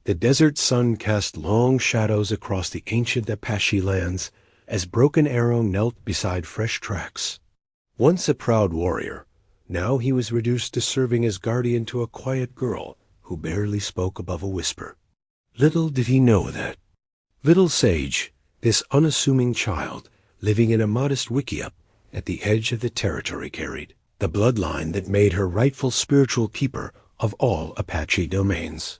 The desert sun cast long shadows across the ancient Apache lands as Broken Arrow knelt beside fresh tracks. Once a proud warrior, now he was reduced to serving as guardian to a quiet girl who barely spoke above a whisper. Little did he know that. Little Sage, this unassuming child, living in a modest wickiup at the edge of the territory, carried the bloodline that made her rightful spiritual keeper of all Apache domains.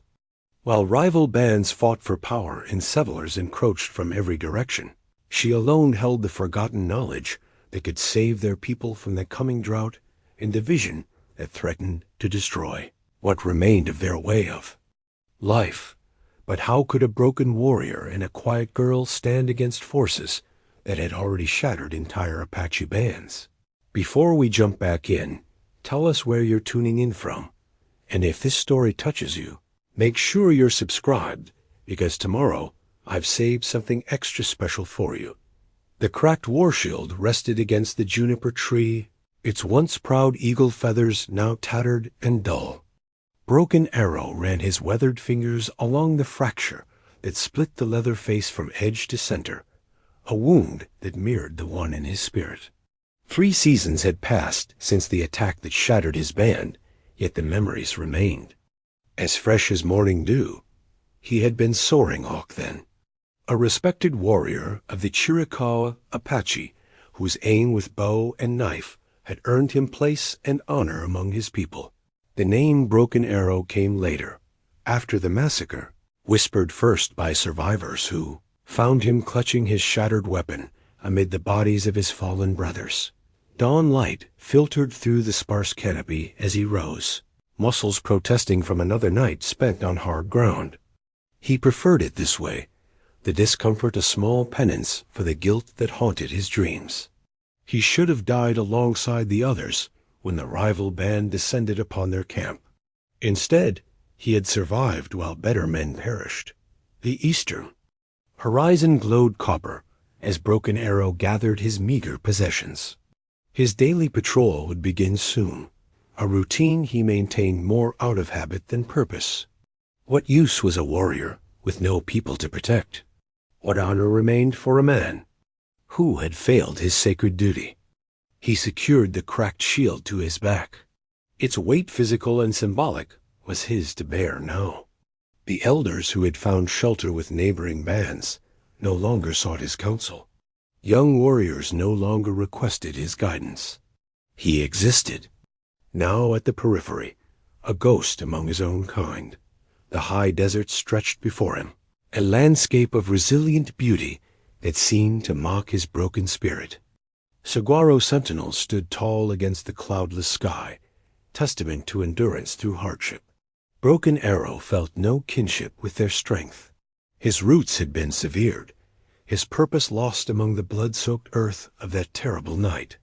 While rival bands fought for power and settlers encroached from every direction, she alone held the forgotten knowledge that could save their people from the coming drought and division that threatened to destroy what remained of their way of life. But how could a broken warrior and a quiet girl stand against forces that had already shattered entire Apache bands? Before we jump back in, tell us where you're tuning in from, and if this story touches you, make sure you're subscribed, because tomorrow I've saved something extra special for you. The cracked war shield rested against the juniper tree, its once proud eagle feathers now tattered and dull. Broken Arrow ran his weathered fingers along the fracture that split the leather face from edge to center, a wound that mirrored the one in his spirit. 3 seasons had passed since the attack that shattered his band, yet the memories remained. As fresh as morning dew, he had been Soaring Hawk then, a respected warrior of the Chiricahua Apache, whose aim with bow and knife had earned him place and honor among his people. The name Broken Arrow came later, after the massacre, whispered first by survivors who found him clutching his shattered weapon amid the bodies of his fallen brothers. Dawn light filtered through the sparse canopy as he rose, muscles protesting from another night spent on hard ground. He preferred it this way, the discomfort a small penance for the guilt that haunted his dreams. He should have died alongside the others when the rival band descended upon their camp. Instead, he had survived while better men perished. The eastern horizon glowed copper as Broken Arrow gathered his meager possessions. His daily patrol would begin soon, a routine he maintained more out of habit than purpose. What use was a warrior with no people to protect? What honor remained for a man who had failed his sacred duty? He secured the cracked shield to his back. Its weight, physical and symbolic, was his to bear now. The elders who had found shelter with neighboring bands no longer sought his counsel. Young warriors no longer requested his guidance. He existed, now at the periphery, a ghost among his own kind. The high desert stretched before him, a landscape of resilient beauty that seemed to mock his broken spirit. Saguaro sentinels stood tall against the cloudless sky, testament to endurance through hardship. Broken Arrow felt no kinship with their strength. His roots had been severed, his purpose lost among the blood-soaked earth of that terrible night.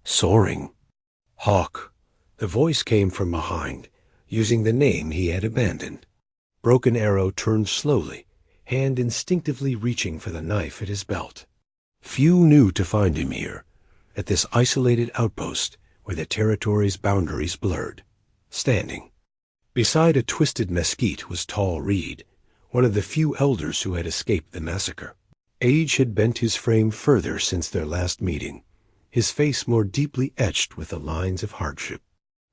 Soaring Hawk, the voice came from behind, using the name he had abandoned. Broken Arrow turned slowly, hand instinctively reaching for the knife at his belt. Few knew to find him here, at this isolated outpost where the territory's boundaries blurred. Standing beside a twisted mesquite was Tall Reed, one of the few elders who had escaped the massacre. Age had bent his frame further since their last meeting, his face more deeply etched with the lines of hardship.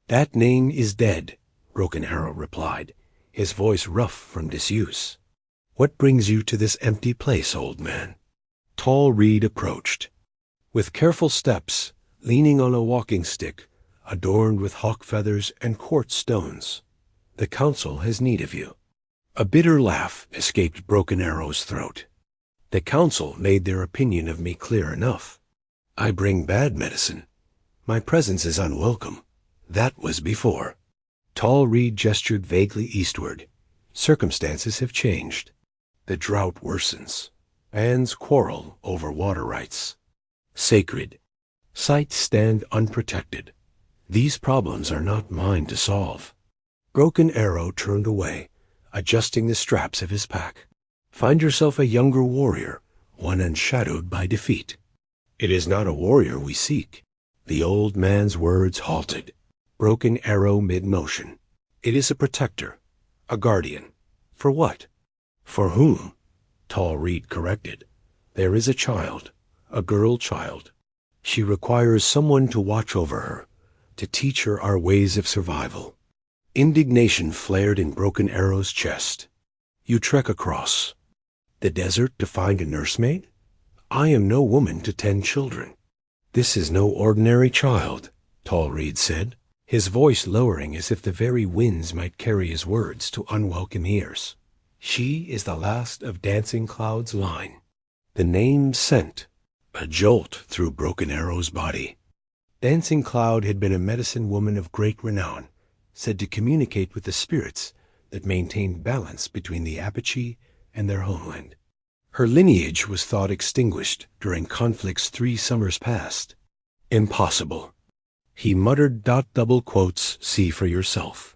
"That name is dead," Broken Arrow replied, his voice rough from disuse. "What brings you to this empty place, old man?" Tall Reed approached. With careful steps, leaning on a walking stick, adorned with hawk feathers and quartz stones. "The council has need of you." A bitter laugh escaped Broken Arrow's throat. "The council made their opinion of me clear enough. I bring bad medicine. My presence is unwelcome. That was before." Tall Reed gestured vaguely eastward. "Circumstances have changed. The drought worsens. Bands quarrel over water rights. Sacred sites stand unprotected. These problems are not mine to solve." Broken Arrow turned away, adjusting the straps of his pack. "Find yourself a younger warrior, one unshadowed by defeat." "It is not a warrior we seek." The old man's words halted, Broken Arrow mid-motion. "It is a protector, a guardian. For what? For whom? Tall Reed corrected. There is a child, a girl child. She requires someone to watch over her, to teach her our ways of survival. Indignation flared in Broken Arrow's chest. You trek across the desert to find a nursemaid? I am no woman to tend children. This is no ordinary child, Tall Reed said, his voice lowering as if the very winds might carry his words to unwelcome ears. She is the last of Dancing Cloud's line. The name sent a jolt through Broken Arrow's body. Dancing Cloud had been a medicine woman of great renown, said to communicate with the spirits that maintained balance between the Apache and their homeland. Her lineage was thought extinguished during conflicts 3 summers past. Impossible. He muttered, double quotes, see for yourself.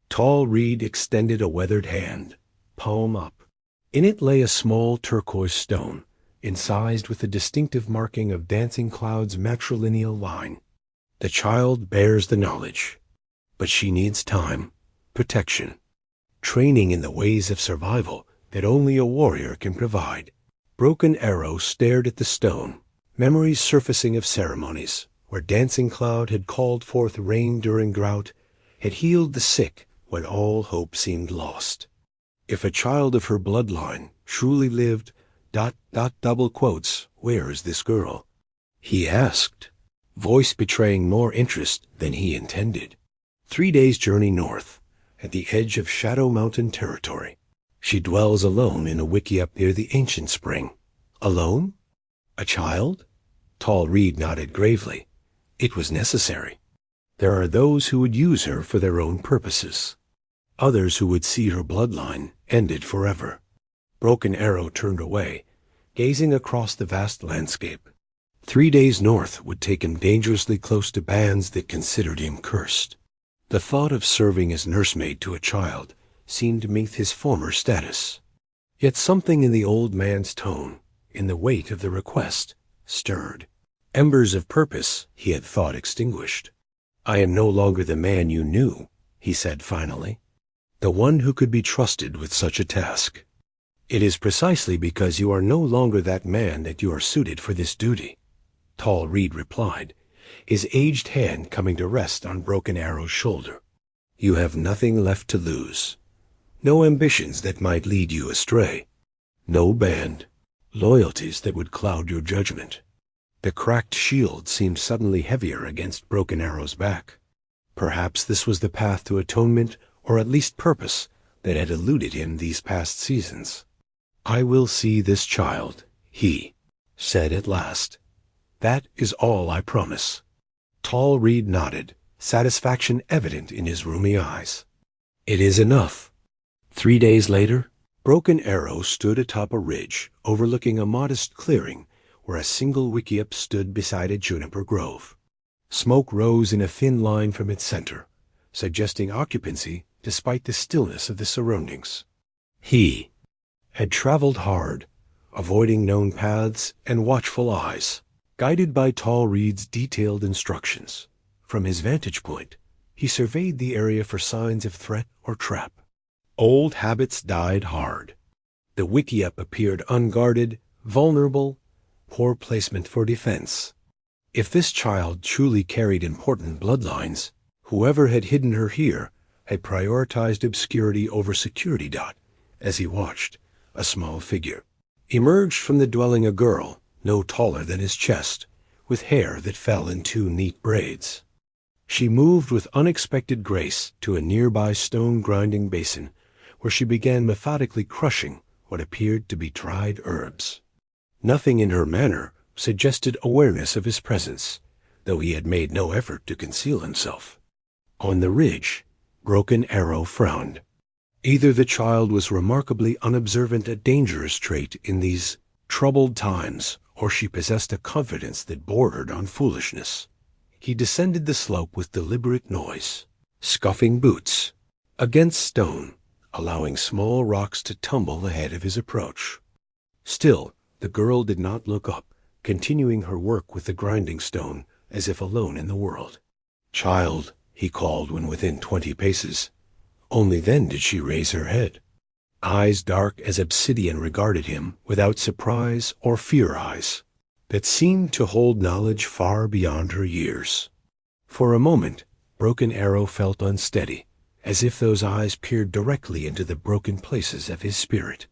Tall Reed extended a weathered hand, palm up. In it lay a small turquoise stone, incised with the distinctive marking of Dancing Cloud's matrilineal line. The child bears the knowledge, but she needs time, protection, training in the ways of survival that only a warrior can provide. Broken Arrow stared at the stone, memories surfacing of ceremonies where Dancing Cloud had called forth rain during drought, had healed the sick when all hope seemed lost. If a child of her bloodline truly lived, double quotes, where is this girl? He asked, voice betraying more interest than he intended. 3 days' journey north, at the edge of Shadow Mountain territory. She dwells alone in a wickiup near the ancient spring. Alone? A child? Tall Reed nodded gravely. It was necessary. There are those who would use her for their own purposes. Others who would see her bloodline ended forever. Broken Arrow turned away, gazing across the vast landscape. 3 days north would take him dangerously close to bands that considered him cursed. The thought of serving as nursemaid to a child seemed beneath his former status. Yet something in the old man's tone, in the weight of the request, stirred. Embers of purpose he had thought extinguished. I am no longer the man you knew, he said finally, the one who could be trusted with such a task. It is precisely because you are no longer that man that you are suited for this duty, Tall Reed replied, his aged hand coming to rest on Broken Arrow's shoulder. You have nothing left to lose. No ambitions that might lead you astray. No band, loyalties that would cloud your judgment. The cracked shield seemed suddenly heavier against Broken Arrow's back. Perhaps this was the path to atonement, or at least purpose, that had eluded him these past seasons. I will see this child, he said at last. That is all I promise. Tall Reed nodded, satisfaction evident in his rheumy eyes. It is enough. 3 days later, Broken Arrow stood atop a ridge overlooking a modest clearing where a single wickiup stood beside a juniper grove. Smoke rose in a thin line from its center, suggesting occupancy despite the stillness of the surroundings. He had traveled hard, avoiding known paths and watchful eyes, guided by Tall Reed's detailed instructions. From his vantage point, he surveyed the area for signs of threat or trap. Old habits died hard. The wickiup appeared unguarded, vulnerable, poor placement for defense. If this child truly carried important bloodlines, whoever had hidden her here had prioritized obscurity over security. As he watched, a small figure emerged from the dwelling, a girl no taller than his chest, with hair that fell in 2 neat braids. She moved with unexpected grace to a nearby stone-grinding basin, where she began methodically crushing what appeared to be dried herbs. Nothing in her manner suggested awareness of his presence, though he had made no effort to conceal himself. On the ridge, Broken Arrow frowned. Either the child was remarkably unobservant, a dangerous trait in these troubled times, or she possessed a confidence that bordered on foolishness. He descended the slope with deliberate noise, scuffing boots against stone, allowing small rocks to tumble ahead of his approach. Still, the girl did not look up, continuing her work with the grinding stone as if alone in the world. "Child," he called when within 20 paces. Only then did she raise her head. Eyes dark as obsidian regarded him without surprise or fear, eyes that seemed to hold knowledge far beyond her years. For a moment, Broken Arrow felt unsteady, as if those eyes peered directly into the broken places of his spirit.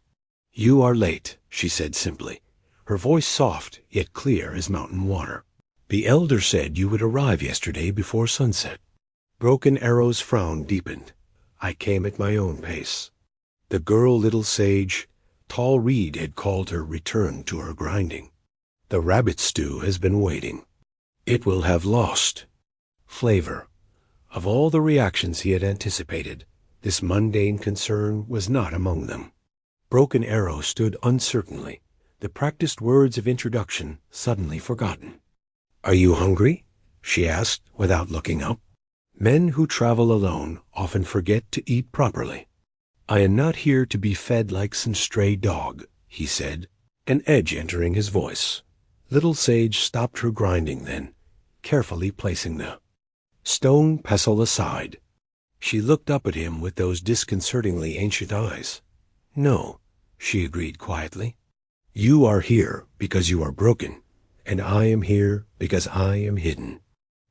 "You are late," she said simply, her voice soft yet clear as mountain water. "The elder said you would arrive yesterday before sunset." Broken Arrow's frown deepened. "I came at my own pace." The girl Little Sage, Tall Reed had called her, returned to her grinding. The rabbit stew has been waiting. It will have lost flavor. Of all the reactions he had anticipated, this mundane concern was not among them. Broken Arrow stood uncertainly, the practiced words of introduction suddenly forgotten. "Are you hungry?" she asked without looking up. Men who travel alone often forget to eat properly. "I am not here to be fed like some stray dog," he said, an edge entering his voice. Little Sage stopped her grinding then, carefully placing the stone pestle aside. She looked up at him with those disconcertingly ancient eyes. "No," she agreed quietly. "You are here because you are broken, and I am here because I am hidden.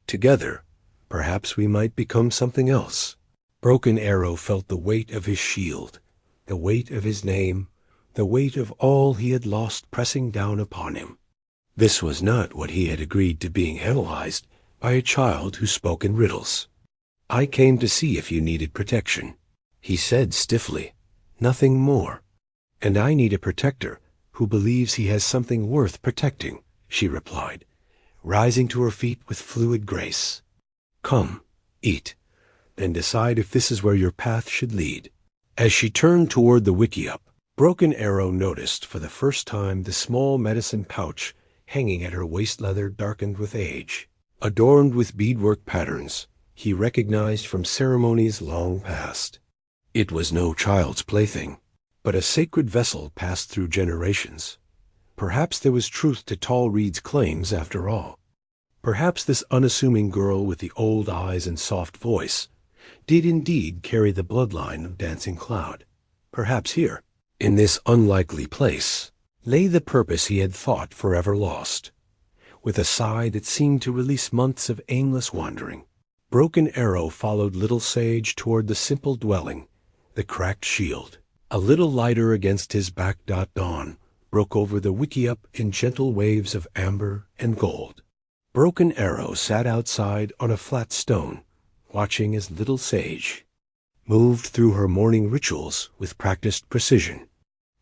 Together, perhaps we might become something else." Broken Arrow felt the weight of his shield, the weight of his name, the weight of all he had lost pressing down upon him. This was not what he had agreed to, being analyzed by a child who spoke in riddles. "I came to see if you needed protection," he said stiffly. "Nothing more." "And I need a protector who believes he has something worth protecting," she replied, rising to her feet with fluid grace. "Come, eat, then decide if this is where your path should lead." As she turned toward the wickiup, Broken Arrow noticed for the first time the small medicine pouch hanging at her waist leather, darkened with age, adorned with beadwork patterns he recognized from ceremonies long past. It was no child's plaything, but a sacred vessel passed through generations. Perhaps there was truth to Tall Reed's claims after all. Perhaps this unassuming girl with the old eyes and soft voice did indeed carry the bloodline of Dancing Cloud. Perhaps here, in this unlikely place, lay the purpose he had thought forever lost. With a sigh that seemed to release months of aimless wandering, Broken Arrow followed Little Sage toward the simple dwelling, the cracked shield. A little lighter against his back. Dawn broke over the wickiup in gentle waves of amber and gold. Broken Arrow sat outside on a flat stone, watching as Little Sage moved through her morning rituals with practiced precision.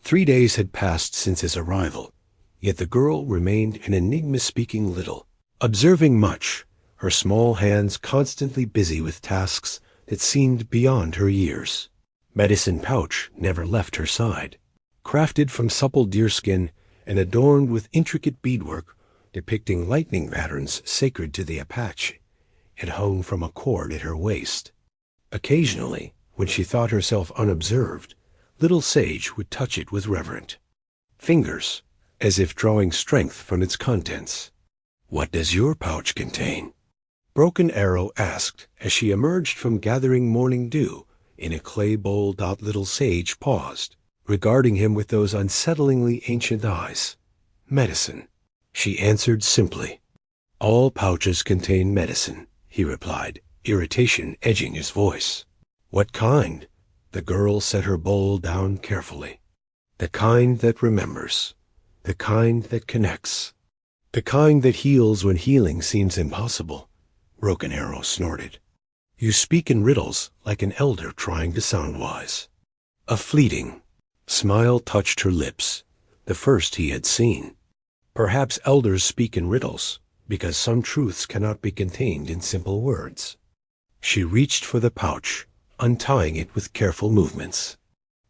3 days had passed since his arrival, yet the girl remained an enigma, speaking little, observing much, her small hands constantly busy with tasks that seemed beyond her years. Medicine pouch never left her side. Crafted from supple deerskin and adorned with intricate beadwork depicting lightning patterns sacred to the Apache, it hung from a cord at her waist. Occasionally, when she thought herself unobserved, Little Sage would touch it with reverent fingers, as if drawing strength from its contents. "What does your pouch contain?" Broken Arrow asked as she emerged from gathering morning dew in a clay bowl. Little Sage paused, regarding him with those unsettlingly ancient eyes. "Medicine," she answered simply. "All pouches contain medicine," he replied, irritation edging his voice. "What kind?" The girl set her bowl down carefully. "The kind that remembers. The kind that connects. The kind that heals when healing seems impossible," Broken Arrow snorted. "You speak in riddles like an elder trying to sound wise." A fleeting smile touched her lips, the first he had seen. Perhaps elders speak in riddles because some truths cannot be contained in simple words. She reached for the pouch, untying it with careful movements.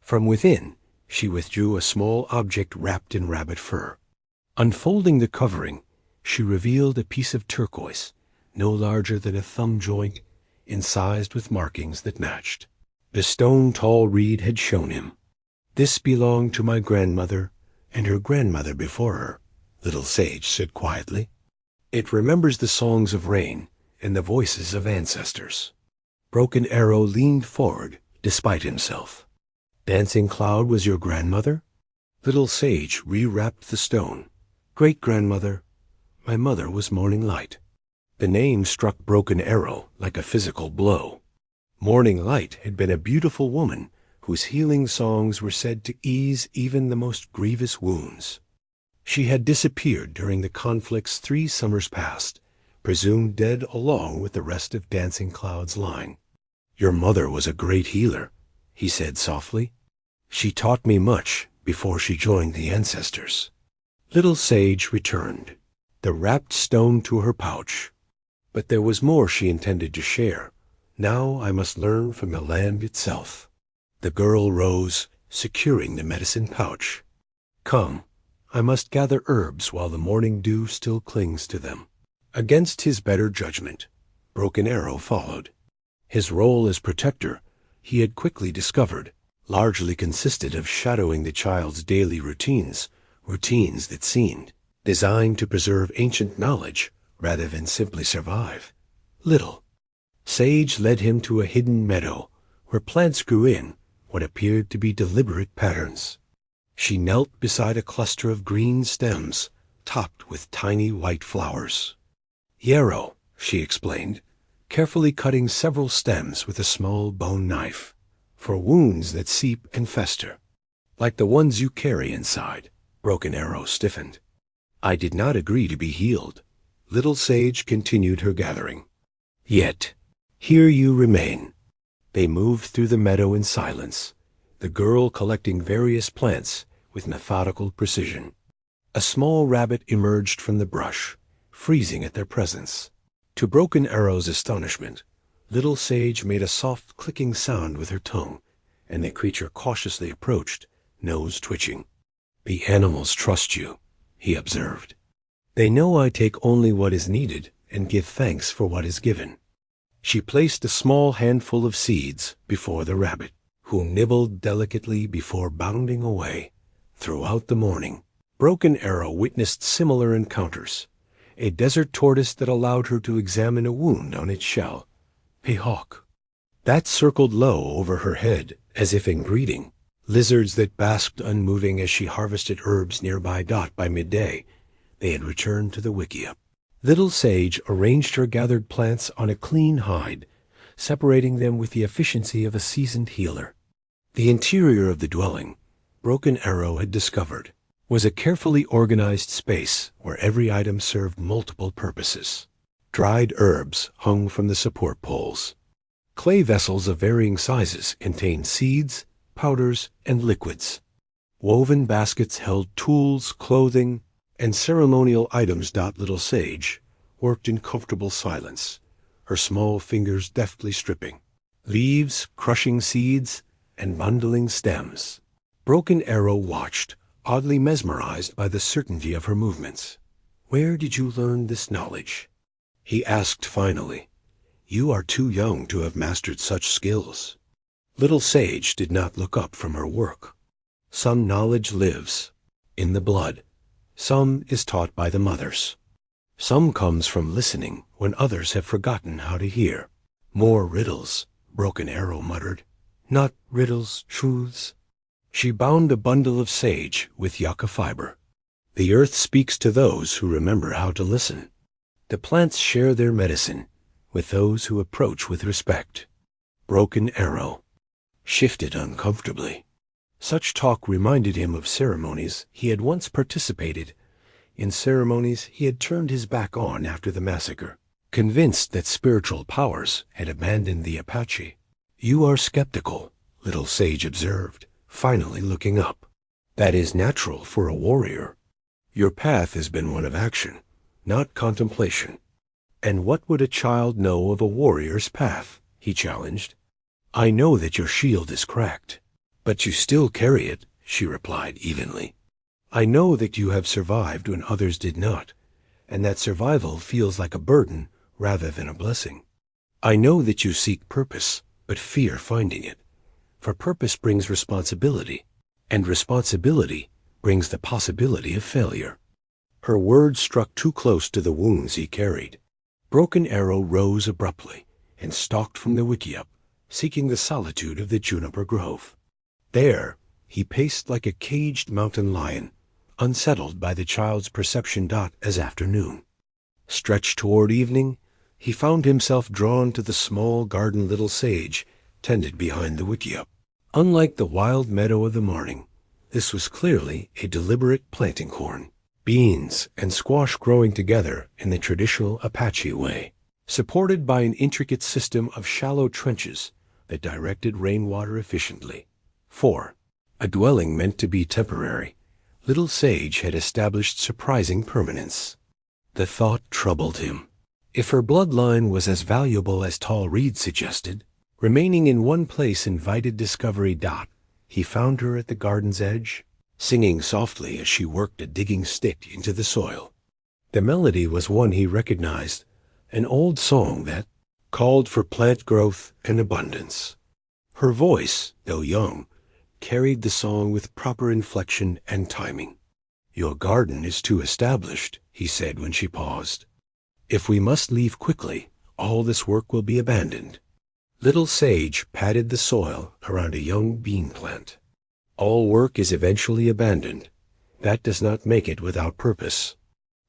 From within, she withdrew a small object wrapped in rabbit fur. Unfolding the covering, she revealed a piece of turquoise, no larger than a thumb joint, incised with markings that matched the stone Tall Reed had shown him. "This belonged to my grandmother and her grandmother before her," Little Sage said quietly. "It remembers the songs of rain and the voices of ancestors." Broken Arrow leaned forward despite himself. Dancing Cloud was your grandmother? Little Sage rewrapped the stone. Great-grandmother. My mother was Morning Light. The name struck Broken Arrow like a physical blow. Morning Light had been a beautiful woman whose healing songs were said to ease even the most grievous wounds. She had disappeared during the conflicts 3 summers past, presumed dead along with the rest of Dancing Cloud's line. Your mother was a great healer, he said softly. She taught me much before she joined the ancestors. Little Sage returned, the wrapped stone to her pouch. But there was more she intended to share. Now I must learn from the land itself. The girl rose, securing the medicine pouch. Come, I must gather herbs while the morning dew still clings to them. Against his better judgment, Broken Arrow followed. His role as protector, he had quickly discovered, largely consisted of shadowing the child's daily routines that seemed designed to preserve ancient knowledge rather than simply survive. Little Sage led him to a hidden meadow where plants grew in what appeared to be deliberate patterns. She knelt beside a cluster of green stems topped with tiny white flowers. Yarrow, she explained, carefully cutting several stems with a small bone knife, for wounds that seep and fester, like the ones you carry inside. Broken Arrow stiffened. I did not agree to be healed. Little Sage continued her gathering. Yet, here you remain. They moved through the meadow in silence, the girl collecting various plants with methodical precision. A small rabbit emerged from the brush, freezing at their presence. To Broken Arrow's astonishment, Little Sage made a soft clicking sound with her tongue, and the creature cautiously approached, nose twitching. The animals trust you, he observed. They know I take only what is needed and give thanks for what is given. She placed a small handful of seeds before the rabbit, who nibbled delicately before bounding away. Throughout the morning, Broken Arrow witnessed similar encounters. A desert tortoise that allowed her to examine a wound on its shell. A hawk that circled low over her head as if in greeting. Lizards that basked unmoving as she harvested herbs nearby. By midday, they had returned to the wickiup. Little Sage arranged her gathered plants on a clean hide, separating them with the efficiency of a seasoned healer. The interior of the dwelling, Broken Arrow had discovered, was a carefully organized space where every item served multiple purposes. Dried herbs hung from the support poles. Clay vessels of varying sizes contained seeds, powders, and liquids. Woven baskets held tools, clothing, and ceremonial items. Little Sage worked in comfortable silence, her small fingers deftly stripping leaves, crushing seeds, and bundling stems. Broken Arrow watched, oddly mesmerized by the certainty of her movements. Where did you learn this knowledge? He asked finally. You are too young to have mastered such skills. Little Sage did not look up from her work. Some knowledge lives in the blood. Some is taught by the mothers. Some comes from listening when others have forgotten how to hear. More riddles, Broken Arrow muttered. Not riddles, truths. She bound a bundle of sage with yucca fiber. The earth speaks to those who remember how to listen. The plants share their medicine with those who approach with respect. Broken Arrow shifted uncomfortably. Such talk reminded him of ceremonies he had once participated in, ceremonies he had turned his back on after the massacre, convinced that spiritual powers had abandoned the Apache. You are skeptical, Little Sage observed, finally looking up. That is natural for a warrior. Your path has been one of action, not contemplation. And what would a child know of a warrior's path? He challenged. I know that your shield is cracked, but you still carry it, she replied evenly. I know that you have survived when others did not, and that survival feels like a burden rather than a blessing. I know that you seek purpose, but fear finding it, for purpose brings responsibility, and responsibility brings the possibility of failure. Her words struck too close to the wounds he carried. Broken Arrow rose abruptly and stalked from the wickiup, seeking the solitude of the juniper grove. There, he paced like a caged mountain lion, unsettled by the child's perception as afternoon. Stretched toward evening, he found himself drawn to the small garden little sage tended behind the wickiup. Unlike the wild meadow of the morning, this was clearly a deliberate planting corn. Beans and squash growing together in the traditional Apache way, supported by an intricate system of shallow trenches that directed rainwater efficiently. 4. A dwelling meant to be temporary, little sage had established surprising permanence. The thought troubled him. If her bloodline was as valuable as tall reeds suggested, remaining in one place invited discovery. He found her at the garden's edge, singing softly as she worked a digging stick into the soil. The melody was one he recognized, an old song that called for plant growth and abundance. Her voice, though young, carried the song with proper inflection and timing. "Your garden is too established," he said when she paused. "If we must leave quickly, all this work will be abandoned." Little sage patted the soil around a young bean plant. "All work is eventually abandoned. That does not make it without purpose."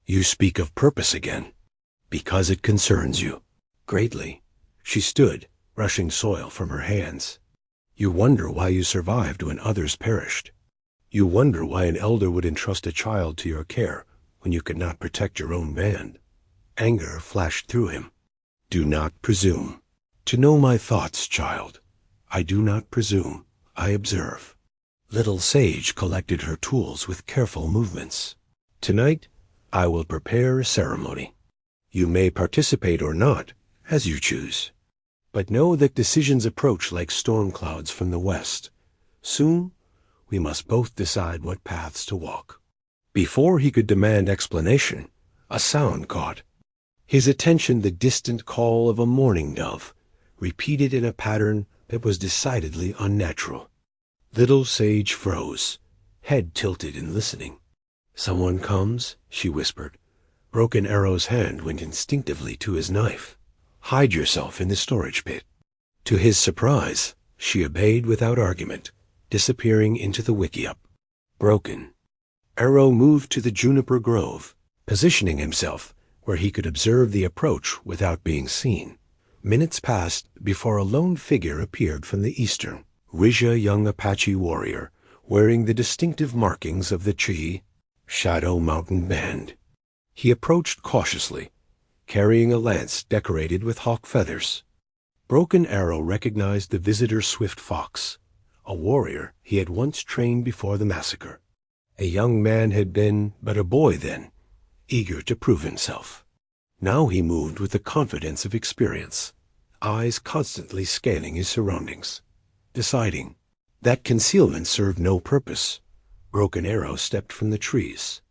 "You speak of purpose again." "Because it concerns you." Greatly. She stood, brushing soil from her hands. "You wonder why you survived when others perished. You wonder why an elder would entrust a child to your care when you could not protect your own band." Anger flashed through him. "Do not presume to know my thoughts, child. I do not presume. I observe." Little sage collected her tools with careful movements. "Tonight, I will prepare a ceremony. You may participate or not, as you choose. But know that decisions approach like storm clouds from the west. Soon, we must both decide what paths to walk." Before he could demand explanation, a sound caught his attention, the distant call of a mourning dove, repeated in a pattern that was decidedly unnatural. Little sage froze, head tilted in listening. "Someone comes," she whispered. Broken Arrow's hand went instinctively to his knife. "Hide yourself in the storage pit." To his surprise, she obeyed without argument, disappearing into the wickiup. Broken Arrow moved to the juniper grove, positioning himself where he could observe the approach without being seen. Minutes passed before a lone figure appeared from the eastern. Rija, young Apache warrior, wearing the distinctive markings of the Shadow Mountain Band. He approached cautiously, carrying a lance decorated with hawk feathers. Broken Arrow recognized the visitor Swift Fox, a warrior he had once trained before the massacre. A young man had been but a boy then, eager to prove himself. Now he moved with the confidence of experience, eyes constantly scanning his surroundings. Deciding that concealment served no purpose, Broken Arrow stepped from the trees.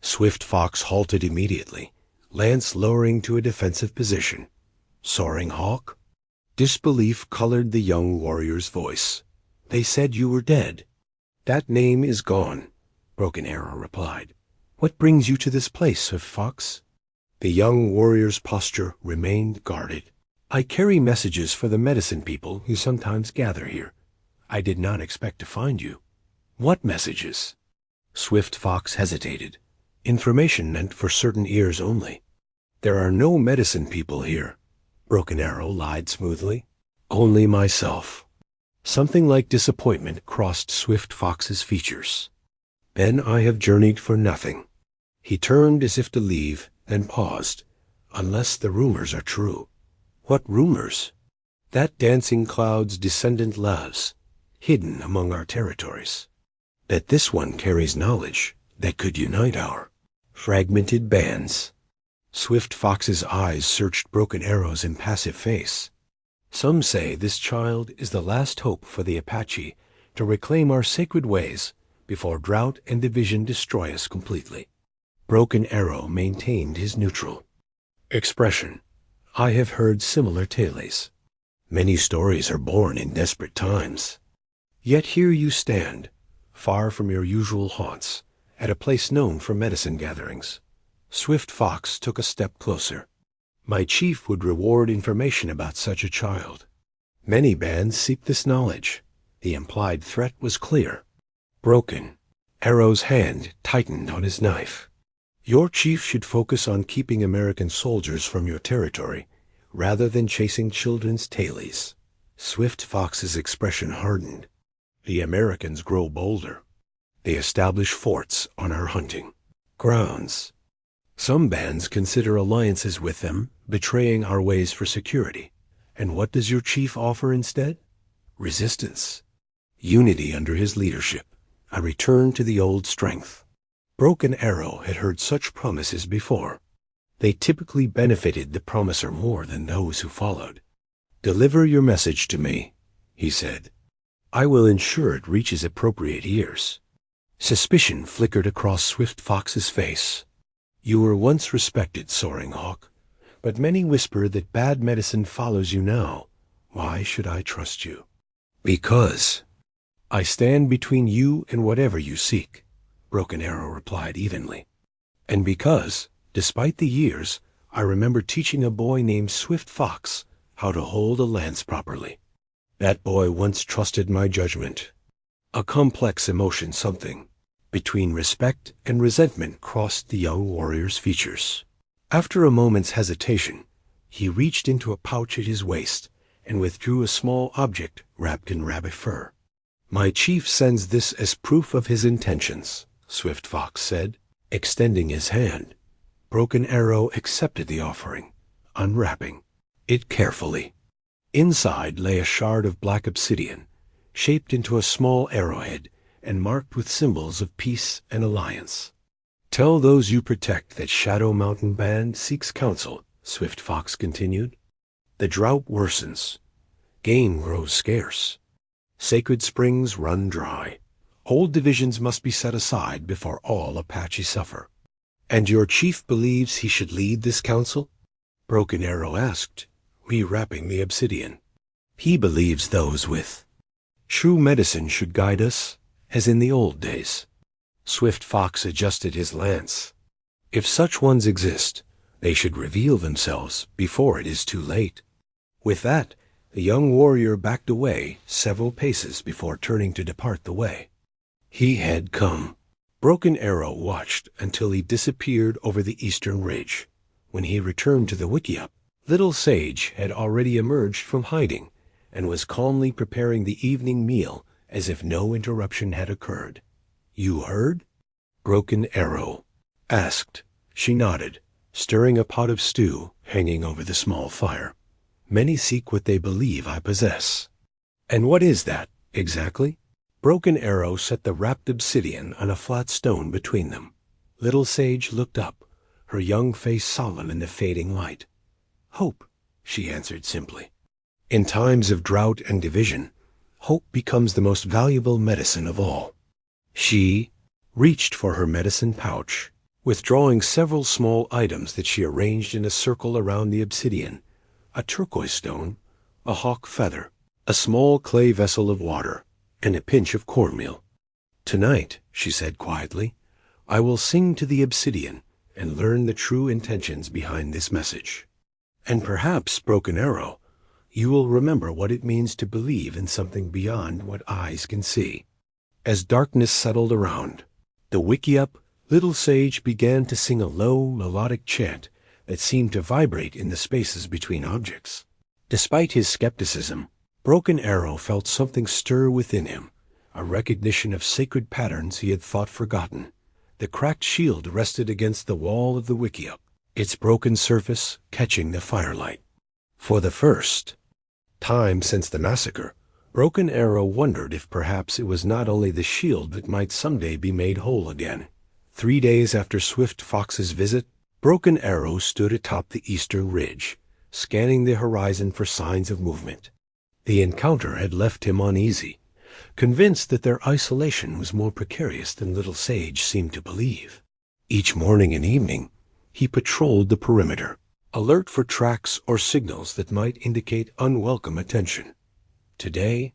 Swift Fox halted immediately, lance lowering to a defensive position. "Soaring Hawk?" Disbelief colored the young warrior's voice. "They said you were dead." "That name is gone," Broken Arrow replied. "What brings you to this place, Swift Fox?" The young warrior's posture remained guarded. "I carry messages for the medicine people who sometimes gather here. I did not expect to find you." "What messages?" Swift Fox hesitated. "Information meant for certain ears only." "There are no medicine people here," Broken Arrow lied smoothly. "Only myself." Something like disappointment crossed Swift Fox's features. "Then I have journeyed for nothing." He turned as if to leave, then paused. "Unless the rumors are true." "What rumors?" "That dancing cloud's descendant lives, hidden among our territories. That this one carries knowledge that could unite our fragmented bands." Swift Fox's eyes searched Broken Arrow's impassive face. "Some say this child is the last hope for the Apache to reclaim our sacred ways before drought and division destroy us completely." Broken Arrow maintained his neutral expression. "I have heard similar tales. Many stories are born in desperate times. Yet here you stand, far from your usual haunts, at a place known for medicine gatherings." Swift Fox took a step closer. "My chief would reward information about such a child. Many bands seek this knowledge. The implied threat was clear. Broken Arrow's hand tightened on his knife. Your chief should focus on keeping American soldiers from your territory, rather than chasing children's tailies. Swift Fox's expression hardened. The Americans grow bolder. They establish forts on our hunting grounds. Some bands consider alliances with them, betraying our ways for security. And what does your chief offer instead? Resistance. Unity under his leadership. A return to the old strength. Broken Arrow had heard such promises before. They typically benefited the promiser more than those who followed. "Deliver your message to me," he said. "I will ensure it reaches appropriate ears." Suspicion flickered across Swift Fox's face. "You were once respected, Soaring Hawk, but many whisper that bad medicine follows you now. Why should I trust you?" "Because I stand between you and whatever you seek," Broken Arrow replied evenly. "And because, despite the years, I remember teaching a boy named Swift Fox how to hold a lance properly. That boy once trusted my judgment." A complex emotion, something between respect and resentment, crossed the young warrior's features. After a moment's hesitation, he reached into a pouch at his waist and withdrew a small object wrapped in rabbit fur. "My chief sends this as proof of his intentions," Swift Fox said, extending his hand. Broken Arrow accepted the offering, unwrapping it carefully. Inside lay a shard of black obsidian, shaped into a small arrowhead and marked with symbols of peace and alliance. "Tell those you protect that Shadow Mountain Band seeks counsel," Swift Fox continued. "The drought worsens. Game grows scarce. Sacred springs run dry. Old divisions must be set aside before all Apache suffer." "And your chief believes he should lead this council?" Broken Arrow asked, rewrapping the obsidian. "He believes those with true medicine should guide us, as in the old days." Swift Fox adjusted his lance. "If such ones exist, they should reveal themselves before it is too late." With that, the young warrior backed away several paces before turning to depart the way. He had come. Broken Arrow watched until he disappeared over the eastern ridge. When he returned to the wickiup, Little Sage had already emerged from hiding and was calmly preparing the evening meal as if no interruption had occurred. "You heard?" Broken Arrow asked. She nodded, stirring a pot of stew hanging over the small fire. "Many seek what they believe I possess." "And what is that, exactly?" Broken Arrow set the wrapped obsidian on a flat stone between them. Little Sage looked up, her young face solemn in the fading light. "Hope," she answered simply. "In times of drought and division, hope becomes the most valuable medicine of all." She reached for her medicine pouch, withdrawing several small items that she arranged in a circle around the obsidian: a turquoise stone, a hawk feather, a small clay vessel of water, and a pinch of cornmeal. "Tonight," she said quietly, "I will sing to the obsidian and learn the true intentions behind this message. And perhaps, Broken Arrow, you will remember what it means to believe in something beyond what eyes can see." As darkness settled around the wickiup, Little Sage began to sing a low, melodic chant that seemed to vibrate in the spaces between objects. Despite his skepticism, Broken Arrow felt something stir within him, a recognition of sacred patterns he had thought forgotten. The cracked shield rested against the wall of the wickiup, its broken surface catching the firelight. For the first time since the massacre, Broken Arrow wondered if perhaps it was not only the shield that might someday be made whole again. 3 days after Swift Fox's visit, Broken Arrow stood atop the eastern ridge, scanning the horizon for signs of movement. The encounter had left him uneasy, convinced that their isolation was more precarious than Little Sage seemed to believe. Each morning and evening, he patrolled the perimeter, alert for tracks or signals that might indicate unwelcome attention. Today,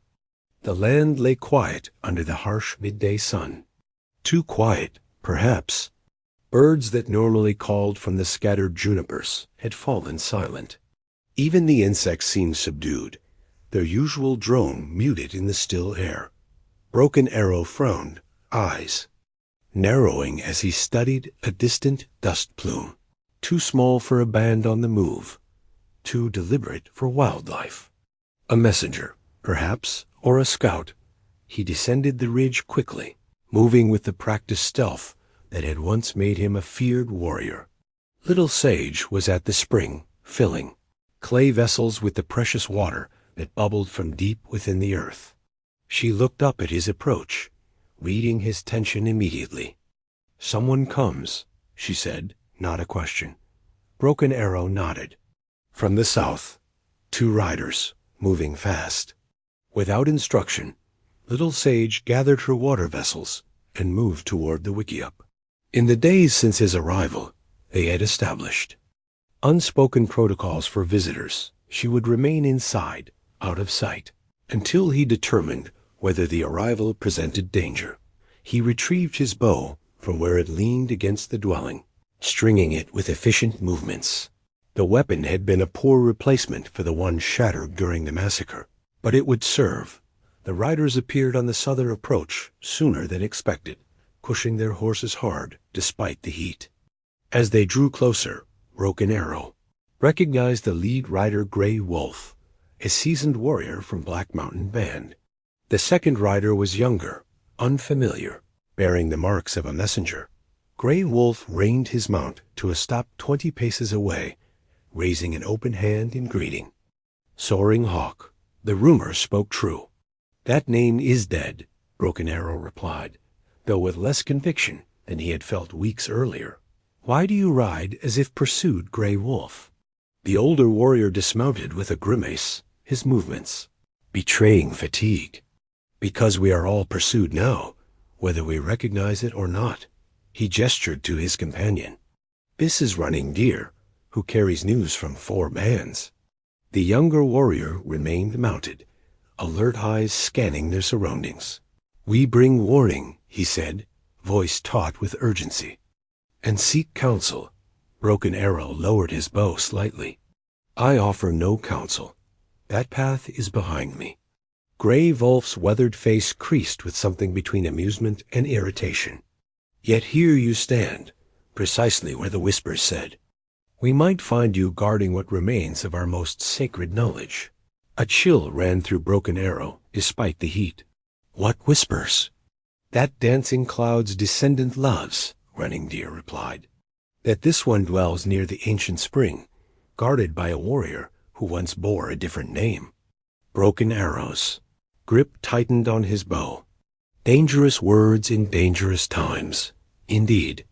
the land lay quiet under the harsh midday sun. Too quiet, perhaps. Birds that normally called from the scattered junipers had fallen silent. Even the insects seemed subdued, their usual drone muted in the still air. Broken Arrow frowned, eyes narrowing as he studied a distant dust plume. Too small for a band on the move, too deliberate for wildlife. A messenger, perhaps, or a scout. He descended the ridge quickly, moving with the practiced stealth that had once made him a feared warrior. Little Sage was at the spring, filling clay vessels with the precious water that bubbled from deep within the earth. She looked up at his approach, reading his tension immediately. "Someone comes," she said, not a question. Broken Arrow nodded. From the south, 2 riders, moving fast. Without instruction, Little Sage gathered her water vessels and moved toward the wickiup. In the days since his arrival, they had established unspoken protocols for visitors. She would remain inside, out of sight, until he determined whether the arrival presented danger. He retrieved his bow from where it leaned against the dwelling, stringing it with efficient movements. The weapon had been a poor replacement for the one shattered during the massacre, but it would serve. The riders appeared on the southern approach sooner than expected, pushing their horses hard despite the heat. As they drew closer, Broken Arrow recognized the lead rider, Gray Wolf, a seasoned warrior from Black Mountain Band. The second rider was younger, unfamiliar, bearing the marks of a messenger. Gray Wolf reined his mount to a stop 20 paces away, raising an open hand in greeting. Soaring Hawk, the rumor spoke true. "That name is dead," Broken Arrow replied, though with less conviction than he had felt weeks earlier. "Why do you ride as if pursued, Gray Wolf?" The older warrior dismounted with a grimace, his movements betraying fatigue. "Because we are all pursued now, whether we recognize it or not." He gestured to his companion. "This is Running Deer, who carries news from 4 bands. The younger warrior remained mounted, alert eyes scanning their surroundings. "We bring warning," he said, voice taut with urgency. "And seek counsel." Broken Arrow lowered his bow slightly. "I offer no counsel. That path is behind me." Gray Wolf's weathered face creased with something between amusement and irritation. "Yet here you stand, precisely where the whispers said. We might find you guarding what remains of our most sacred knowledge." A chill ran through Broken Arrow, despite the heat. "What whispers?" "That Dancing Cloud's descendant loves," Running Deer replied. "That this one dwells near the ancient spring, guarded by a warrior who once bore a different name." Broken Arrows. Grip tightened on his bow. Dangerous words in dangerous times, indeed.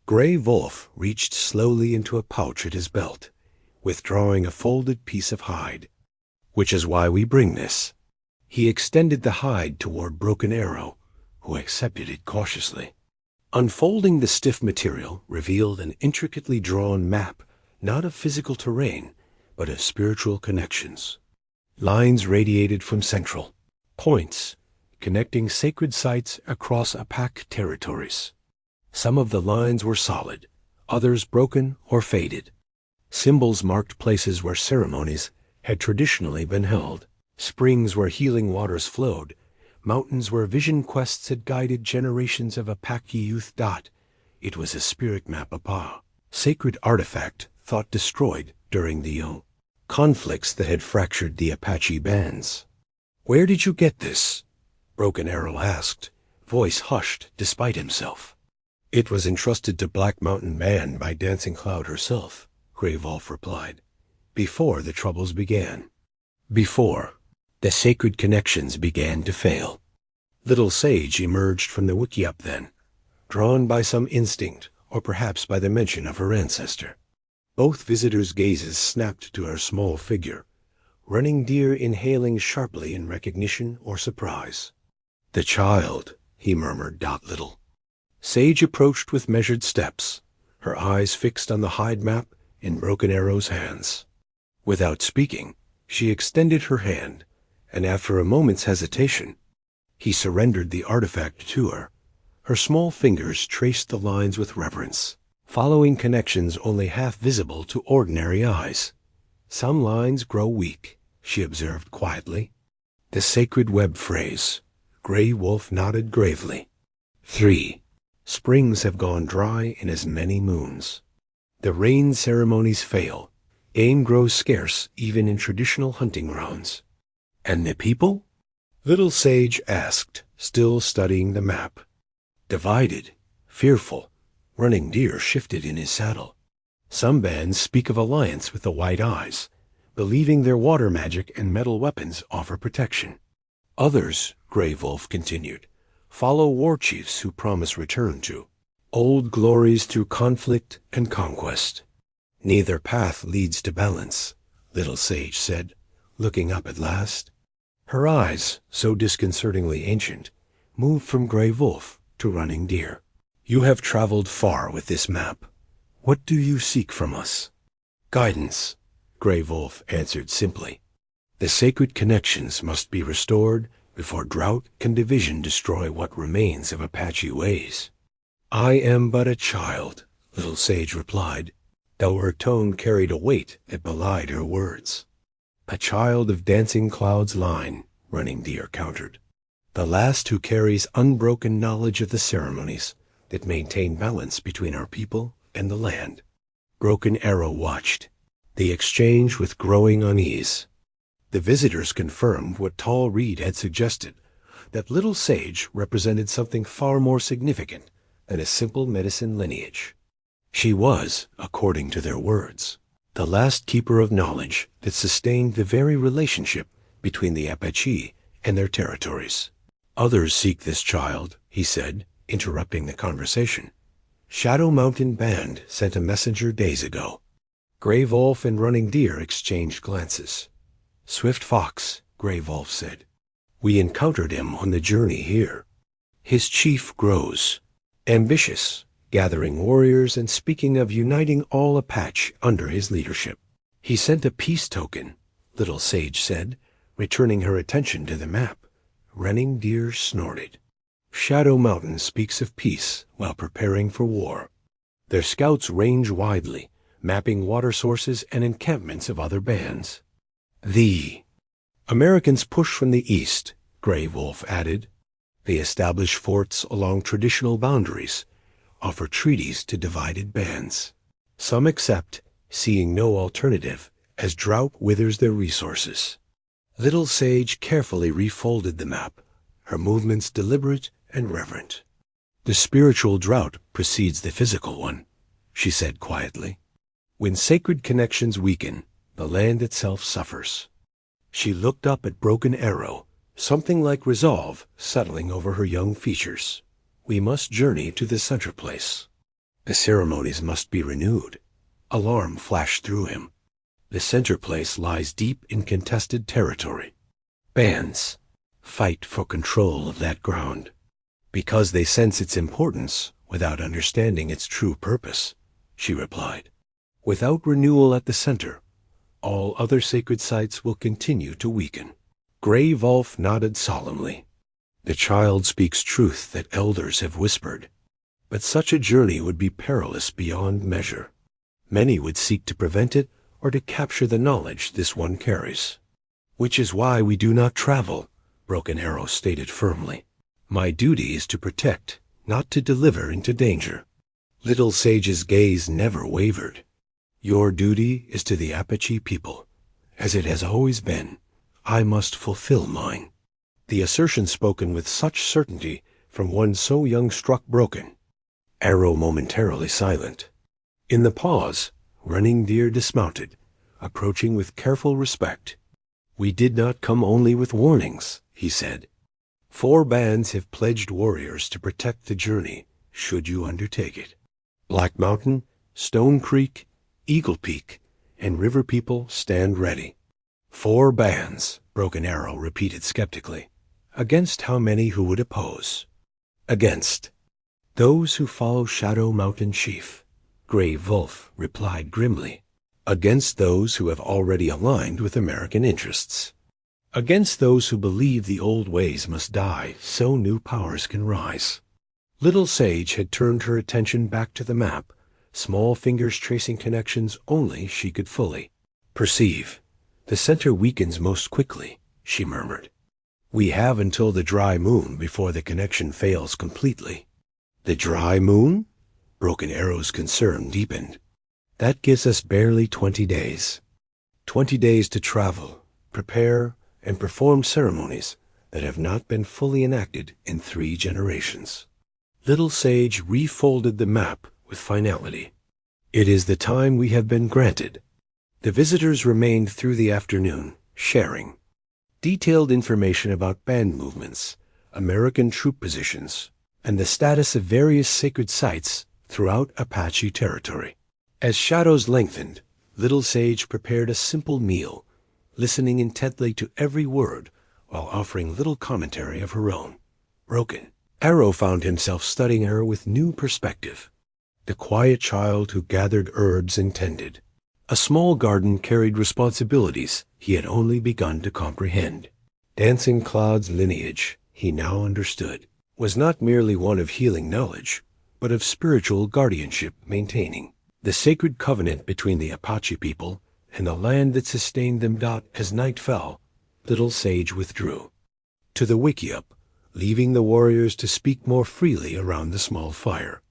Gray Wolf reached slowly into a pouch at his belt, withdrawing a folded piece of hide. "Which is why we bring this." He extended the hide toward Broken Arrow, who accepted it cautiously. Unfolding the stiff material revealed an intricately drawn map, not of physical terrain, but of spiritual connections. Lines radiated from central points, connecting sacred sites across Apache territories. Some of the lines were solid, others broken or faded. Symbols marked places where ceremonies had traditionally been held, springs where healing waters flowed, mountains where vision quests had guided generations of Apache youth. It was a spirit map Apa, sacred artifact thought destroyed during the conflicts that had fractured the Apache bands. "Where did you get this?" Broken Arrow asked, voice hushed despite himself. "It was entrusted to Black Mountain Band by Dancing Cloud herself," Gray Wolf replied, "before the troubles began. Before the sacred connections began to fail." Little Sage emerged from the wickiup then, drawn by some instinct, or perhaps by the mention of her ancestor. Both visitors' gazes snapped to her small figure, Running Deer inhaling sharply in recognition or surprise. "The child," he murmured, little. Sage approached with measured steps, her eyes fixed on the hide map in Broken Arrow's hands. Without speaking, she extended her hand, and after a moment's hesitation, he surrendered the artifact to her. Her small fingers traced the lines with reverence, following connections only half visible to ordinary eyes. Some lines grow weak, she observed quietly. The sacred web phrase. Gray Wolf nodded gravely. 3. Springs have gone dry in as many moons. The rain ceremonies fail. Game grows scarce even in traditional hunting grounds. And the people? Little Sage asked, still studying the map. Divided, fearful, Running Deer shifted in his saddle. Some bands speak of alliance with the White Eyes, believing their water magic and metal weapons offer protection. Others, Gray Wolf continued, follow war chiefs who promise return to old glories through conflict and conquest. Neither path leads to balance, Little Sage said, looking up at last. Her eyes, so disconcertingly ancient, moved from Gray Wolf to Running Deer. You have traveled far with this map. What do you seek from us? Guidance, Gray Wolf answered simply. The sacred connections must be restored before drought and division destroy what remains of Apache ways. I am but a child, Little Sage replied, though her tone carried a weight that belied her words. A child of Dancing Cloud's line, Running Deer countered. The last who carries unbroken knowledge of the ceremonies that maintain balance between our people and the land. Broken Arrow watched the exchange with growing unease. The visitors confirmed what Tall Reed had suggested, that Little Sage represented something far more significant than a simple medicine lineage. She was, according to their words, the last keeper of knowledge that sustained the very relationship between the Apache and their territories. Others seek this child, he said, interrupting the conversation. Shadow Mountain Band sent a messenger days ago. Gray Wolf and Running Deer exchanged glances. Swift Fox, Gray Wolf said. We encountered him on the journey here. His chief grows, ambitious, gathering warriors and speaking of uniting all Apache under his leadership. He sent a peace token, Little Sage said, returning her attention to the map. Running Deer snorted. Shadow Mountain speaks of peace while preparing for war. Their scouts range widely, mapping water sources and encampments of other bands. The Americans push from the east, Gray Wolf added. They establish forts along traditional boundaries, offer treaties to divided bands. Some accept, seeing no alternative, as drought withers their resources. Little Sage carefully refolded the map, her movements deliberate and reverent. The spiritual drought precedes the physical one, she said quietly. When sacred connections weaken, the land itself suffers. She looked up at Broken Arrow, something like resolve settling over her young features. We must journey to the center place. The ceremonies must be renewed. Alarm flashed through him. The center place lies deep in contested territory. Bands fight for control of that ground, because they sense its importance without understanding its true purpose, she replied. Without renewal at the center, all other sacred sites will continue to weaken. Gray Wolf nodded solemnly. The child speaks truth that elders have whispered, but such a journey would be perilous beyond measure. Many would seek to prevent it or to capture the knowledge this one carries. Which is why we do not travel, Broken Arrow stated firmly. My duty is to protect, not to deliver into danger. Little Sage's gaze never wavered. Your duty is to the Apache people, as it has always been. I must fulfill mine. The assertion spoken with such certainty from one so young struck Broken Arrow momentarily silent. In the pause, Running Deer dismounted, approaching with careful respect. We did not come only with warnings, he said. 4 bands have pledged warriors to protect the journey, should you undertake it. Black Mountain, Stone Creek, Eagle Peak, and River people stand ready. 4 bands, Broken Arrow repeated skeptically. Against how many who would oppose? Against those who follow Shadow Mountain Chief, Gray Wolf replied grimly. Against those who have already aligned with American interests. Against those who believe the old ways must die so new powers can rise. Little Sage had turned her attention back to the map, small fingers tracing connections only she could fully perceive. The center weakens most quickly, she murmured. We have until the dry moon before the connection fails completely. The dry moon? Broken Arrow's concern deepened. That gives us barely 20 days. 20 days to travel, prepare, and perform ceremonies that have not been fully enacted in 3 generations. Little Sage refolded the map with finality. It is the time we have been granted. The visitors remained through the afternoon, sharing detailed information about band movements, American troop positions, and the status of various sacred sites throughout Apache territory. As shadows lengthened, Little Sage prepared a simple meal, listening intently to every word while offering little commentary of her own. Broken Arrow found himself studying her with new perspective. The quiet child who gathered herbs and tended. A small garden carried responsibilities he had only begun to comprehend. Dancing Cloud's lineage, he now understood, was not merely one of healing knowledge, but of spiritual guardianship maintaining. The sacred covenant between the Apache people and the land that sustained them. As night fell, Little Sage withdrew to the wickiup, leaving the warriors to speak more freely around the small fire.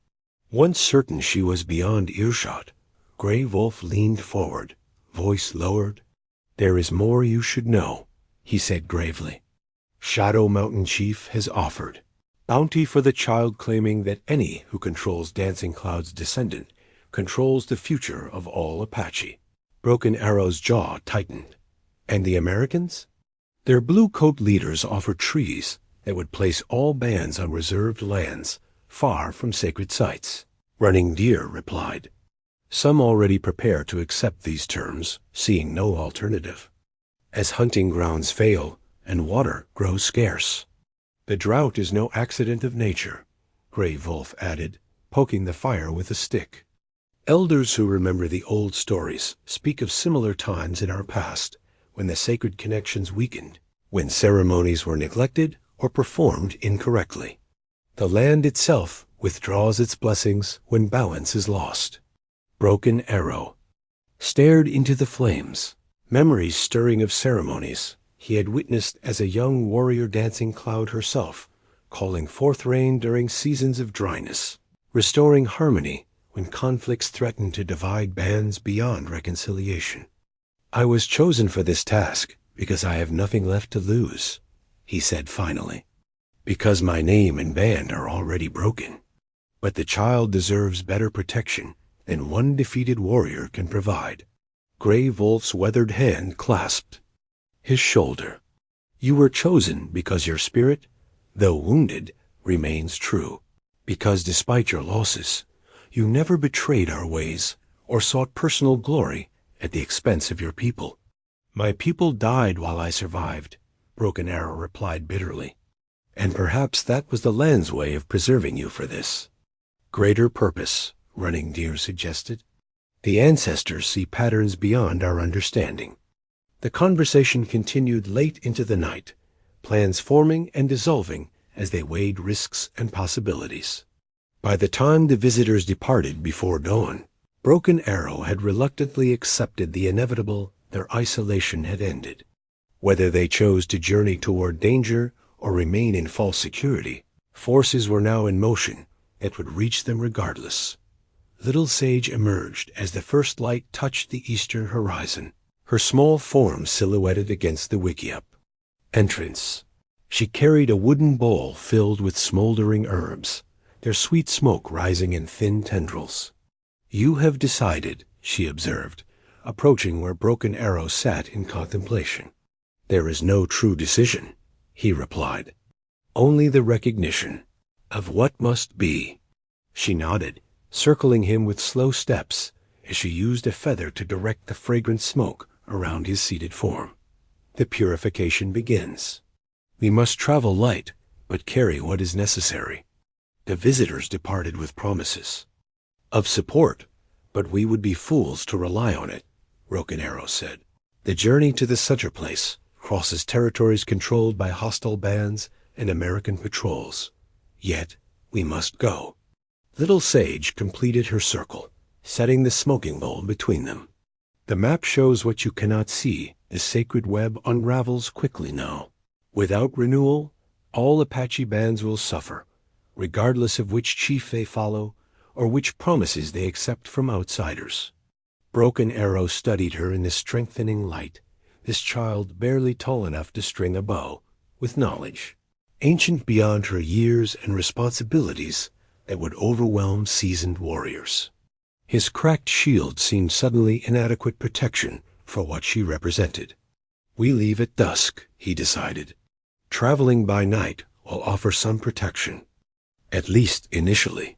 Once certain she was beyond earshot, Gray Wolf leaned forward, voice lowered. There is more you should know, he said gravely. Shadow Mountain Chief has offered bounty for the child, claiming that any who controls Dancing Cloud's descendant controls the future of all Apache. Broken Arrow's jaw tightened. And the Americans? Their blue coat leaders offered trees that would place all bands on reserved lands, far from sacred sites. Running Deer replied. Some already prepare to accept these terms, seeing no alternative. As hunting grounds fail and water grows scarce. The drought is no accident of nature, Gray Wolf added, poking the fire with a stick. Elders who remember the old stories speak of similar times in our past when the sacred connections weakened, when ceremonies were neglected or performed incorrectly. The land itself withdraws its blessings when balance is lost. Broken Arrow stared into the flames, memories stirring of ceremonies he had witnessed as a young warrior. Dancing Cloud herself, calling forth rain during seasons of dryness, restoring harmony when conflicts threatened to divide bands beyond reconciliation. I was chosen for this task because I have nothing left to lose, he said finally, because my name and band are already broken. But the child deserves better protection than one defeated warrior can provide. Gray Wolf's weathered hand clasped his shoulder. You were chosen because your spirit, though wounded, remains true. Because despite your losses, you never betrayed our ways or sought personal glory at the expense of your people. My people died while I survived, Broken Arrow replied bitterly. And perhaps that was the land's way of preserving you for this. Greater purpose, Running Deer suggested. The ancestors see patterns beyond our understanding. The conversation continued late into the night, plans forming and dissolving as they weighed risks and possibilities. By the time the visitors departed before dawn, Broken Arrow had reluctantly accepted the inevitable. Their isolation had ended. Whether they chose to journey toward danger or remain in false security, forces were now in motion that would reach them regardless. Little Sage emerged as the first light touched the eastern horizon, her small form silhouetted against the wickiup. Entrance. She carried a wooden bowl filled with smoldering herbs, their sweet smoke rising in thin tendrils. You have decided, she observed, approaching where Broken Arrow sat in contemplation. There is no true decision, he replied. Only the recognition of what must be. She nodded, circling him with slow steps as she used a feather to direct the fragrant smoke around his seated form. The purification begins. We must travel light, but carry what is necessary. The visitors departed with promises of support, but we would be fools to rely on it, Broken Arrow said. The journey to the center place crosses territories controlled by hostile bands and American patrols. Yet, we must go. Little Sage completed her circle, setting the smoking bowl between them. The map shows what you cannot see, The sacred web unravels quickly now. Without renewal, all Apache bands will suffer, regardless of which chief they follow or which promises they accept from outsiders. Broken Arrow studied her in the strengthening light, this child barely tall enough to string a bow, with knowledge, ancient beyond her years and responsibilities that would overwhelm seasoned warriors. His cracked shield seemed suddenly inadequate protection for what she represented. We leave at dusk, he decided. Traveling by night will offer some protection, at least initially.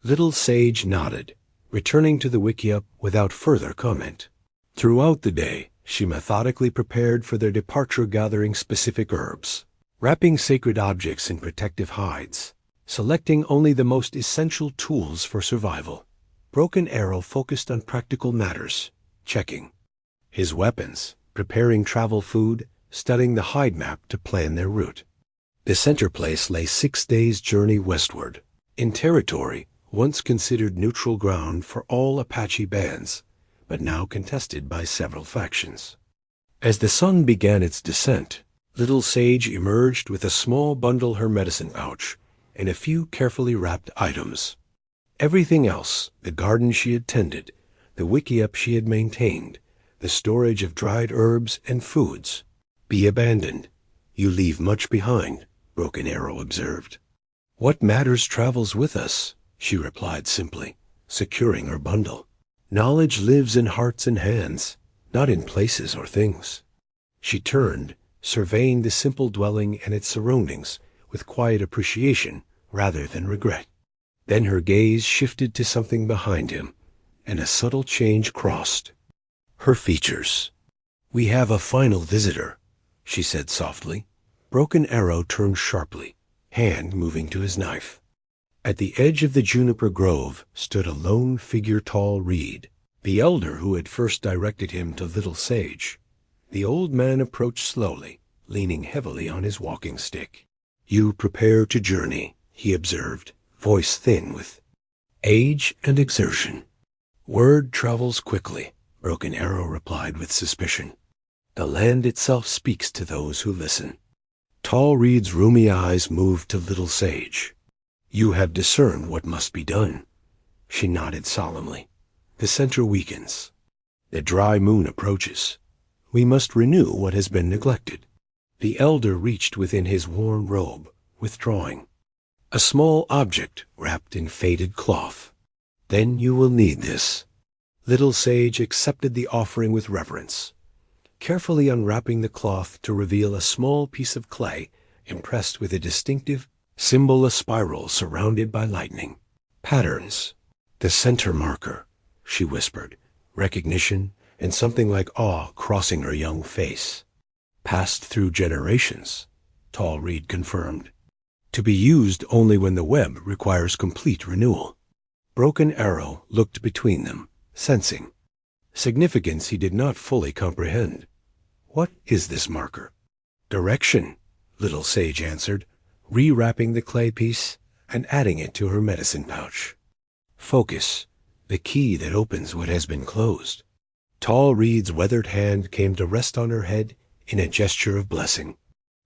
Little Sage nodded, returning to the wickiup without further comment. Throughout the day, she methodically prepared for their departure, gathering specific herbs, wrapping sacred objects in protective hides, selecting only the most essential tools for survival. Broken Arrow focused on practical matters, checking his weapons, preparing travel food, studying the hide map to plan their route. The center place lay 6 days' journey westward, in territory once considered neutral ground for all Apache bands, but now contested by several factions. As the sun began its descent, Little Sage emerged with a small bundle, her medicine pouch, and a few carefully wrapped items. Everything else, the garden she had tended, the wickiup she had maintained, the storage of dried herbs and foods, be abandoned. You leave much behind, Broken Arrow observed. What matters travels with us, she replied simply, securing her bundle. Knowledge lives in hearts and hands, not in places or things. She turned, surveying the simple dwelling and its surroundings with quiet appreciation rather than regret. Then her gaze shifted to something behind him, and a subtle change crossed her features. We have a final visitor, she said softly. Broken Arrow turned sharply, hand moving to his knife. At the edge of the juniper grove stood a lone figure, Tall Reed, the elder who had first directed him to Little Sage. The old man approached slowly, leaning heavily on his walking stick. You prepare to journey, he observed, voice thin with age and exertion. Word travels quickly, Broken Arrow replied with suspicion. The land itself speaks to those who listen. Tall Reed's rheumy eyes moved to Little Sage. You have discerned what must be done. She nodded solemnly. The center weakens. The dry moon approaches. We must renew what has been neglected. The elder reached within his worn robe, withdrawing a small object wrapped in faded cloth. Then you will need this. Little Sage accepted the offering with reverence, carefully unwrapping the cloth to reveal a small piece of clay impressed with a distinctive symbol, a spiral surrounded by lightning patterns. The center marker, she whispered, recognition and something like awe crossing her young face. Passed through generations, Tall Reed confirmed. To be used only when the web requires complete renewal. Broken Arrow looked between them, sensing significance he did not fully comprehend. What is this marker? Direction, Little Sage answered, rewrapping the clay piece and adding it to her medicine pouch. Focus, the key that opens what has been closed. Tall Reed's weathered hand came to rest on her head in a gesture of blessing.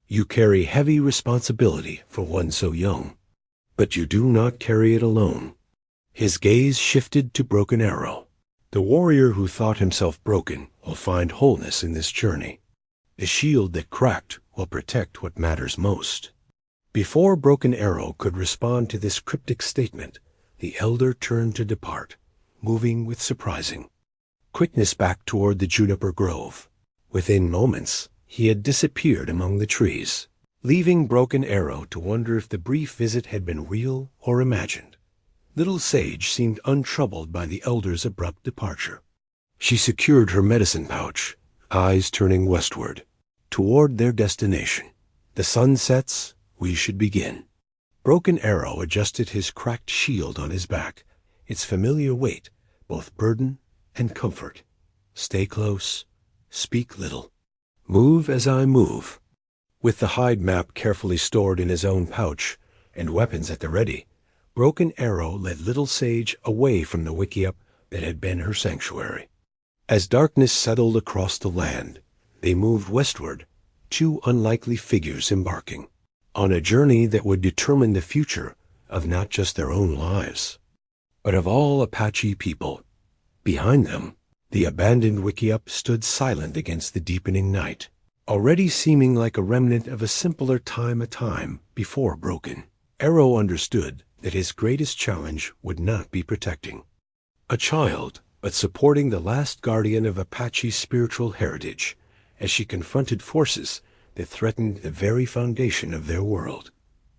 You carry heavy responsibility for one so young, but you do not carry it alone. His gaze shifted to Broken Arrow. The warrior who thought himself broken will find wholeness in this journey. The shield that cracked will protect what matters most. Before Broken Arrow could respond to this cryptic statement, the elder turned to depart, moving with surprising quickness back toward the juniper grove. Within moments, he had disappeared among the trees, leaving Broken Arrow to wonder if the brief visit had been real or imagined. Little Sage seemed untroubled by the elder's abrupt departure. She secured her medicine pouch, eyes turning westward, toward their destination. The sun sets, we should begin. Broken Arrow adjusted his cracked shield on his back, its familiar weight, both burden and comfort. Stay close, speak little. Move as I move. With the hide map carefully stored in his own pouch and weapons at the ready, Broken Arrow led Little Sage away from the wickiup that had been her sanctuary. As darkness settled across the land, They moved westward, two unlikely figures embarking on a journey that would determine the future of not just their own lives, but of all Apache people. Behind them, the abandoned wickiup stood silent against the deepening night, already seeming like a remnant of a simpler time before broken. Arrow understood that his greatest challenge would not be protecting a child, but supporting the last guardian of Apache's spiritual heritage as she confronted forces that threatened the very foundation of their world.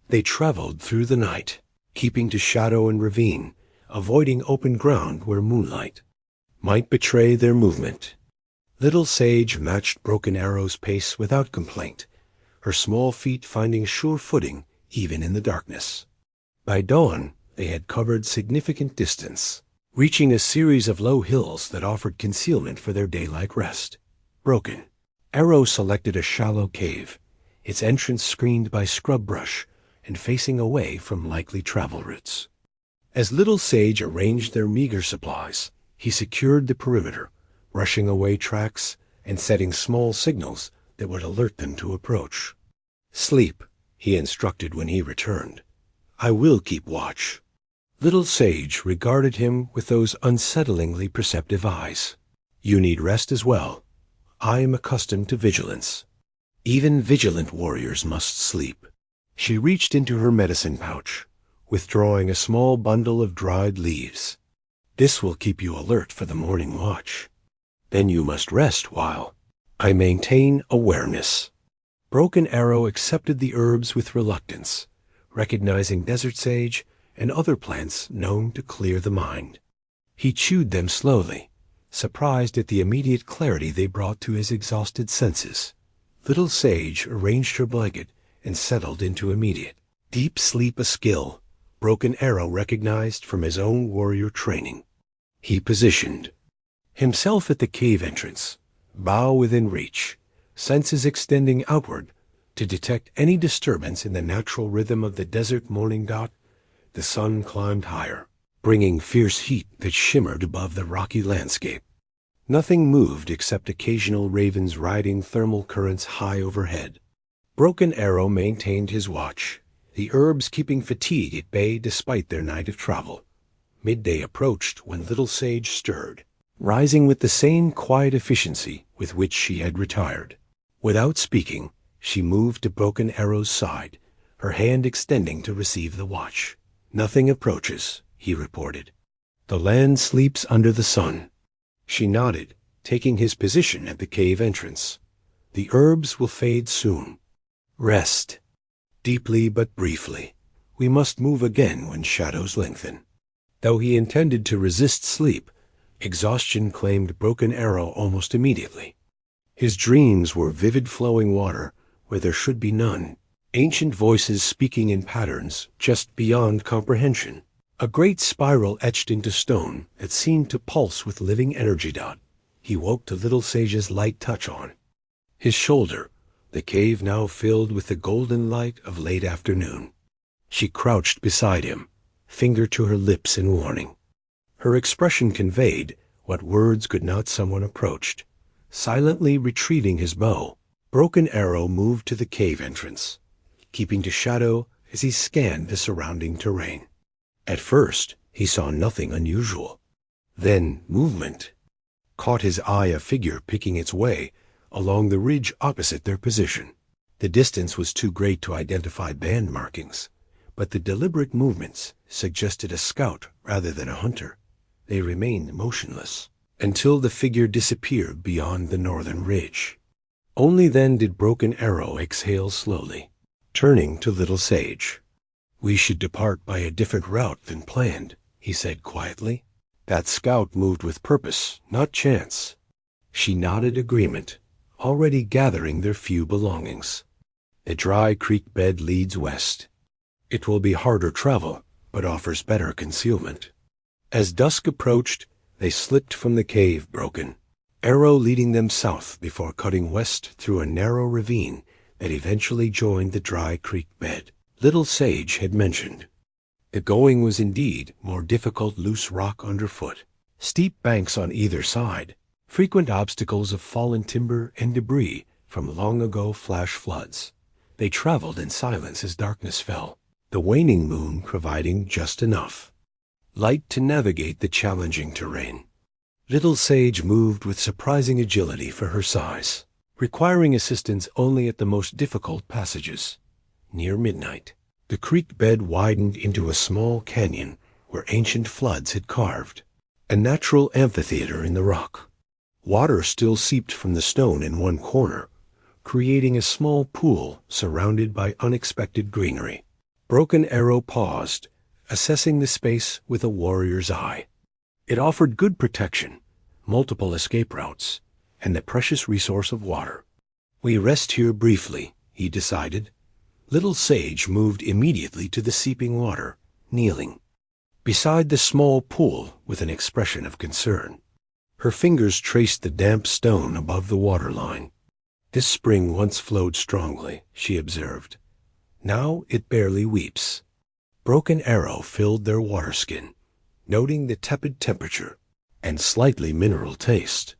They traveled through the night, keeping to shadow and ravine, avoiding open ground where moonlight might betray their movement. Little Sage matched Broken Arrow's pace without complaint, her small feet finding sure footing even in the darkness. By dawn, they had covered significant distance, reaching a series of low hills that offered concealment for their daylight rest. Broken Arrow selected a shallow cave, its entrance screened by scrub brush and facing away from likely travel routes. As Little Sage arranged their meager supplies, he secured the perimeter, brushing away tracks and setting small signals that would alert them to approach. "Sleep," he instructed when he returned. "I will keep watch." Little Sage regarded him with those unsettlingly perceptive eyes. "You need rest as well. I am accustomed to vigilance. Even vigilant warriors must sleep." She reached into her medicine pouch, withdrawing a small bundle of dried leaves. "This will keep you alert for the morning watch. Then you must rest while I maintain awareness." Broken Arrow accepted the herbs with reluctance, recognizing desert sage and other plants known to clear the mind. He chewed them slowly, surprised at the immediate clarity they brought to his exhausted senses. Little Sage arranged her blanket and settled into immediate, deep sleep, a skill Broken Arrow recognized from his own warrior training. He positioned himself at the cave entrance, bow within reach, senses extending outward to detect any disturbance in the natural rhythm of the desert morning. The sun climbed higher, bringing fierce heat that shimmered above the rocky landscape. Nothing moved except occasional ravens riding thermal currents high overhead. Broken Arrow maintained his watch, the herbs keeping fatigue at bay despite their night of travel. Midday approached when Little Sage stirred, rising with the same quiet efficiency with which she had retired. Without speaking, she moved to Broken Arrow's side, her hand extending to receive the watch. "Nothing approaches," he reported. "The land sleeps under the sun." She nodded, taking his position at the cave entrance. "The herbs will fade soon. Rest deeply but briefly. We must move again when shadows lengthen." Though he intended to resist sleep, exhaustion claimed Broken Arrow almost immediately. His dreams were vivid flowing water where there should be none, ancient voices speaking in patterns just beyond comprehension, a great spiral etched into stone that seemed to pulse with living energy. He woke to Little Sage's light touch on his shoulder, the cave now filled with the golden light of late afternoon. She crouched beside him, finger to her lips in warning. Her expression conveyed what words could not. Someone approached, silently retrieving his bow. Broken Arrow moved to the cave entrance, keeping to shadow as he scanned the surrounding terrain. At first, he saw nothing unusual. Then movement caught his eye, a figure picking its way along the ridge opposite their position. The distance was too great to identify band markings, but the deliberate movements suggested a scout rather than a hunter. They remained motionless until the figure disappeared beyond the northern ridge. Only then did Broken Arrow exhale slowly, turning to Little Sage. "We should depart by a different route than planned," he said quietly. "That scout moved with purpose, not chance." She nodded agreement, already gathering their few belongings. "The dry creek bed leads west. It will be harder travel, but offers better concealment." As dusk approached, they slipped from the cave. Broken Arrow leading them south before cutting west through a narrow ravine that eventually joined the dry creek bed Little Sage had mentioned. The going was indeed more difficult, loose rock underfoot, steep banks on either side, frequent obstacles of fallen timber and debris from long-ago flash floods. They traveled in silence as darkness fell, the waning moon providing just enough light to navigate the challenging terrain. Little Sage moved with surprising agility for her size, requiring assistance only at the most difficult passages. Near midnight, the creek bed widened into a small canyon where ancient floods had carved a natural amphitheater in the rock. Water still seeped from the stone in one corner, creating a small pool surrounded by unexpected greenery. Broken Arrow paused, assessing the space with a warrior's eye. It offered good protection, multiple escape routes, and the precious resource of water. We rest here briefly, he decided. Little Sage moved immediately to the seeping water, kneeling beside the small pool with an expression of concern. Her fingers traced the damp stone above the water line. This spring once flowed strongly, she observed. Now it barely weeps. Broken Arrow filled their water skin, noting the tepid temperature and slightly mineral taste.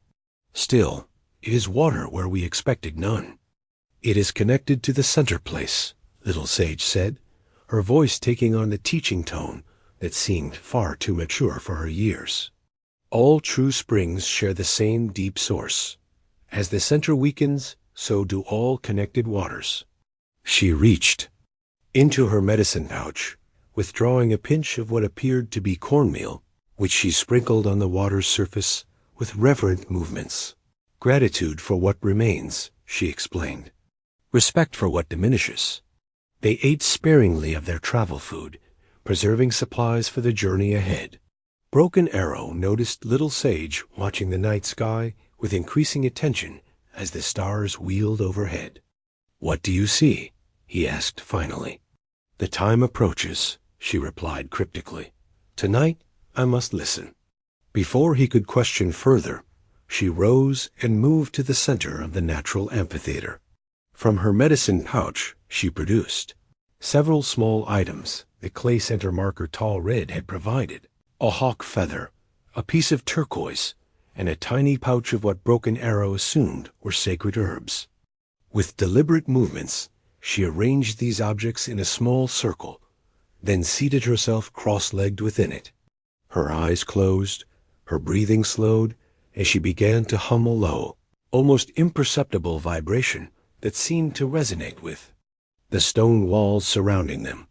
Still, it is water where we expected none. It is connected to the center place, Little Sage said, her voice taking on the teaching tone that seemed far too mature for her years. All true springs share the same deep source. As the center weakens, so do all connected waters. She reached into her medicine pouch, withdrawing a pinch of what appeared to be cornmeal, which she sprinkled on the water's surface with reverent movements. Gratitude for what remains, she explained. Respect for what diminishes. They ate sparingly of their travel food, preserving supplies for the journey ahead. Broken Arrow noticed Little Sage watching the night sky with increasing attention as the stars wheeled overhead. "What do you see?" he asked finally. "The time approaches," she replied cryptically. "Tonight I must listen." Before he could question further, she rose and moved to the center of the natural amphitheater. From her medicine pouch, she produced several small items the clay center marker Tall Red had provided: a hawk feather, a piece of turquoise, and a tiny pouch of what Broken Arrow assumed were sacred herbs. With deliberate movements, she arranged these objects in a small circle, then seated herself cross-legged within it. Her eyes closed, her breathing slowed, as she began to hum a low, almost imperceptible vibration that seemed to resonate with the stone walls surrounding them.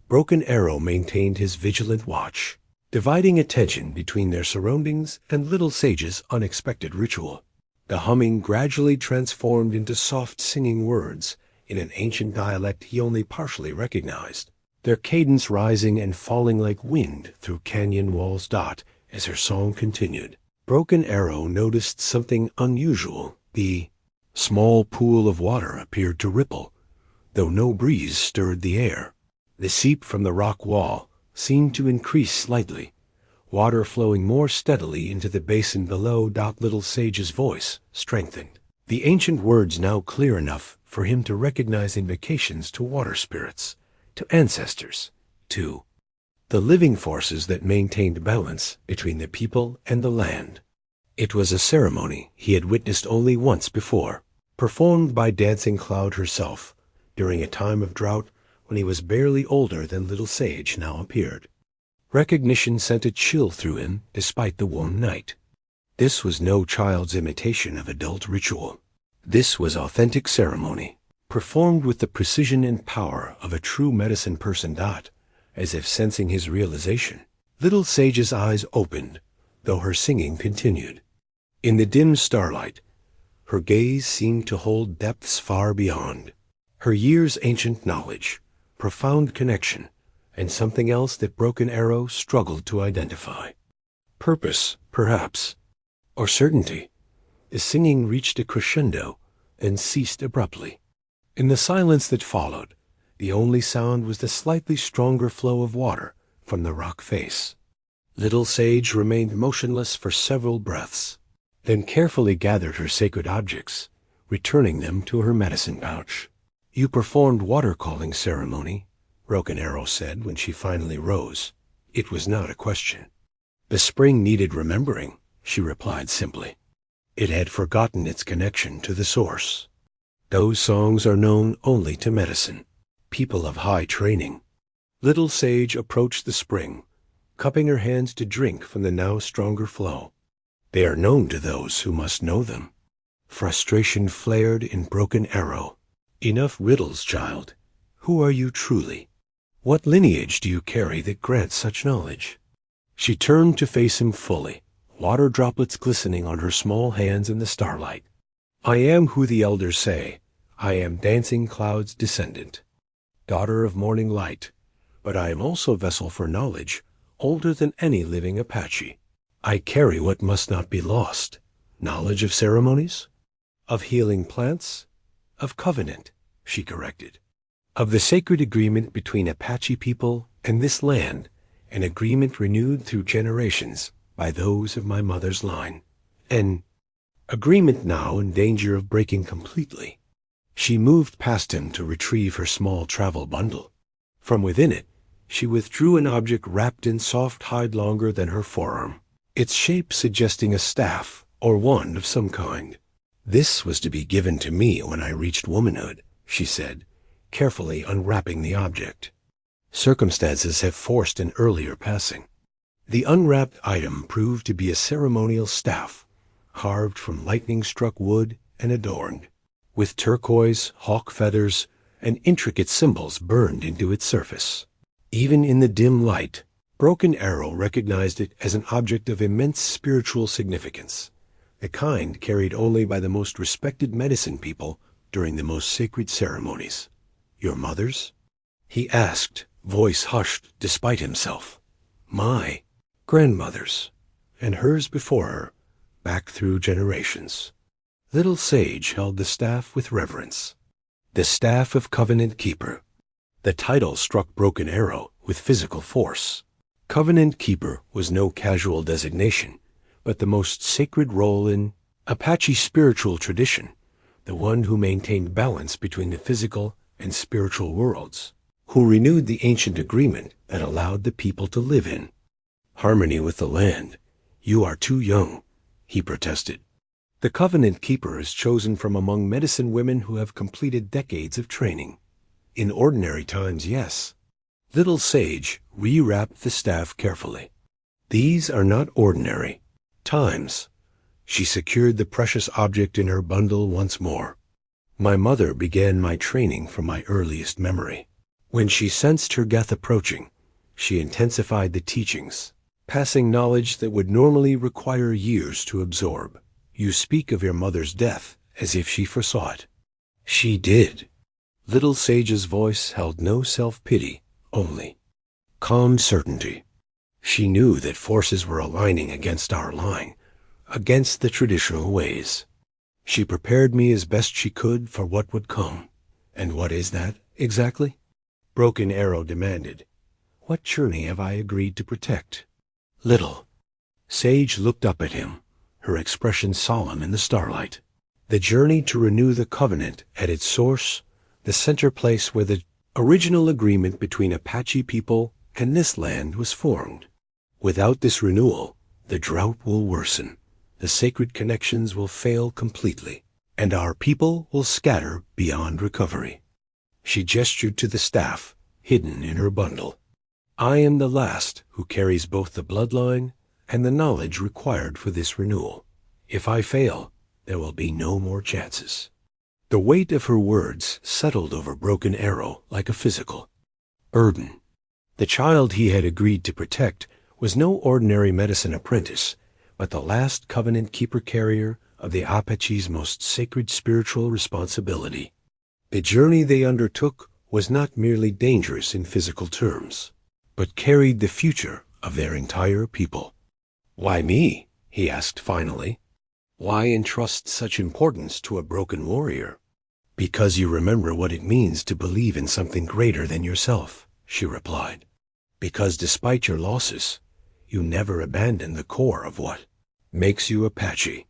Broken Arrow maintained his vigilant watch, dividing attention between their surroundings and Little Sage's unexpected ritual. The humming gradually transformed into soft singing words in an ancient dialect he only partially recognized, their cadence rising and falling like wind through canyon walls. As her song continued, Broken Arrow noticed something unusual. The small pool of water appeared to ripple, though no breeze stirred the air. The seep from the rock wall seemed to increase slightly, water flowing more steadily into the basin below. Little Sage's voice strengthened, the ancient words now clear enough for him to recognize invocations to water spirits, to ancestors, to the living forces that maintained balance between the people and the land. It was a ceremony he had witnessed only once before, performed by Dancing Cloud herself during a time of drought when he was barely older than Little Sage now appeared. Recognition sent a chill through him despite the warm night. This was no child's imitation of adult ritual. This was authentic ceremony, performed with the precision and power of a true medicine person. As if sensing his realization, Little Sage's eyes opened, though her singing continued. In the dim starlight, her gaze seemed to hold depths far beyond. Her years' ancient knowledge, profound connection, and something else that Broken Arrow struggled to identify. Purpose, perhaps, or certainty. The singing reached a crescendo and ceased abruptly. In the silence that followed, the only sound was the slightly stronger flow of water from the rock face. Little Sage remained motionless for several breaths, then carefully gathered her sacred objects, returning them to her medicine pouch. "You performed water-calling ceremony," Broken Arrow said when she finally rose. It was not a question. "The spring needed remembering," she replied simply. It had forgotten its connection to the source. Those songs are known only to medicine, people of high training. Little Sage approached the spring, cupping her hands to drink from the now stronger flow. They are known to those who must know them. Frustration flared in broken arrow. Enough riddles, child. Who are you truly? What lineage do you carry that grants such knowledge? She turned to face him fully, water droplets glistening on her small hands in the starlight. I am who the elders say. I am Dancing Cloud's descendant, daughter of morning light, but I am also vessel for knowledge, older than any living Apache. I carry what must not be lost, knowledge of ceremonies, of healing plants, of covenant, she corrected, of the sacred agreement between Apache people and this land, an agreement renewed through generations by those of my mother's line, an agreement now in danger of breaking completely. She moved past him to retrieve her small travel bundle. From within it, she withdrew an object wrapped in soft hide longer than her forearm, its shape suggesting a staff or wand of some kind. This was to be given to me when I reached womanhood, she said, carefully unwrapping the object. Circumstances have forced an earlier passing. The unwrapped item proved to be a ceremonial staff, carved from lightning-struck wood and adorned, with turquoise, hawk feathers, and intricate symbols burned into its surface. Even in the dim light, Broken Arrow recognized it as an object of immense spiritual significance, the kind carried only by the most respected medicine people during the most sacred ceremonies. Your mother's? He asked, voice hushed despite himself. My grandmother's, and hers before her, back through generations. Little Sage held the staff with reverence. The Staff of Covenant Keeper. The title struck Broken Arrow with physical force. Covenant Keeper was no casual designation, but the most sacred role in Apache spiritual tradition, the one who maintained balance between the physical and spiritual worlds, who renewed the ancient agreement that allowed the people to live in harmony with the land. You are too young, he protested. The Covenant Keeper is chosen from among medicine women who have completed decades of training. In ordinary times, yes. Little Sage rewrapped the staff carefully. These are not ordinary times. She secured the precious object in her bundle once more. My mother began my training from my earliest memory. When she sensed her death approaching, she intensified the teachings, passing knowledge that would normally require years to absorb. You speak of your mother's death as if she foresaw it. She did. Little Sage's voice held no self-pity, only calm certainty. She knew that forces were aligning against our line, against the traditional ways. She prepared me as best she could for what would come. And what is that, exactly? Broken Arrow demanded. What journey have I agreed to protect? Little Sage looked up at him, her expression solemn in the starlight. The journey to renew the covenant at its source, the center place where the original agreement between Apache people and this land was formed. Without this renewal, the drought will worsen, the sacred connections will fail completely, and our people will scatter beyond recovery. She gestured to the staff, hidden in her bundle. I am the last who carries both the bloodline and the knowledge required for this renewal. If I fail, there will be no more chances. The weight of her words settled over Broken Arrow like a physical burden. The child he had agreed to protect was no ordinary medicine apprentice, but the last Covenant Keeper carrier of the Apache's most sacred spiritual responsibility. The journey they undertook was not merely dangerous in physical terms, but carried the future of their entire people. Why me? He asked finally. Why entrust such importance to a broken warrior? Because you remember what it means to believe in something greater than yourself, she replied. Because despite your losses, you never abandon the core of what makes you Apache.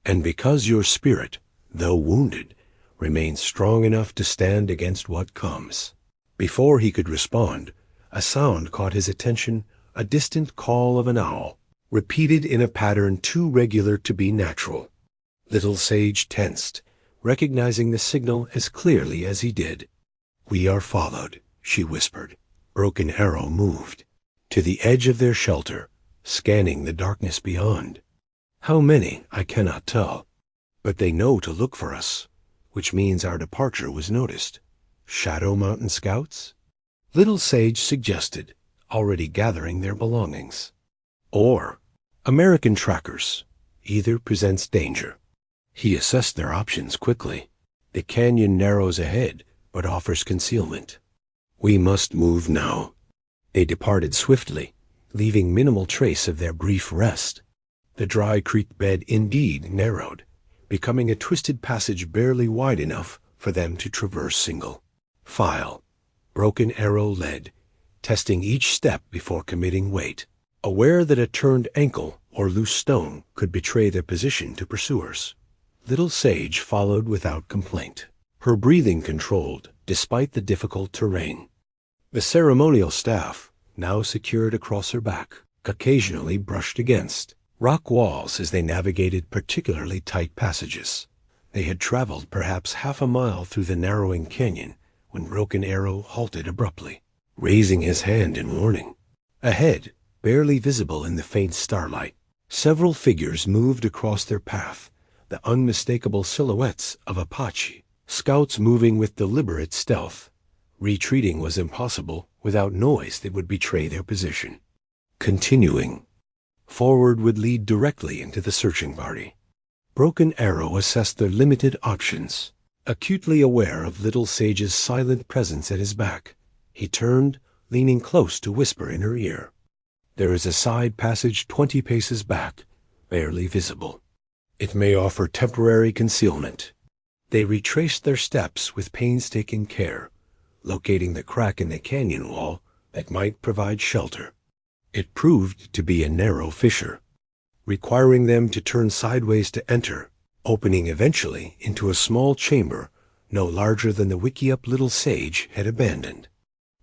And because your spirit, though wounded, remains strong enough to stand against what comes. Before he could respond, a sound caught his attention, a distant call of an owl, repeated in a pattern too regular to be natural. Little Sage tensed, recognizing the signal as clearly as he did. "We are followed," she whispered. Broken Arrow moved to the edge of their shelter, scanning the darkness beyond. How many, I cannot tell, but they know to look for us, which means our departure was noticed. Shadow Mountain Scouts? Little Sage suggested, already gathering their belongings. Or American trackers. Either presents danger. He assessed their options quickly. The canyon narrows ahead, but offers concealment. We must move now. They departed swiftly, leaving minimal trace of their brief rest. The dry creek bed indeed narrowed, becoming a twisted passage barely wide enough for them to traverse single file. Broken Arrow led, testing each step before committing weight, aware that a turned ankle or loose stone could betray their position to pursuers. Little Sage followed without complaint, her breathing controlled despite the difficult terrain. The ceremonial staff, now secured across her back, occasionally brushed against rock walls as they navigated particularly tight passages. They had traveled perhaps half a mile through the narrowing canyon when Broken Arrow halted abruptly, raising his hand in warning. Ahead, barely visible in the faint starlight, several figures moved across their path, the unmistakable silhouettes of Apache, scouts moving with deliberate stealth. Retreating was impossible without noise that would betray their position. Continuing forward would lead directly into the searching party. Broken Arrow assessed their limited options. Acutely aware of Little Sage's silent presence at his back, he turned, leaning close to whisper in her ear. There is a side passage 20 paces back, barely visible. It may offer temporary concealment. They retraced their steps with painstaking care, locating the crack in the canyon wall that might provide shelter. It proved to be a narrow fissure, requiring them to turn sideways to enter, opening eventually into a small chamber no larger than the wickiup Little Sage had abandoned.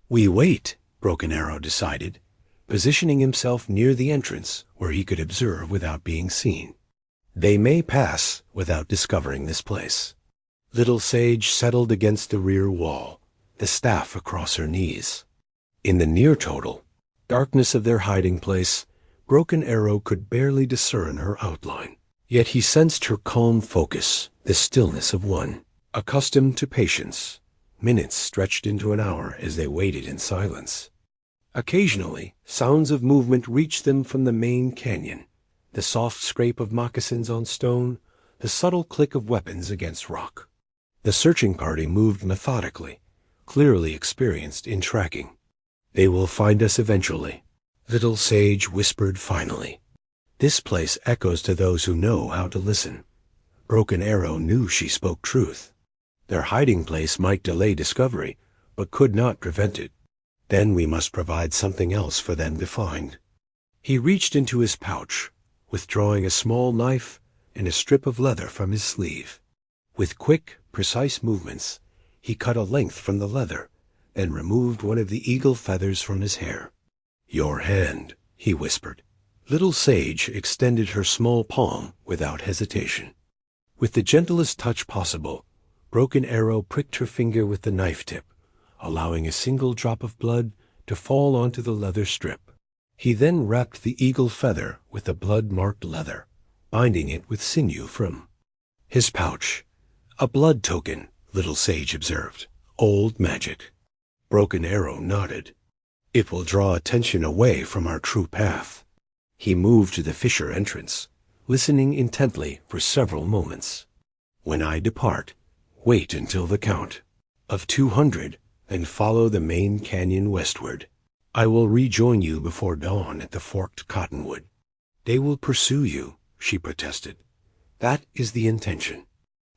We wait, Broken Arrow decided, positioning himself near the entrance where he could observe without being seen. They may pass without discovering this place. Little Sage settled against the rear wall, the staff across her knees. In the near total darkness of their hiding place, Broken Arrow could barely discern her outline. Yet he sensed her calm focus, the stillness of one accustomed to patience. Minutes stretched into an hour as they waited in silence. Occasionally, sounds of movement reached them from the main canyon, the soft scrape of moccasins on stone, the subtle click of weapons against rock. The searching party moved methodically, clearly experienced in tracking. They will find us eventually, Little Sage whispered finally. This place echoes to those who know how to listen. Broken Arrow knew she spoke truth. Their hiding place might delay discovery, but could not prevent it. Then we must provide something else for them to find. He reached into his pouch, withdrawing a small knife and a strip of leather from his sleeve. With quick, precise movements, he cut a length from the leather, then removed one of the eagle feathers from his hair. Your hand, he whispered. Little Sage extended her small palm without hesitation. With the gentlest touch possible, Broken Arrow pricked her finger with the knife tip, allowing a single drop of blood to fall onto the leather strip. He then wrapped the eagle feather with the blood-marked leather, binding it with sinew from his pouch. A blood token, Little Sage observed. Old magic. Broken Arrow nodded. It will draw attention away from our true path. He moved to the fissure entrance, listening intently for several moments. When I depart, wait until the count of 200, then follow the main canyon westward. I will rejoin you before dawn at the forked cottonwood. They will pursue you, she protested. That is the intention.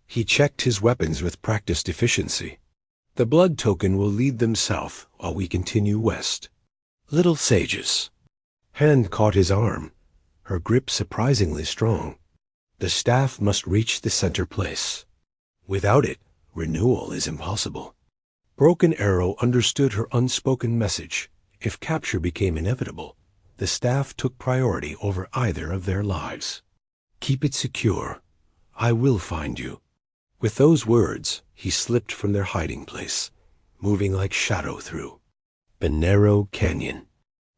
He checked his weapons with practiced efficiency. The blood token will lead them south while we continue west. Little Sage's hand caught his arm, her grip surprisingly strong. The staff must reach the center place. Without it, renewal is impossible. Broken Arrow understood her unspoken message. If capture became inevitable, the staff took priority over either of their lives. Keep it secure. I will find you." With those words, he slipped from their hiding place, moving like shadow through the narrow canyon.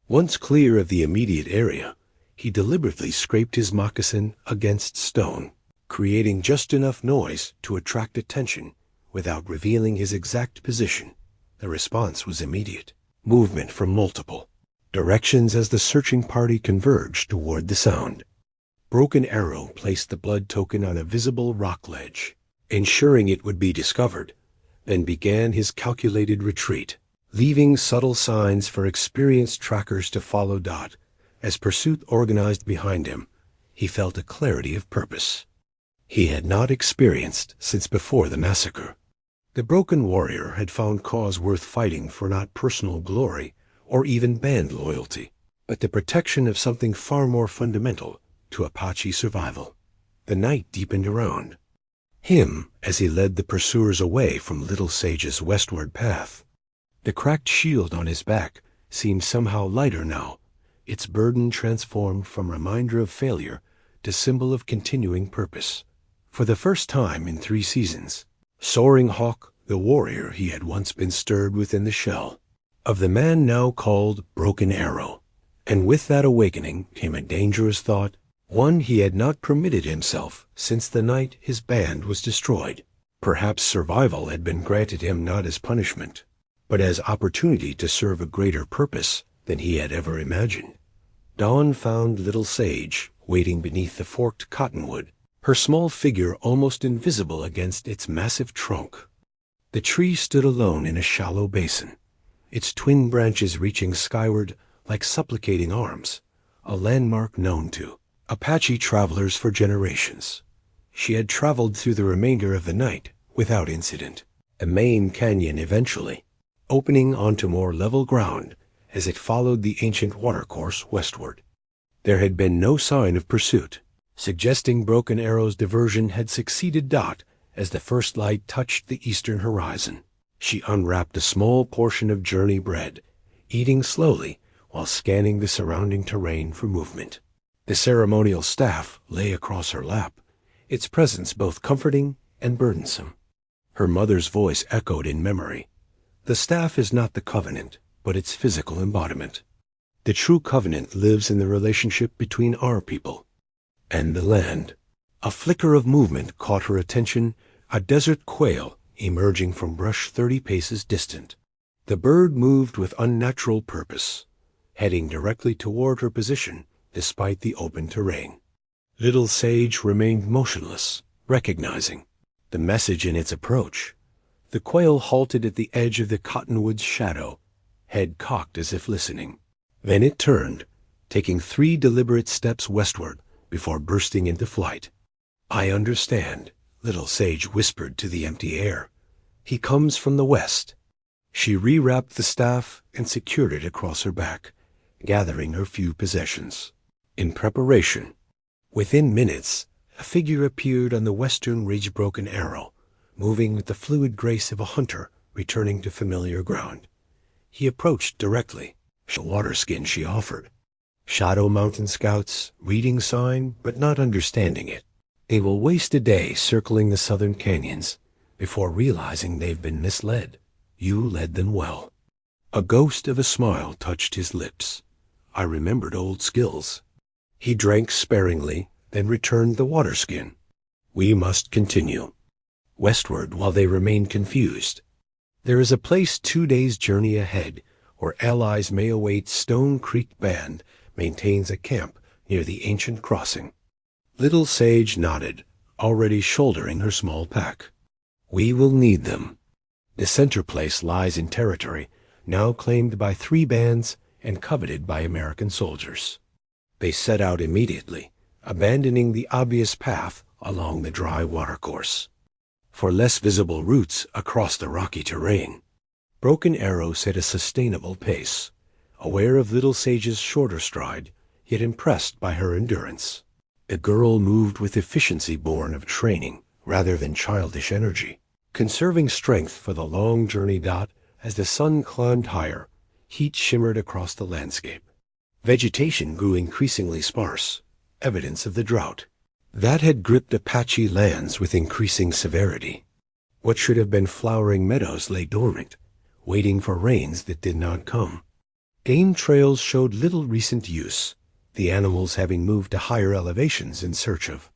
Once clear of the immediate area, he deliberately scraped his moccasin against stone, creating just enough noise to attract attention without revealing his exact position. The response was immediate. Movement from multiple directions as the searching party converged toward the sound. Broken Arrow placed the blood token on a visible rock ledge, ensuring it would be discovered, then began his calculated retreat, leaving subtle signs for experienced trackers to follow. As pursuit organized behind him, he felt a clarity of purpose he had not experienced since before the massacre. The broken warrior had found cause worth fighting for, not personal glory or even band loyalty, but the protection of something far more fundamental to Apache survival. The night deepened around him as he led the pursuers away from Little Sage's westward path. The cracked shield on his back seemed somehow lighter now, its burden transformed from reminder of failure to symbol of continuing purpose. For the first time in 3 seasons, Soaring Hawk, the warrior he had once been, stirred within the shell of the man now called Broken Arrow. And with that awakening came a dangerous thought, one he had not permitted himself since the night his band was destroyed. Perhaps survival had been granted him not as punishment, but as opportunity to serve a greater purpose than he had ever imagined. Dawn found Little Sage waiting beneath the forked cottonwood, her small figure almost invisible against its massive trunk. The tree stood alone in a shallow basin, its twin branches reaching skyward like supplicating arms, a landmark known to Apache travelers for generations. She had traveled through the remainder of the night without incident, a main canyon eventually opening onto more level ground as it followed the ancient watercourse westward. There had been no sign of pursuit, suggesting Broken Arrow's diversion had succeeded. As the first light touched the eastern horizon, she unwrapped a small portion of journey bread, eating slowly while scanning the surrounding terrain for movement. The ceremonial staff lay across her lap, its presence both comforting and burdensome. Her mother's voice echoed in memory. The staff is not the covenant, but its physical embodiment. The true covenant lives in the relationship between our people and the land. A flicker of movement caught her attention, a desert quail emerging from brush 30 paces distant. The bird moved with unnatural purpose, heading directly toward her position despite the open terrain. Little Sage remained motionless, recognizing the message in its approach. The quail halted at the edge of the cottonwood's shadow, head cocked as if listening. Then it turned, taking 3 deliberate steps westward before bursting into flight. "I understand," Little Sage whispered to the empty air. "He comes from the west." She rewrapped the staff and secured it across her back, gathering her few possessions in preparation. Within minutes, a figure appeared on the western ridge. Broken Arrow, moving with the fluid grace of a hunter returning to familiar ground. He approached directly, the water skin she offered. Shadow Mountain scouts, reading sign but not understanding it. They will waste a day circling the southern canyons before realizing they've been misled. You led them well. A ghost of a smile touched his lips. I remembered old skills. He drank sparingly, then returned the water skin. We must continue westward while they remain confused. There is a place 2 days' journey ahead where allies may await. Stone Creek Band maintains a camp near the ancient crossing. Little Sage nodded, already shouldering her small pack. We will need them. The center place lies in territory now claimed by 3 bands and coveted by American soldiers. They set out immediately, abandoning the obvious path along the dry watercourse for less visible routes across the rocky terrain. Broken Arrow set a sustainable pace, aware of Little Sage's shorter stride, yet impressed by her endurance. The girl moved with efficiency born of training rather than childish energy, conserving strength for the long journey. As the sun climbed higher, heat shimmered across the landscape. Vegetation grew increasingly sparse, evidence of the drought. That had gripped Apache lands with increasing severity. What should have been flowering meadows lay dormant, waiting for rains that did not come. Game trails showed little recent use, the animals having moved to higher elevations in search of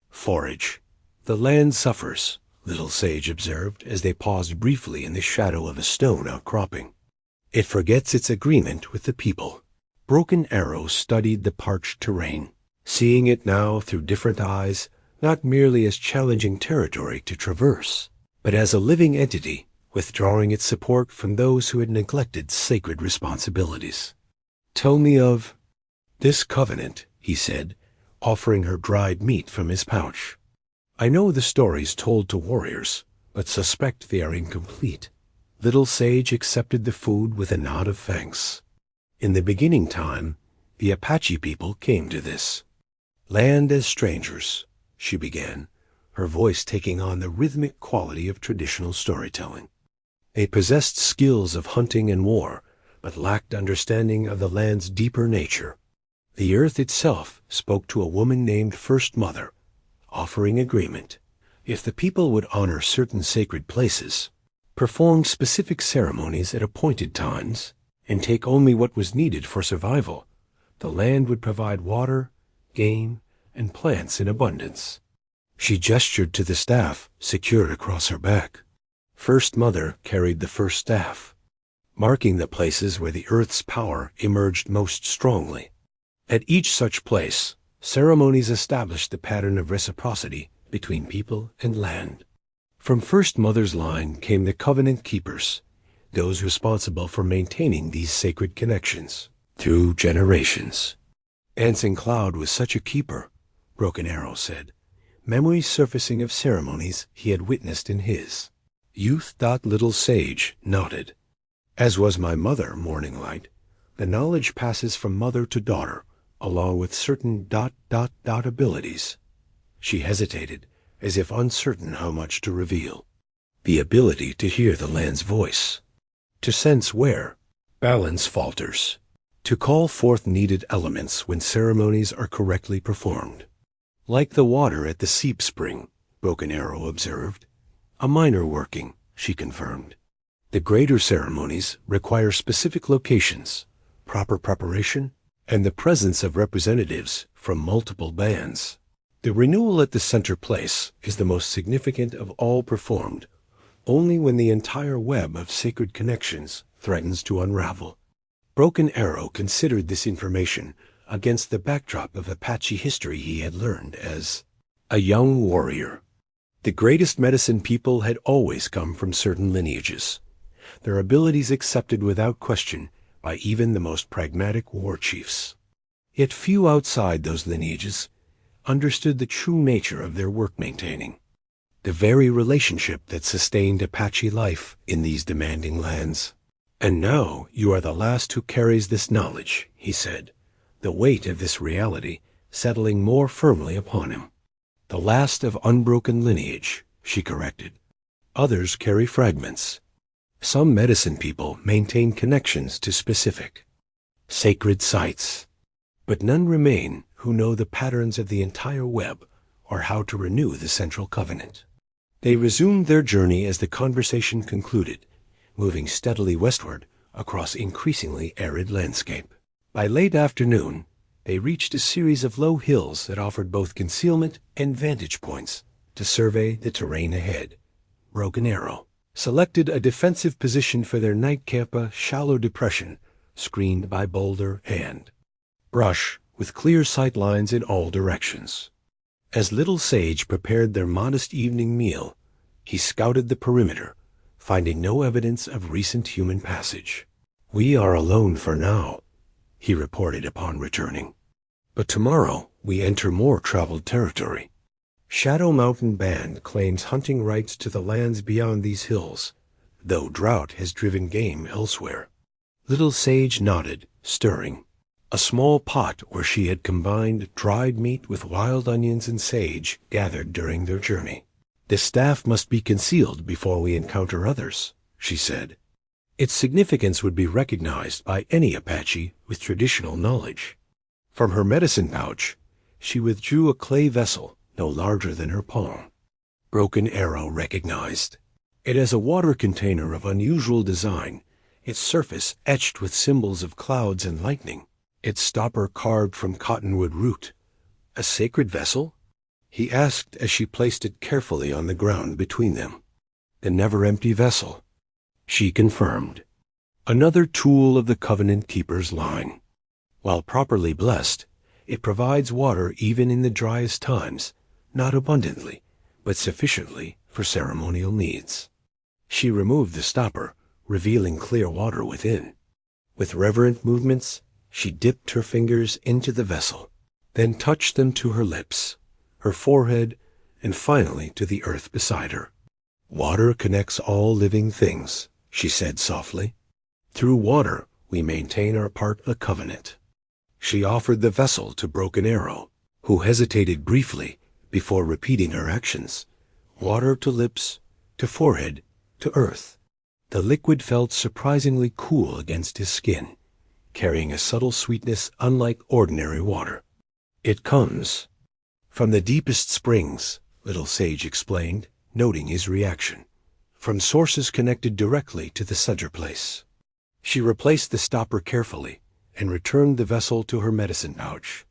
forage. The land suffers, Little Sage observed as they paused briefly in the shadow of a stone outcropping. It forgets its agreement with the people. Broken Arrow studied the parched terrain, seeing it now through different eyes, not merely as challenging territory to traverse, but as a living entity withdrawing its support from those who had neglected sacred responsibilities. "Tell me of this covenant," he said, offering her dried meat from his pouch. "I know the stories told to warriors, but suspect they are incomplete." Little Sage accepted the food with a nod of thanks. In the beginning time, the Apache people came to this land as strangers, she began, her voice taking on the rhythmic quality of traditional storytelling. They possessed skills of hunting and war, but lacked understanding of the land's deeper nature. The earth itself spoke to a woman named First Mother, offering agreement. If the people would honor certain sacred places, perform specific ceremonies at appointed times, and take only what was needed for survival, the land would provide water, game, and plants in abundance. She gestured to the staff secured across her back. First Mother carried the first staff, marking the places where the earth's power emerged most strongly. At each such place, ceremonies established the pattern of reciprocity between people and land. From First Mother's line came the covenant keepers, those responsible for maintaining these sacred connections through generations. Anson Cloud was such a keeper, Broken Arrow said, memories surfacing of ceremonies he had witnessed in his youth. Little Sage nodded. As was my mother, Morning Light. The knowledge passes from mother to daughter, along with certain ... abilities. She hesitated, as if uncertain how much to reveal. The ability to hear the land's voice, to sense where balance falters, to call forth needed elements when ceremonies are correctly performed. Like the water at the Seep Spring, Broken Arrow observed. A minor working, she confirmed. The greater ceremonies require specific locations, proper preparation, and the presence of representatives from multiple bands. The renewal at the center place is the most significant of all performed, only when the entire web of sacred connections threatens to unravel. Broken Arrow considered this information against the backdrop of Apache history he had learned as a young warrior. The greatest medicine people had always come from certain lineages, their abilities accepted without question by even the most pragmatic war chiefs. Yet few outside those lineages understood the true nature of their work maintaining, the very relationship that sustained Apache life in these demanding lands. "And now you are the last who carries this knowledge," he said, the weight of this reality settling more firmly upon him. "The last of unbroken lineage," she corrected. "Others carry fragments. Some medicine people maintain connections to specific sacred sites, but none remain who know the patterns of the entire web or how to renew the central covenant." They resumed their journey as the conversation concluded, moving steadily westward across increasingly arid landscape. By late afternoon, they reached a series of low hills that offered both concealment and vantage points to survey the terrain ahead. Broken Arrow selected a defensive position for their night camp, a shallow depression screened by boulder and brush with clear sight lines in all directions. As Little Sage prepared their modest evening meal, he scouted the perimeter, finding no evidence of recent human passage. "We are alone for now," he reported upon returning. "But tomorrow we enter more traveled territory. Shadow Mountain Band claims hunting rights to the lands beyond these hills, though drought has driven game elsewhere." Little Sage nodded, stirring a small pot where she had combined dried meat with wild onions and sage gathered during their journey. "The staff must be concealed before we encounter others," she said. "Its significance would be recognized by any Apache with traditional knowledge." From her medicine pouch, she withdrew a clay vessel no larger than her palm. Broken Arrow recognized. It as a water container of unusual design, its surface etched with symbols of clouds and lightning, its stopper carved from cottonwood root. A sacred vessel? He asked as she placed it carefully on the ground between them. The never-empty vessel, she confirmed. Another tool of the Covenant Keeper's line. While properly blessed, it provides water even in the driest times, not abundantly, but sufficiently for ceremonial needs. She removed the stopper, revealing clear water within. With reverent movements, she dipped her fingers into the vessel, then touched them to her lips, her forehead, and finally to the earth beside her. Water connects all living things, she said softly. Through water, we maintain our part of the covenant. She offered the vessel to Broken Arrow, who hesitated briefly before repeating her actions. Water to lips, to forehead, to earth. The liquid felt surprisingly cool against his skin, carrying a subtle sweetness unlike ordinary water. It comes from the deepest springs, Little Sage explained, noting his reaction. From sources connected directly to the center place. She replaced the stopper carefully and returned the vessel to her medicine pouch.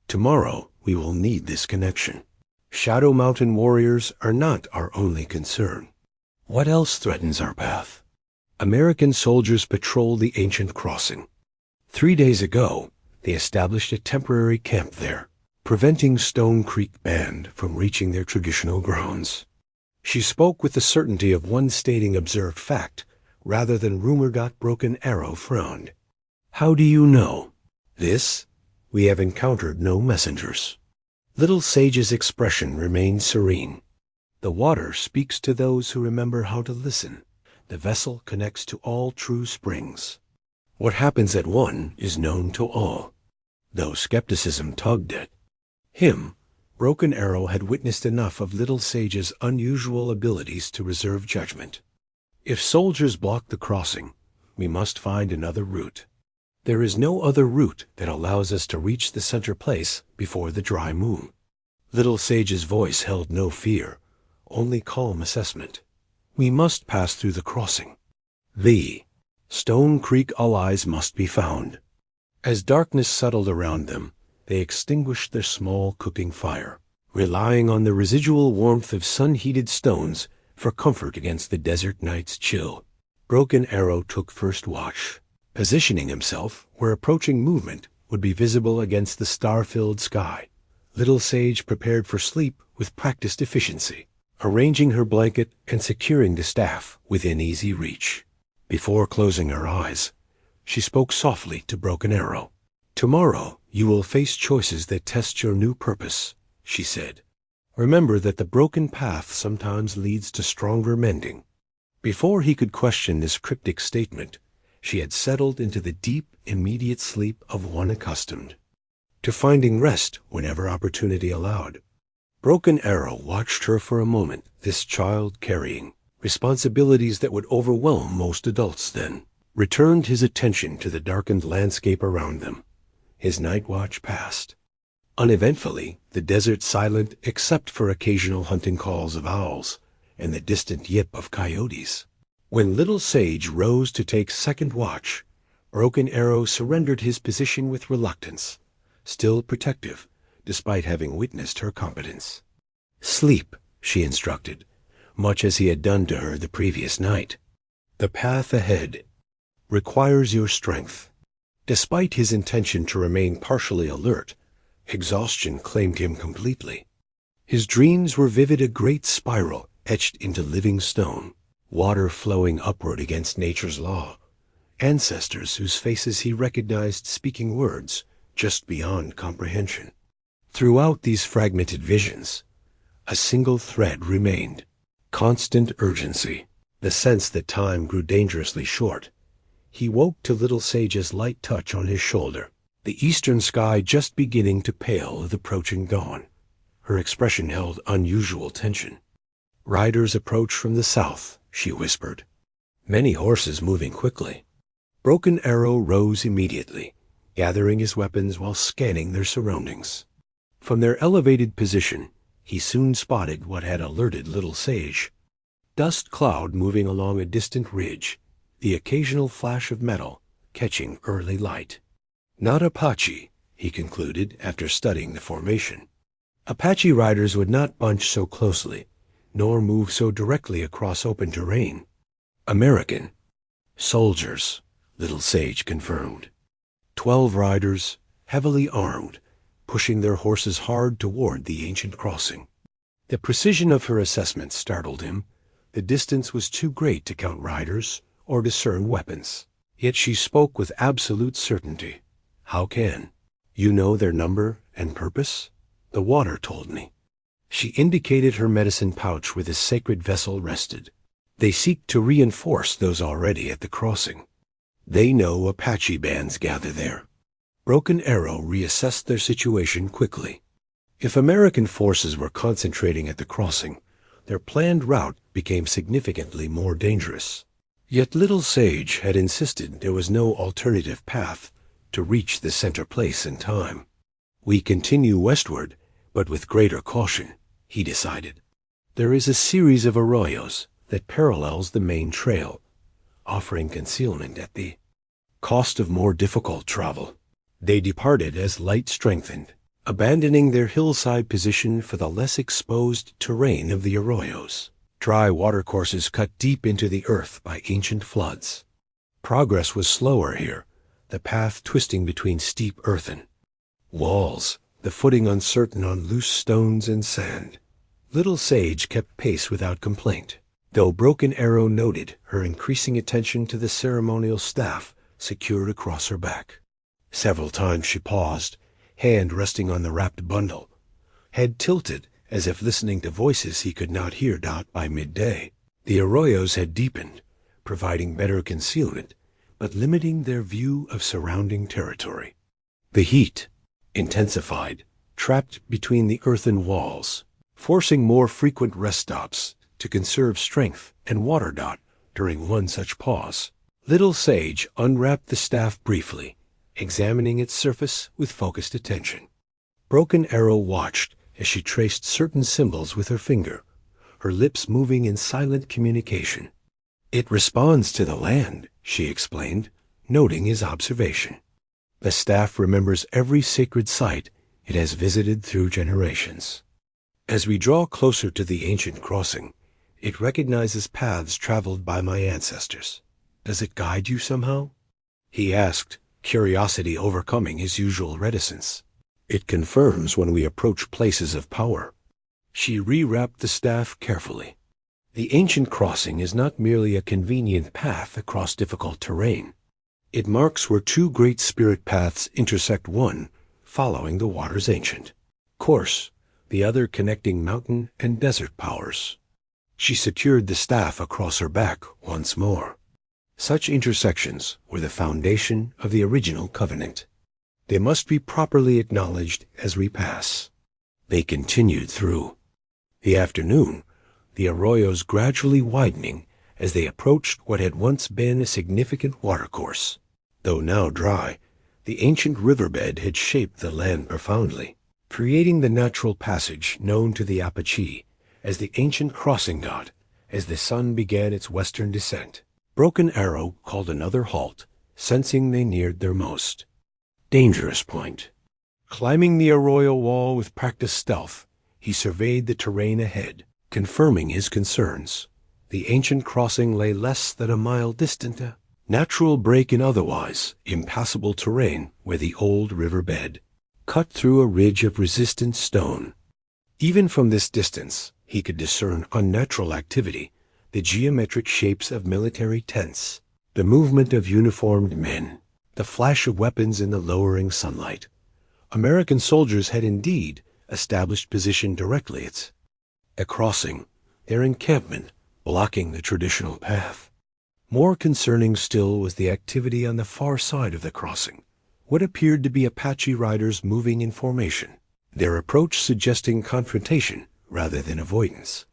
Tomorrow we will need this connection. Shadow Mountain warriors are not our only concern. What else threatens our path? American soldiers patrol the ancient crossing. 3 days ago, they established a temporary camp there, preventing Stone Creek Band from reaching their traditional grounds. She spoke with the certainty of one stating observed fact, rather than rumor. Broken Arrow frowned. How do you know? This? We have encountered no messengers. Little Sage's expression remained serene. The water speaks to those who remember how to listen. The vessel connects to all true springs. What happens at one is known to all. Though skepticism tugged at him, Broken Arrow had witnessed enough of Little Sage's unusual abilities to reserve judgment. If soldiers block the crossing, we must find another route. There is no other route that allows us to reach the center place before the dry moon. Little Sage's voice held no fear, only calm assessment. We must pass through the crossing. The Stone Creek allies must be found. As darkness settled around them, they extinguished their small cooking fire, relying on the residual warmth of sun-heated stones for comfort against the desert night's chill. Broken Arrow took first watch, positioning himself where approaching movement would be visible against the star-filled sky. Little Sage prepared for sleep with practiced efficiency, arranging her blanket and securing the staff within easy reach. Before closing her eyes, she spoke softly to Broken Arrow. Tomorrow you will face choices that test your new purpose, she said. Remember that the broken path sometimes leads to stronger mending. Before he could question this cryptic statement, she had settled into the deep, immediate sleep of one accustomed to finding rest whenever opportunity allowed. Broken Arrow watched her for a moment, this child carrying responsibilities that would overwhelm most adults then, returned his attention to the darkened landscape around them. His night watch passed. Uneventfully, the desert silent except for occasional hunting calls of owls and the distant yip of coyotes. When Little Sage rose to take second watch, Broken Arrow surrendered his position with reluctance, still protective, despite having witnessed her competence. Sleep, she instructed, much as he had done to her the previous night. The path ahead requires your strength. Despite his intention to remain partially alert, exhaustion claimed him completely. His dreams were vivid, a great spiral etched into living stone, water flowing upward against nature's law, ancestors whose faces he recognized speaking words just beyond comprehension. Throughout these fragmented visions, a single thread remained: constant urgency, the sense that time grew dangerously short. He woke to Little Sage's light touch on his shoulder, the eastern sky just beginning to pale with approaching dawn. Her expression held unusual tension. Riders approach from the south, she whispered. Many horses moving quickly. Broken Arrow rose immediately, gathering his weapons while scanning their surroundings. From their elevated position, he soon spotted what had alerted Little Sage. Dust cloud moving along a distant ridge, the occasional flash of metal catching early light. Not Apache, he concluded after studying the formation. Apache riders would not bunch so closely, nor move so directly across open terrain. American soldiers, Little Sage confirmed. 12 riders, heavily armed, pushing their horses hard toward the ancient crossing. The precision of her assessment startled him. The distance was too great to count riders or discern weapons. Yet she spoke with absolute certainty. How can? You know their number and purpose? The water told me. She indicated her medicine pouch where the sacred vessel rested. They seek to reinforce those already at the crossing. They know Apache bands gather there. Broken Arrow reassessed their situation quickly. If American forces were concentrating at the crossing, their planned route became significantly more dangerous. Yet Little Sage had insisted there was no alternative path to reach the center place in time. We continue westward, but with greater caution, he decided. There is a series of arroyos that parallels the main trail, offering concealment at the cost of more difficult travel. They departed as light strengthened, abandoning their hillside position for the less exposed terrain of the arroyos. Dry watercourses cut deep into the earth by ancient floods. Progress was slower here, the path twisting between steep earthen walls, the footing uncertain on loose stones and sand. Little Sage kept pace without complaint, though Broken Arrow noted her increasing attention to the ceremonial staff secured across her back. Several times she paused, hand resting on the wrapped bundle, head tilted as if listening to voices he could not hear. By midday, the arroyos had deepened, providing better concealment, but limiting their view of surrounding territory. The heat intensified, trapped between the earthen walls, forcing more frequent rest stops to conserve strength and water. During one such pause, Little Sage unwrapped the staff briefly, examining its surface with focused attention. Broken Arrow watched as she traced certain symbols with her finger, her lips moving in silent communication. It responds to the land, she explained, noting his observation. The staff remembers every sacred site it has visited through generations. As we draw closer to the ancient crossing, it recognizes paths traveled by my ancestors. Does it guide you somehow? He asked, curiosity overcoming his usual reticence. It confirms when we approach places of power. She rewrapped the staff carefully. The ancient crossing is not merely a convenient path across difficult terrain. It marks where two great spirit paths intersect, one following the water's ancient course, the other connecting mountain and desert powers. She secured the staff across her back once more. Such intersections were the foundation of the original covenant. They must be properly acknowledged as we pass. They continued through the afternoon, the arroyos gradually widening as they approached what had once been a significant watercourse. Though now dry, the ancient riverbed had shaped the land profoundly, creating the natural passage known to the Apache as the ancient crossing. As the sun began its western descent, Broken Arrow called another halt, sensing they neared their most dangerous point. Climbing the arroyo wall with practiced stealth, he surveyed the terrain ahead, confirming his concerns. The ancient crossing lay less than a mile distant, a natural break in otherwise impassable terrain where the old riverbed cut through a ridge of resistant stone. Even from this distance, he could discern unnatural activity, the geometric shapes of military tents, the movement of uniformed men, the flash of weapons in the lowering sunlight. American soldiers had indeed established position directly at a crossing, their encampment blocking the traditional path. More concerning still was the activity on the far side of the crossing, what appeared to be Apache riders moving in formation, their approach suggesting confrontation rather than avoidance.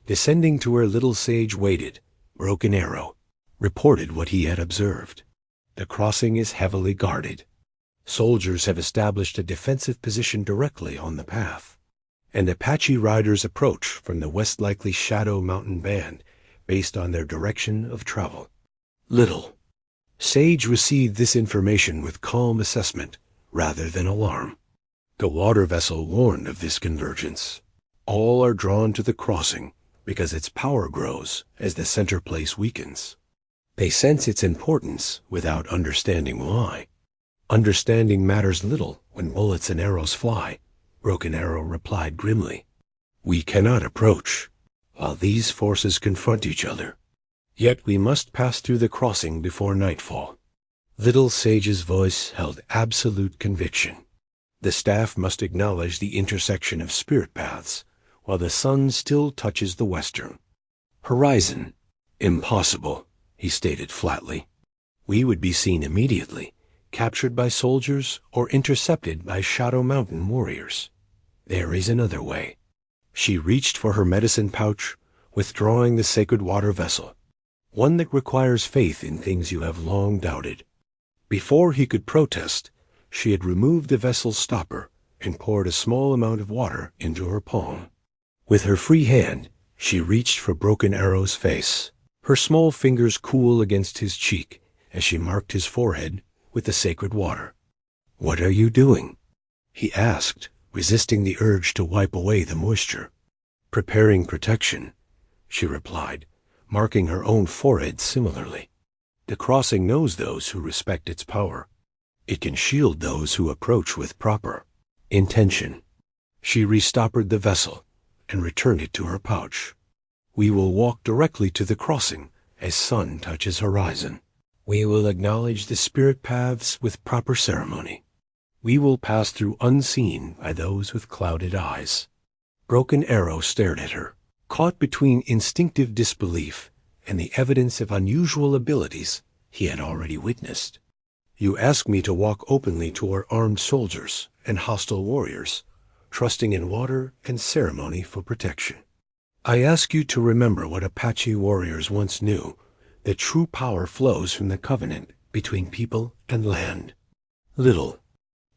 Descending to where Little Sage waited, Broken Arrow reported what he had observed. The crossing is heavily guarded. Soldiers have established a defensive position directly on the path. and Apache riders approach from the west, likely Shadow Mountain Band, based on their direction of travel. Little. Sage received this information with calm assessment rather than alarm. The water vessel warned of this convergence. All are drawn to the crossing because its power grows as the center place weakens. They sense its importance without understanding why. Understanding matters little when bullets and arrows fly, Broken Arrow replied grimly. We cannot approach while these forces confront each other. Yet we must pass through the crossing before nightfall. Little Sage's voice held absolute conviction. The staff must acknowledge the intersection of spirit paths while the sun still touches the western horizon. Impossible, he stated flatly. We would be seen immediately, captured by soldiers or intercepted by Shadow Mountain warriors. There is another way. She reached for her medicine pouch, withdrawing the sacred water vessel, one that requires faith in things you have long doubted. Before he could protest, she had removed the vessel's stopper and poured a small amount of water into her palm. With her free hand, she reached for Broken Arrow's face, her small fingers cool against his cheek as she marked his forehead with the sacred water. What are you doing? He asked, resisting the urge to wipe away the moisture. Preparing protection, she replied, marking her own forehead similarly. The crossing knows those who respect its power. It can shield those who approach with proper intention. She restoppered the vessel and returned it to her pouch. We will walk directly to the crossing as sun touches horizon. We will acknowledge the spirit paths with proper ceremony. We will pass through unseen by those with clouded eyes. Broken Arrow stared at her, caught between instinctive disbelief and the evidence of unusual abilities he had already witnessed. You ask me to walk openly toward armed soldiers and hostile warriors, trusting in water and ceremony for protection. I ask you to remember what Apache warriors once knew, that true power flows from the covenant between people and land. Little.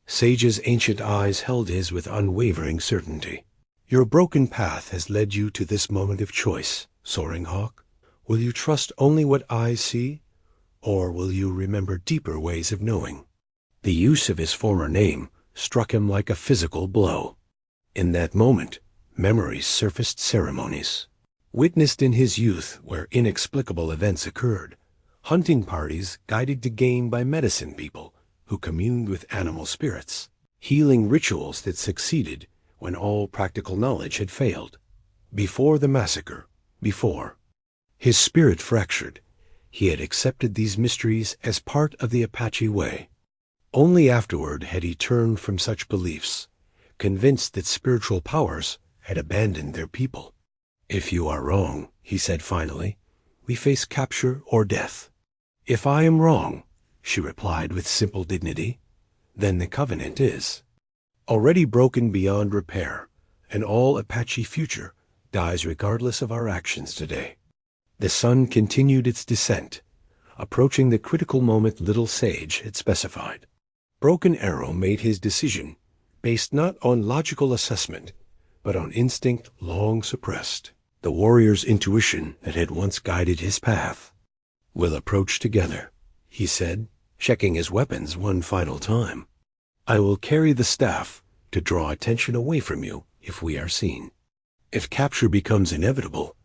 Sage's ancient eyes held his with unwavering certainty. Your broken path has led you to this moment of choice, Soaring Hawk. Will you trust only what eyes see, or will you remember deeper ways of knowing? The use of his former name struck him like a physical blow. In that moment, memories surfaced, ceremonies witnessed in his youth where inexplicable events occurred, hunting parties guided to game by medicine people who communed with animal spirits, healing rituals that succeeded when all practical knowledge had failed. Before the massacre, before his spirit fractured, he had accepted these mysteries as part of the Apache way. Only afterward had he turned from such beliefs, convinced that spiritual powers had abandoned their people. If you are wrong, he said finally, we face capture or death. If I am wrong, she replied with simple dignity, then the covenant is already broken beyond repair, and all Apache future dies regardless of our actions today. The sun continued its descent, approaching the critical moment Little Sage had specified. Broken Arrow made his decision based not on logical assessment, but on instinct long suppressed, the warrior's intuition that had once guided his path. We'll approach together, he said, checking his weapons one final time. I will carry the staff to draw attention away from you if we are seen. If capture becomes inevitable,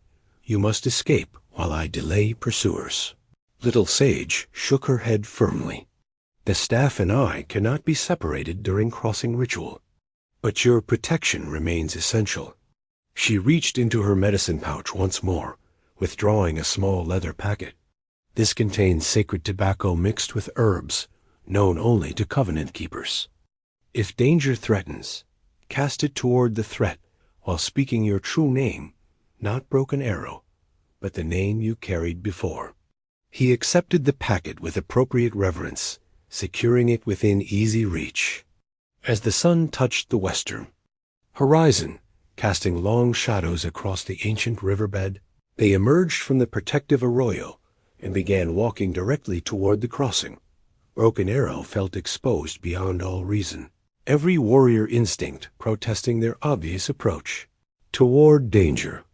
you must escape while I delay pursuers. Little Sage shook her head firmly. The staff and I cannot be separated during crossing ritual, but your protection remains essential. She reached into her medicine pouch once more, withdrawing a small leather packet. This contains sacred tobacco mixed with herbs, known only to covenant keepers. If danger threatens, cast it toward the threat while speaking your true name, not Broken Arrow, but the name you carried before. He accepted the packet with appropriate reverence, securing it within easy reach. As the sun touched the western horizon, casting long shadows across the ancient riverbed, they emerged from the protective arroyo and began walking directly toward the crossing. Broken Arrow felt exposed beyond all reason. every warrior instinct protesting their obvious approach toward danger.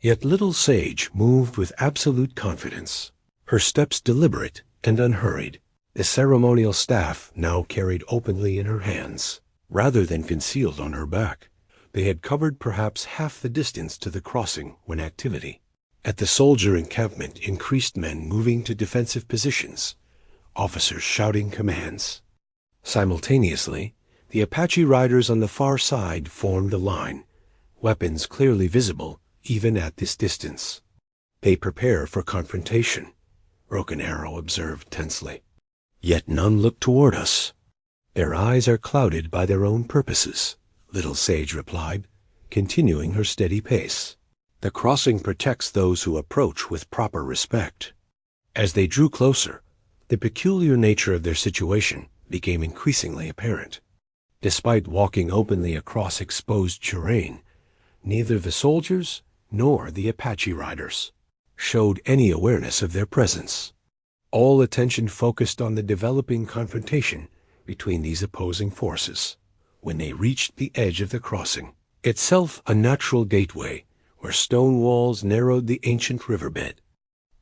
Yet little Sage moved with absolute confidence, her steps deliberate and unhurried, the ceremonial staff now carried openly in her hands, rather than concealed on her back. They had covered perhaps half the distance to the crossing when activity at the soldier encampment increased, men moving to defensive positions, officers shouting commands. Simultaneously, the Apache riders on the far side formed a line, weapons clearly visible even at this distance. They prepare for confrontation, Broken Arrow observed tensely. Yet none look toward us. Their eyes are clouded by their own purposes, Little Sage replied, continuing her steady pace. The crossing protects those who approach with proper respect. As they drew closer, the peculiar nature of their situation became increasingly apparent. Despite walking openly across exposed terrain, neither the soldiers nor the Apache riders showed any awareness of their presence. All attention focused on the developing confrontation between these opposing forces. When they reached the edge of the crossing, itself a natural gateway where stone walls narrowed the ancient riverbed,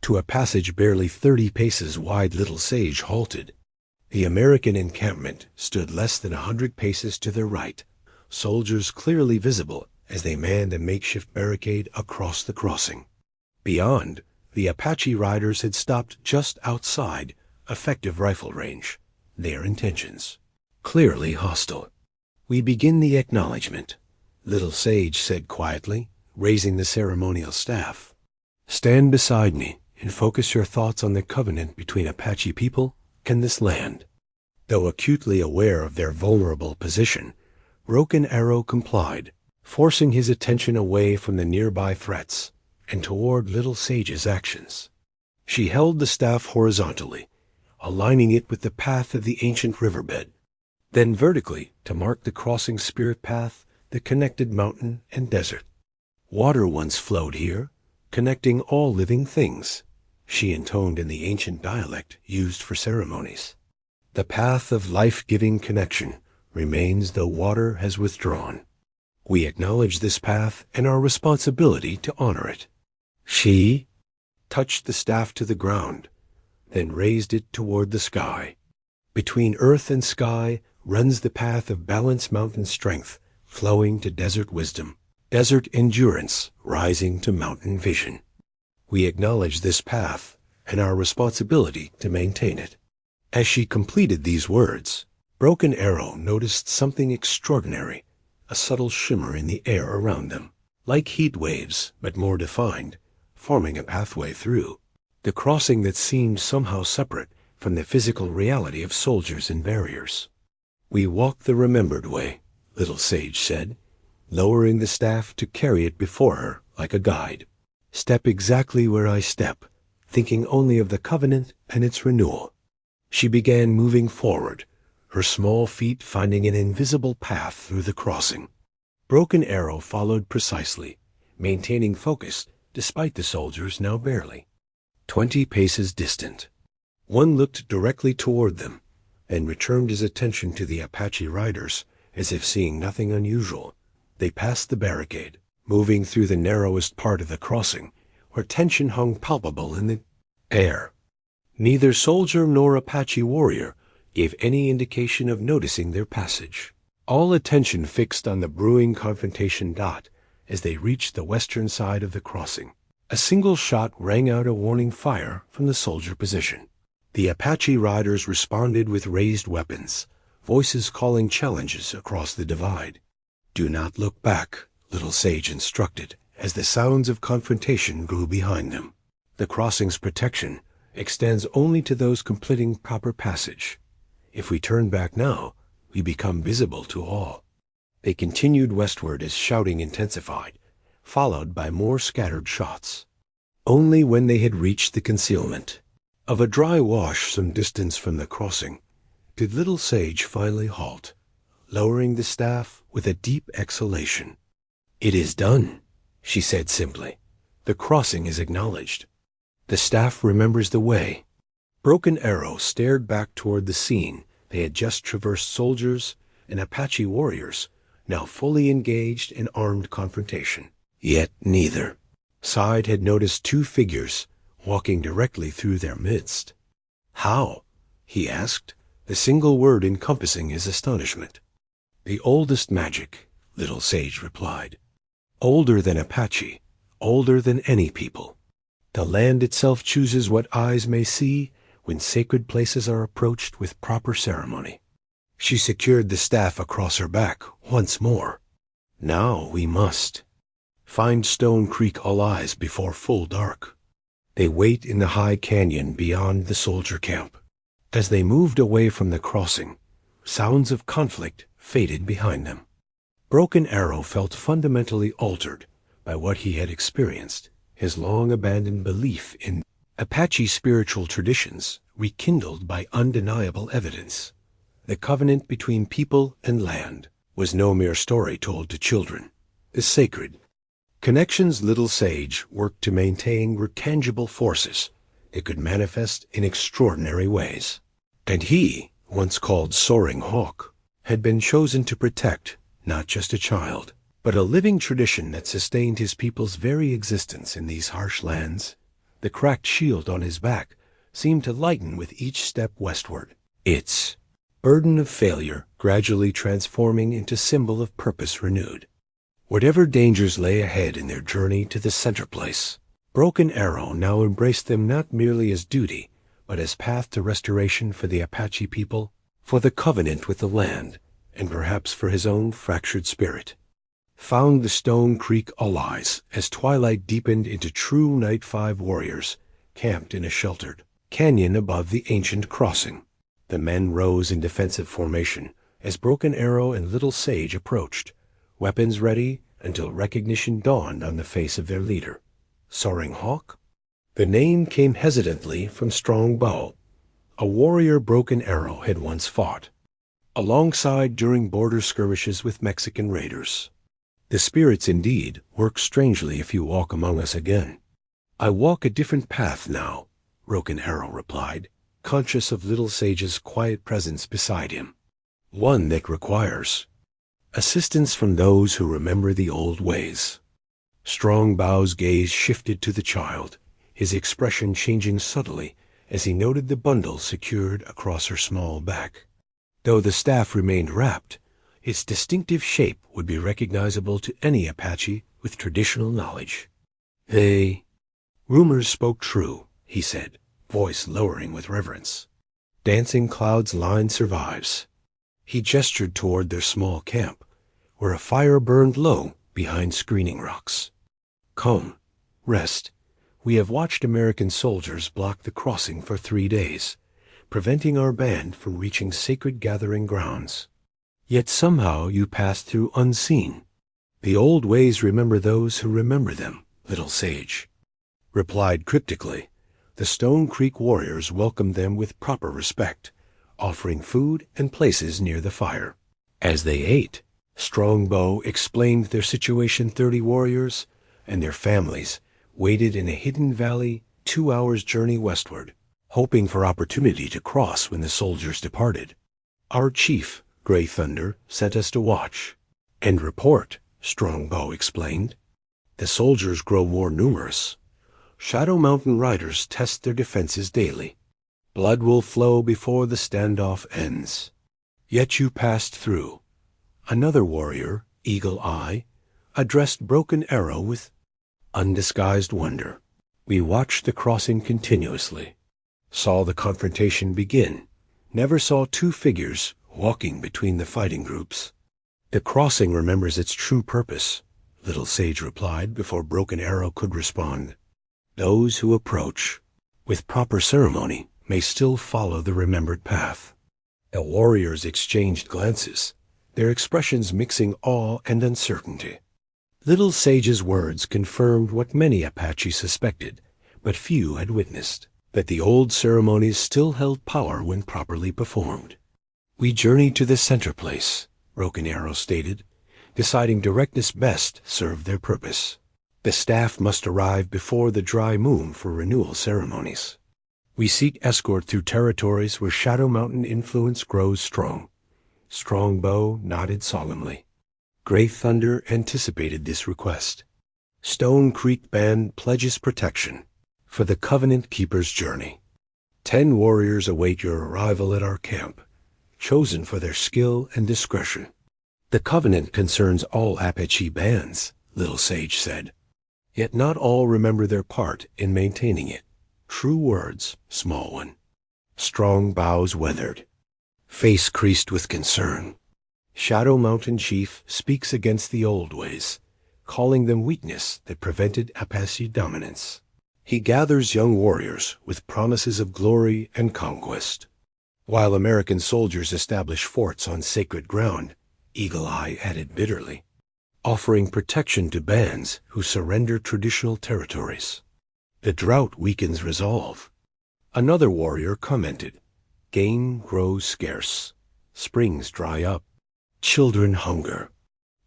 to a passage barely 30 paces wide, Little Sage halted. The American encampment stood less than 100 paces to their right, soldiers clearly visible as they manned a makeshift barricade across the crossing. Beyond, the Apache riders had stopped just outside effective rifle range, their intentions clearly hostile. "We begin the acknowledgement," Little Sage said quietly, raising the ceremonial staff. "Stand beside me and focus your thoughts on the covenant between Apache people and this land." Though acutely aware of their vulnerable position, Broken Arrow complied, forcing his attention away from the nearby threats and toward Little Sage's actions. She held the staff horizontally, aligning it with the path of the ancient riverbed, then vertically to mark the crossing spirit path that connected mountain and desert. "Water once flowed here, connecting all living things," she intoned in the ancient dialect used for ceremonies. "The path of life-giving connection remains though water has withdrawn. We acknowledge this path and our responsibility to honor it." She touched the staff to the ground, then raised it toward the sky. Between earth and sky runs the path of balanced mountain strength, flowing to desert wisdom, desert endurance rising to mountain vision. We acknowledge this path and our responsibility to maintain it. As she completed these words, Broken Arrow noticed something extraordinary, a subtle shimmer in the air around them, like heat waves, but more defined, forming a pathway through the crossing that seemed somehow separate from the physical reality of soldiers and barriers. "We walk the remembered way," Little Sage said, lowering the staff to carry it before her like a guide. "Step exactly where I step, thinking only of the covenant and its renewal." She began moving forward, her small feet finding an invisible path through the crossing. Broken Arrow followed precisely, maintaining focus despite the soldiers now barely 20 paces distant. One looked directly toward them and returned his attention to the Apache riders as if seeing nothing unusual. They passed the barricade, moving through the narrowest part of the crossing, where tension hung palpable in the air. Neither soldier nor Apache warrior gave any indication of noticing their passage. All attention fixed on the brewing confrontation dot as they reached the western side of the crossing. A single shot rang out a warning fire from the soldier position. The Apache riders responded with raised weapons, voices calling challenges across the divide. "Do not look back," Little Sage instructed, as the sounds of confrontation grew behind them. "The crossing's protection extends only to those completing proper passage. If we turn back now, we become visible to all." They continued westward as shouting intensified, followed by more scattered shots. Only when they had reached the concealment of a dry wash some distance from the crossing did Little Sage finally halt, lowering the staff with a deep exhalation. "It is done," she said simply. "The crossing is acknowledged. The staff remembers the way." Broken Arrow stared back toward the scene they had just traversed, soldiers, and Apache warriors, now fully engaged in armed confrontation. Yet neither side had noticed two figures walking directly through their midst. "How?" he asked, the single word encompassing his astonishment. "The oldest magic," Little Sage replied. "Older than Apache, older than any people. The land itself chooses what eyes may see when sacred places are approached with proper ceremony." She secured the staff across her back once more. "Now we must find Stone Creek all eyes before full dark." They wait in the high canyon beyond the soldier camp. As they moved away from the crossing, sounds of conflict faded behind them. Broken Arrow felt fundamentally altered by what he had experienced, his long-abandoned belief in Apache spiritual traditions rekindled by undeniable evidence. The covenant between people and land was no mere story told to children. The sacred connections Little Sage worked to maintain were tangible forces that could manifest in extraordinary ways. And he, once called Soaring Hawk, had been chosen to protect not just a child, but a living tradition that sustained his people's very existence in these harsh lands. The cracked shield on his back seemed to lighten with each step westward, its burden of failure gradually transforming into symbol of purpose renewed. Whatever dangers lay ahead in their journey to the center place, Broken Arrow now embraced them not merely as duty, but as path to restoration for the Apache people, for the covenant with the land, and perhaps for his own fractured spirit. Found the Stone Creek allies as twilight deepened into true Night 5 warriors, camped in a sheltered canyon above the ancient crossing. The men rose in defensive formation as Broken Arrow and Little Sage approached, weapons ready until recognition dawned on the face of their leader. Soaring Hawk? The name came hesitantly from Strong Bow, a warrior Broken Arrow had once fought alongside during border skirmishes with Mexican raiders. "The spirits indeed work strangely if you walk among us again." "I walk a different path now," Broken Arrow replied, conscious of Little Sage's quiet presence beside him. "One that requires assistance from those who remember the old ways." Strong Bow's gaze shifted to the child, his expression changing subtly as he noted the bundle secured across her small back. Though the staff remained wrapped, its distinctive shape would be recognizable to any Apache with traditional knowledge. Rumors spoke true," he said, voice lowering with reverence. "Dancing Cloud's line survives." He gestured toward their small camp, where a fire burned low behind screening rocks. "Come, rest. We have watched American soldiers block the crossing for 3 days, preventing our band from reaching sacred gathering grounds. Yet somehow you passed through unseen." "The old ways remember those who remember them," Little Sage replied cryptically. The Stone Creek warriors welcomed them with proper respect, offering food and places near the fire. As they ate, Strong Bow explained their situation. 30 warriors and their families waited in a hidden valley 2 hours' journey westward, hoping for opportunity to cross when the soldiers departed. "Our chief, Gray Thunder, sent us to watch and report," Strong Bow explained. "The soldiers grow more numerous. Shadow Mountain riders test their defenses daily. Blood will flow before the standoff ends. Yet you passed through." Another warrior, Eagle Eye, addressed Broken Arrow with undisguised wonder. "We watched the crossing continuously, saw the confrontation begin, never saw two figures walking between the fighting groups." "The crossing remembers its true purpose," Little Sage replied before Broken Arrow could respond. "Those who approach with proper ceremony may still follow the remembered path." The warriors exchanged glances, their expressions mixing awe and uncertainty. Little Sage's words confirmed what many Apache suspected, but few had witnessed, that the old ceremonies still held power when properly performed. "We journeyed to the center place," Broken Arrow stated, deciding directness best served their purpose. "The staff must arrive before the dry moon for renewal ceremonies. We seek escort through territories where Shadow Mountain influence grows strong. Strongbow nodded solemnly. Gray Thunder anticipated this request. Stone Creek Band pledges protection for the Covenant Keeper's journey. 10 warriors await your arrival at our camp, chosen for their skill and discretion. The Covenant concerns all Apache bands, Little Sage said. Yet not all remember their part in maintaining it. True words, small one. Strongbow's weathered, face creased with concern. Shadow Mountain Chief speaks against the old ways, calling them weakness that prevented Apache dominance. He gathers young warriors with promises of glory and conquest. While American soldiers establish forts on sacred ground, Eagle Eye added bitterly, offering protection to bands who surrender traditional territories. The drought weakens resolve. Another warrior commented, game grows scarce, springs dry up, children hunger.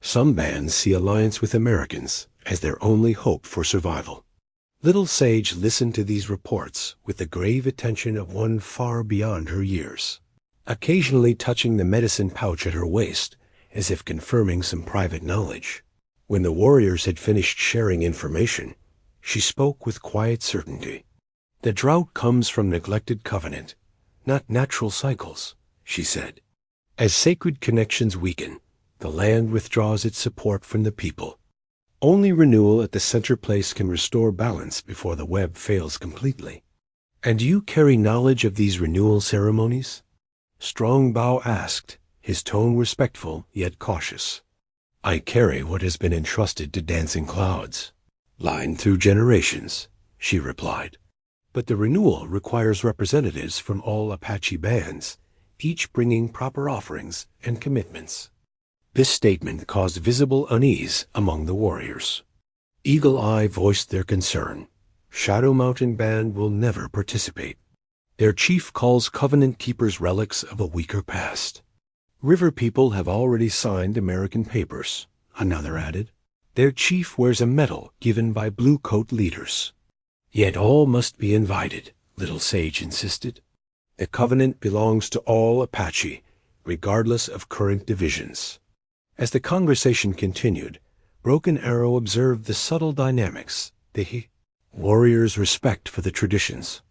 Some bands see alliance with Americans as their only hope for survival. Little Sage listened to these reports with the grave attention of one far beyond her years, occasionally touching the medicine pouch at her waist as if confirming some private knowledge. When the warriors had finished sharing information, she spoke with quiet certainty. The drought comes from neglected covenant, not natural cycles, she said. As sacred connections weaken, the land withdraws its support from the people. Only renewal at the center place can restore balance before the web fails completely. And you carry knowledge of these renewal ceremonies? Strongbow asked, his tone respectful yet cautious. I carry what has been entrusted to Dancing Clouds, line through generations, she replied. But the renewal requires representatives from all Apache bands, each bringing proper offerings and commitments. This statement caused visible unease among the warriors. Eagle Eye voiced their concern. Shadow Mountain Band will never participate. Their chief calls Covenant Keepers relics of a weaker past. River people have already signed American papers, another added. Their chief wears a medal given by blue coat leaders. Yet all must be invited, Little Sage insisted. The Covenant belongs to all Apache, regardless of current divisions. As the conversation continued, Broken Arrow observed the subtle dynamics, the warriors' respect for the traditions.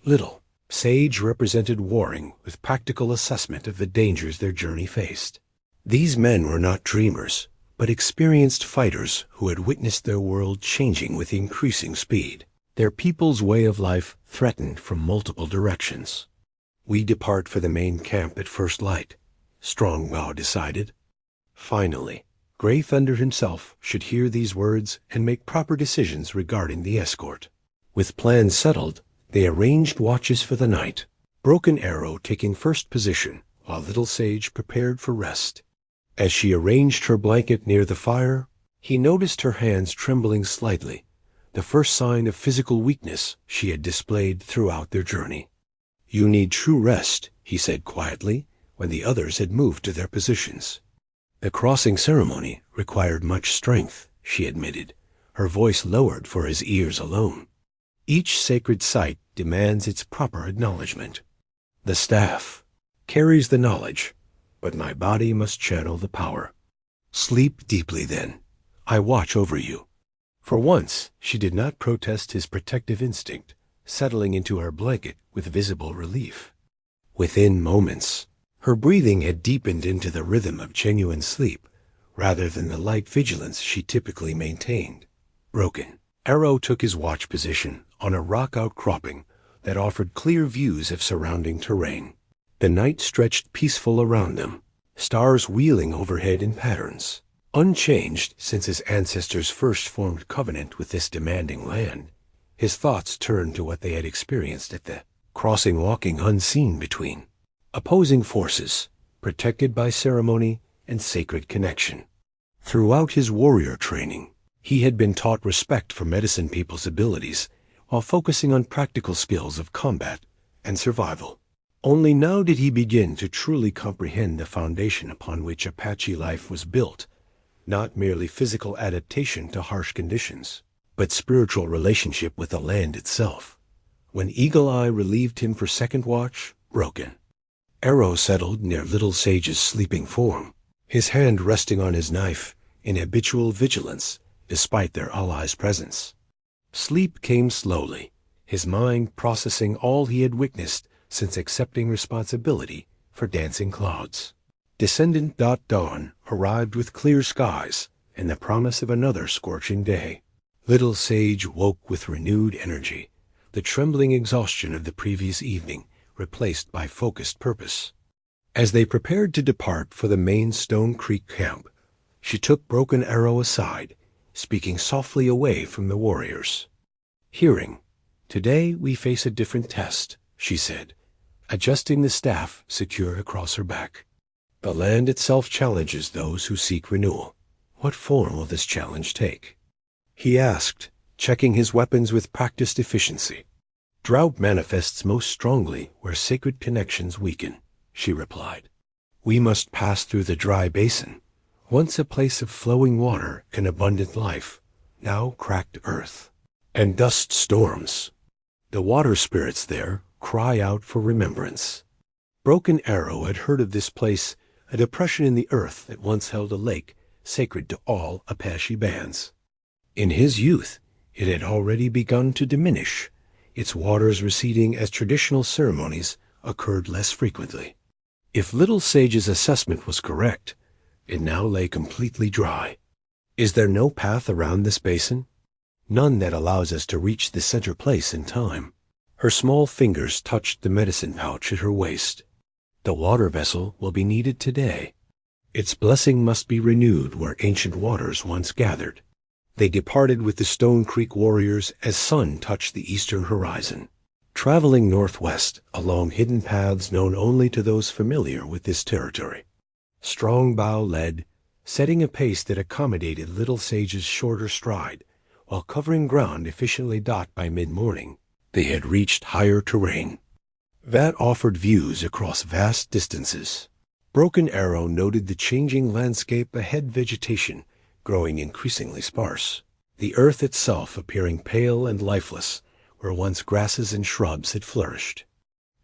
Little Sage represented warring with practical assessment of the dangers their journey faced. These men were not dreamers, but experienced fighters who had witnessed their world changing with increasing speed. Their people's way of life threatened from multiple directions. We depart for the main camp at first light, Strongbow decided. Finally, Gray Thunder himself should hear these words and make proper decisions regarding the escort. With plans settled, they arranged watches for the night, Broken Arrow taking first position while Little Sage prepared for rest. As she arranged her blanket near the fire, he noticed her hands trembling slightly, the first sign of physical weakness she had displayed throughout their journey. You need true rest, he said quietly, when the others had moved to their positions. The crossing ceremony required much strength, she admitted, her voice lowered for his ears alone. Each sacred site demands its proper acknowledgement. The staff carries the knowledge, but my body must channel the power. Sleep deeply then. I watch over you. For once, she did not protest his protective instinct, settling into her blanket with visible relief. Within moments, her breathing had deepened into the rhythm of genuine sleep, rather than the light vigilance she typically maintained. Broken Arrow took his watch position on a rock outcropping that offered clear views of surrounding terrain. The night stretched peaceful around them, stars wheeling overhead in patterns. Unchanged since his ancestors first formed covenant with this demanding land, his thoughts turned to what they had experienced at the crossing, walking unseen between opposing forces, protected by ceremony and sacred connection. Throughout his warrior training, he had been taught respect for medicine people's abilities while focusing on practical skills of combat and survival. Only now did he begin to truly comprehend the foundation upon which Apache life was built, not merely physical adaptation to harsh conditions, but spiritual relationship with the land itself. When Eagle Eye relieved him for second watch, Broken Arrow settled near Little Sage's sleeping form, his hand resting on his knife in habitual vigilance despite their allies' presence. Sleep came slowly, his mind processing all he had witnessed since accepting responsibility for dancing clouds. Descendant Dawn arrived with clear skies and the promise of another scorching day. Little Sage woke with renewed energy, the trembling exhaustion of the previous evening replaced by focused purpose. As they prepared to depart for the main Stone Creek camp, she took Broken Arrow aside, speaking softly away from the warriors. Hearing, "Today we face a different test," she said, adjusting the staff secure across her back. "The land itself challenges those who seek renewal. What form will this challenge take?" he asked, checking his weapons with practiced efficiency. "Drought manifests most strongly where sacred connections weaken," she replied. "We must pass through the dry basin, once a place of flowing water and abundant life, now cracked earth and dust storms. The water spirits there cry out for remembrance." Broken Arrow had heard of this place, a depression in the earth that once held a lake sacred to all Apache bands. In his youth, it had already begun to diminish, its waters receding as traditional ceremonies occurred less frequently. If Little Sage's assessment was correct, it now lay completely dry. "Is there no path around this basin?" "None that allows us to reach the center place in time." Her small fingers touched the medicine pouch at her waist. "The water vessel will be needed today. Its blessing must be renewed where ancient waters once gathered." They departed with the Stone Creek warriors as sun touched the eastern horizon, traveling northwest along hidden paths known only to those familiar with this territory. Strong Bow led, setting a pace that accommodated Little Sage's shorter stride, while covering ground efficiently. By mid-morning, they had reached higher terrain that offered views across vast distances. Broken Arrow noted the changing landscape ahead, vegetation growing increasingly sparse, the earth itself appearing pale and lifeless where once grasses and shrubs had flourished.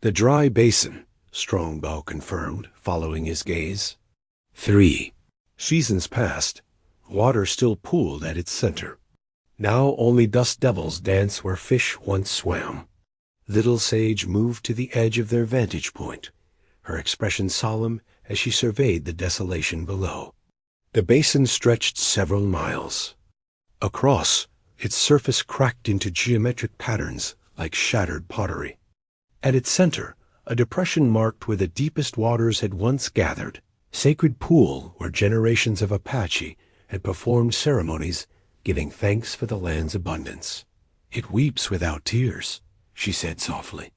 "The dry basin," Strongbow confirmed, following his gaze. 3 seasons passed, water still pooled at its center. Now only dust devils dance where fish once swam. Little Sage moved to the edge of their vantage point, her expression solemn as she surveyed the desolation below. The basin stretched several miles. Across, its surface cracked into geometric patterns like shattered pottery. At its center, a depression marked where the deepest waters had once gathered, sacred pool where generations of Apache had performed ceremonies giving thanks for the land's abundance. "It weeps without tears," she said softly.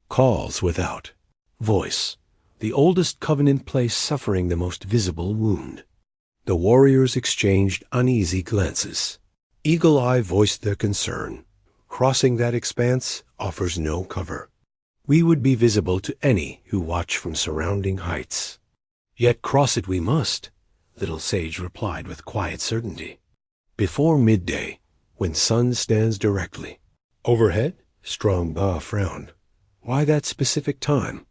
"Calls without voice, the oldest covenant place suffering the most visible wound." The warriors exchanged uneasy glances. Eagle Eye voiced their concern. "Crossing that expanse offers no cover. We would be visible to any who watch from surrounding heights." "Yet cross it we must," Little Sage replied with quiet certainty. "Before midday, when sun stands directly overhead." Strongbow frowned. "Why that specific time?"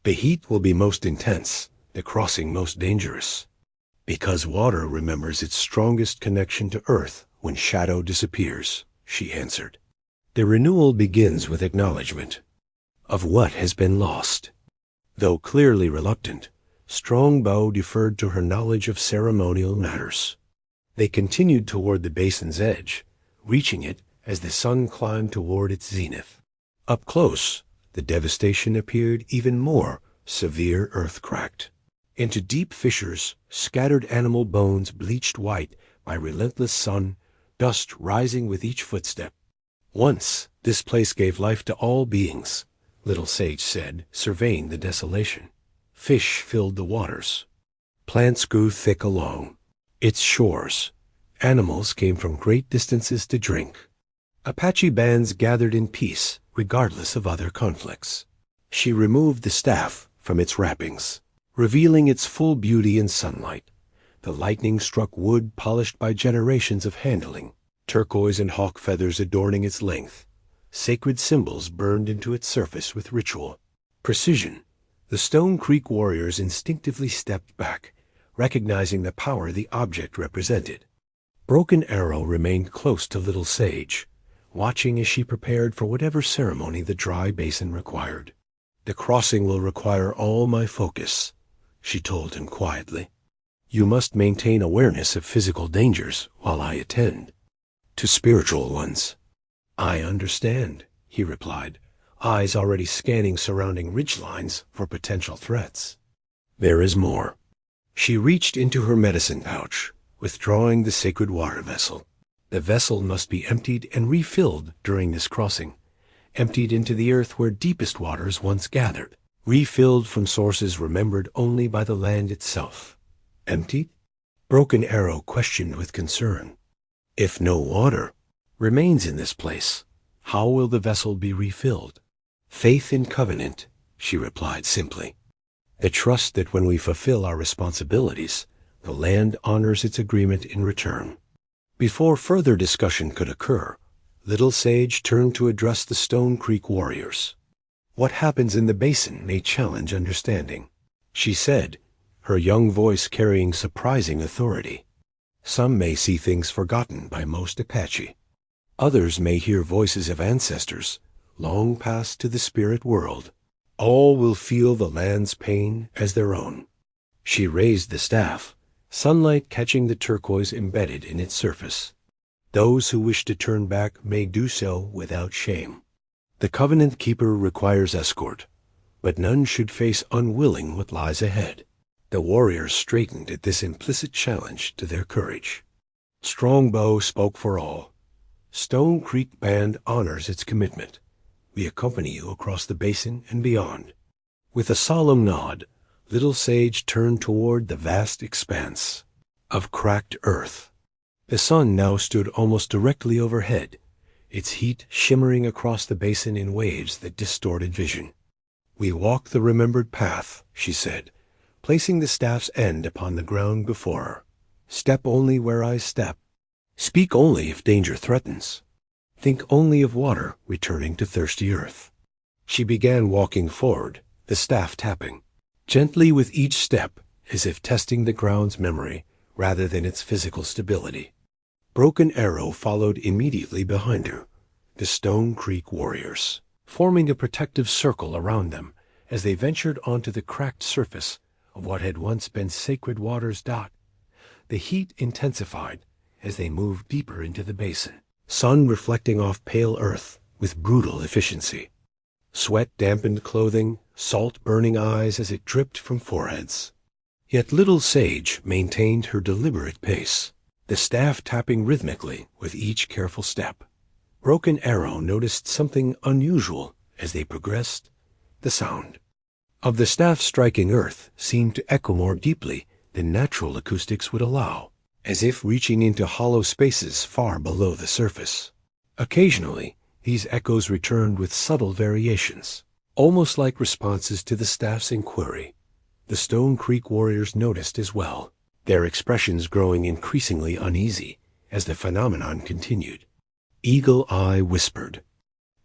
"The heat will be most intense, the crossing most dangerous." "Because water remembers its strongest connection to earth when shadow disappears," she answered. "The renewal begins with acknowledgement of what has been lost." Though clearly reluctant, Strongbow deferred to her knowledge of ceremonial matters. They continued toward the basin's edge, reaching it as the sun climbed toward its zenith. Up close, the devastation appeared even more severe, earth-cracked. Into deep fissures, scattered animal bones bleached white by relentless sun, dust rising with each footstep. "Once, this place gave life to all beings," Little Sage said, surveying the desolation. "Fish filled the waters. Plants grew thick along its shores. Animals came from great distances to drink. Apache bands gathered in peace, regardless of other conflicts." She removed the staff from its wrappings, revealing its full beauty in sunlight. The lightning-struck wood polished by generations of handling, turquoise and hawk feathers adorning its length, sacred symbols burned into its surface with ritual. Precision, The Stone Creek warriors instinctively stepped back, recognizing the power the object represented. Broken Arrow remained close to Little Sage, watching as she prepared for whatever ceremony the dry basin required. "The crossing will require all my focus," she told him quietly. "You must maintain awareness of physical dangers while I attend to spiritual ones." "I understand," he replied, eyes already scanning surrounding ridgelines for potential threats. "There is more." She reached into her medicine pouch, withdrawing the sacred water vessel. The vessel must be emptied and refilled during this crossing, emptied into the earth where deepest waters once gathered, refilled from sources remembered only by the land itself. Emptied? Broken Arrow questioned with concern. If no water remains in this place, how will the vessel be refilled? "Faith in covenant," she replied simply. "The trust that when we fulfill our responsibilities, the land honors its agreement in return." Before further discussion could occur, Little Sage turned to address the Stone Creek warriors. "What happens in the basin may challenge understanding," she said, her young voice carrying surprising authority. "Some may see things forgotten by most Apache. Others may hear voices of ancestors long passed to the spirit world. All will feel the land's pain as their own." She raised the staff, sunlight catching the turquoise embedded in its surface. "Those who wish to turn back may do so without shame. The covenant keeper requires escort, but none should face unwilling what lies ahead." The warriors straightened at this implicit challenge to their courage. Strongbow spoke for all. "Stone Creek Band honors its commitment. We accompany you across the basin and beyond." With a solemn nod, Little Sage turned toward the vast expanse of cracked earth. The sun now stood almost directly overhead, its heat shimmering across the basin in waves that distorted vision. "We walk the remembered path," she said, placing the staff's end upon the ground before her. "Step only where I step. Speak only if danger threatens. Think only of water returning to thirsty earth." She began walking forward, the staff tapping, gently with each step, as if testing the ground's memory rather than its physical stability. Broken Arrow followed immediately behind her, the Stone Creek warriors, forming a protective circle around them as they ventured onto the cracked surface of what had once been sacred waters. The heat intensified as they moved deeper into the basin, sun reflecting off pale earth with brutal efficiency. Sweat dampened clothing, salt burning eyes as it dripped from foreheads. Yet Little Sage maintained her deliberate pace, the staff tapping rhythmically with each careful step. Broken Arrow noticed something unusual as they progressed. The sound of the staff striking earth seemed to echo more deeply than natural acoustics would allow, as if reaching into hollow spaces far below the surface. Occasionally, these echoes returned with subtle variations, almost like responses to the staff's inquiry. The Stone Creek warriors noticed as well, their expressions growing increasingly uneasy as the phenomenon continued. Eagle Eye whispered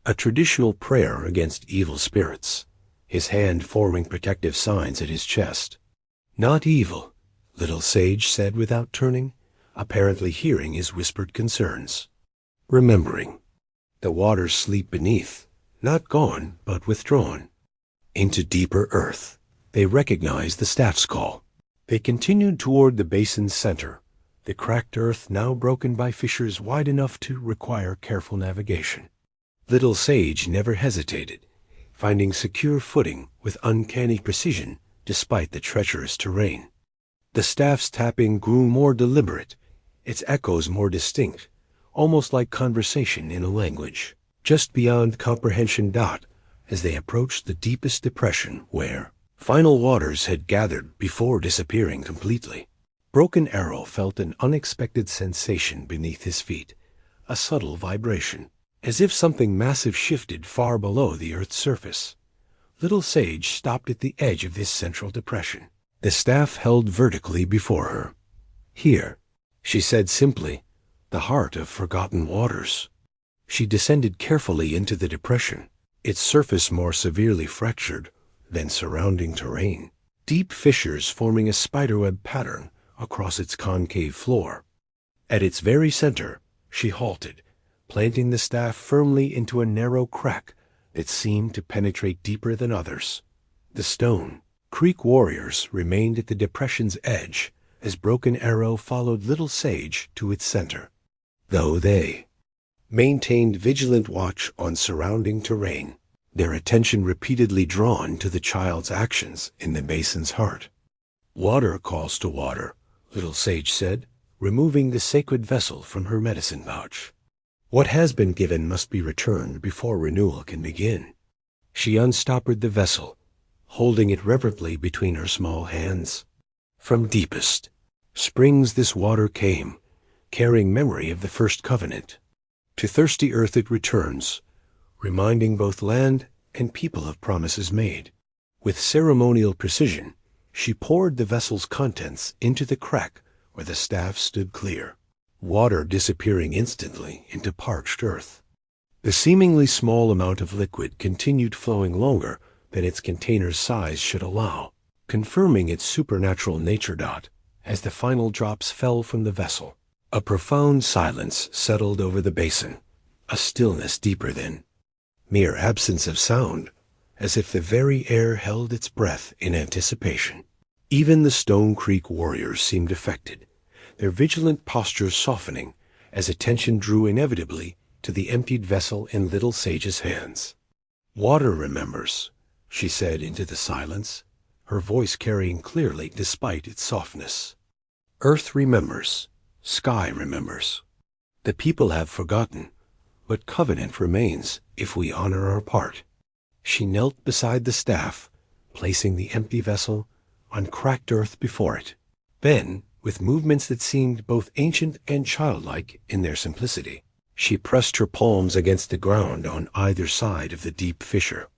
a traditional prayer against evil spirits, his hand forming protective signs at his chest. "Not evil," Little Sage said without turning, apparently hearing his whispered concerns. "Remembering. The waters sleep beneath, not gone, but withdrawn into deeper earth." They recognized the staff's call. They continued toward the basin's center, the cracked earth now broken by fissures wide enough to require careful navigation. Little Sage never hesitated, finding secure footing with uncanny precision despite the treacherous terrain. The staff's tapping grew more deliberate, its echoes more distinct, almost like conversation in a language just beyond comprehension. As they approached the deepest depression where final waters had gathered before disappearing completely, Broken Arrow felt an unexpected sensation beneath his feet, a subtle vibration, as if something massive shifted far below the earth's surface. Little Sage stopped at the edge of this central depression, the staff held vertically before her. "Here," she said simply, "the heart of forgotten waters." She descended carefully into the depression, its surface more severely fractured, then surrounding terrain, deep fissures forming a spiderweb pattern across its concave floor. At its very center, she halted, planting the staff firmly into a narrow crack that seemed to penetrate deeper than others. The stone Creek warriors remained at the depression's edge as Broken Arrow followed Little Sage to its center, though they maintained vigilant watch on surrounding terrain, their attention repeatedly drawn to the child's actions in the basin's heart. "Water calls to water," Little Sage said, removing the sacred vessel from her medicine pouch. "What has been given must be returned before renewal can begin." She unstoppered the vessel, holding it reverently between her small hands. From deepest springs this water came, carrying memory of the first covenant. To thirsty earth it returns, reminding both land and people of promises made. With ceremonial precision, she poured the vessel's contents into the crack where the staff stood clear, water disappearing instantly into parched earth. The seemingly small amount of liquid continued flowing longer than its container's size should allow, confirming its supernatural nature. As the final drops fell from the vessel, a profound silence settled over the basin, a stillness deeper than mere absence of sound, as if the very air held its breath in anticipation. Even the Stone Creek warriors seemed affected, their vigilant postures softening as attention drew inevitably to the emptied vessel in Little Sage's hands. "Water remembers," she said into the silence, her voice carrying clearly despite its softness. "Earth remembers, sky remembers. The people have forgotten, but covenant remains if we honor our part." She knelt beside the staff, placing the empty vessel on cracked earth before it. Then, with movements that seemed both ancient and childlike in their simplicity, she pressed her palms against the ground on either side of the deep fissure.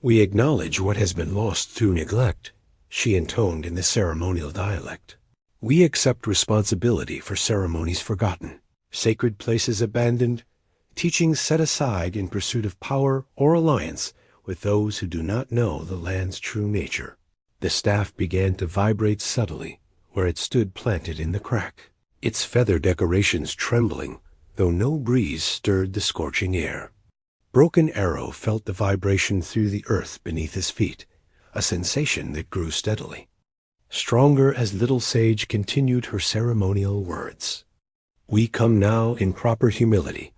"We acknowledge what has been lost through neglect," she intoned in the ceremonial dialect. "We accept responsibility for ceremonies forgotten, sacred places abandoned, teachings set aside in pursuit of power or alliance with those who do not know the land's true nature." The staff began to vibrate subtly where it stood planted in the crack, its feather decorations trembling, though no breeze stirred the scorching air. Broken Arrow felt the vibration through the earth beneath his feet, a sensation that grew steadily stronger as Little Sage continued her ceremonial words. "We come now in proper humility,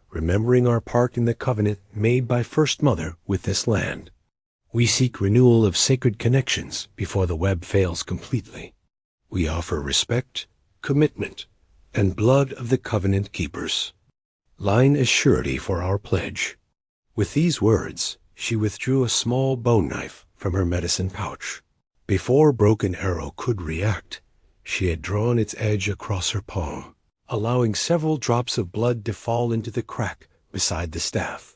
remembering our part in the covenant made by First Mother with this land. We seek renewal of sacred connections before the web fails completely. We offer respect, commitment, and blood of the covenant keepers. Line as surety for our pledge." With these words, she withdrew a small bone knife from her medicine pouch. Before Broken Arrow could react, she had drawn its edge across her palm, allowing several drops of blood to fall into the crack beside the staff.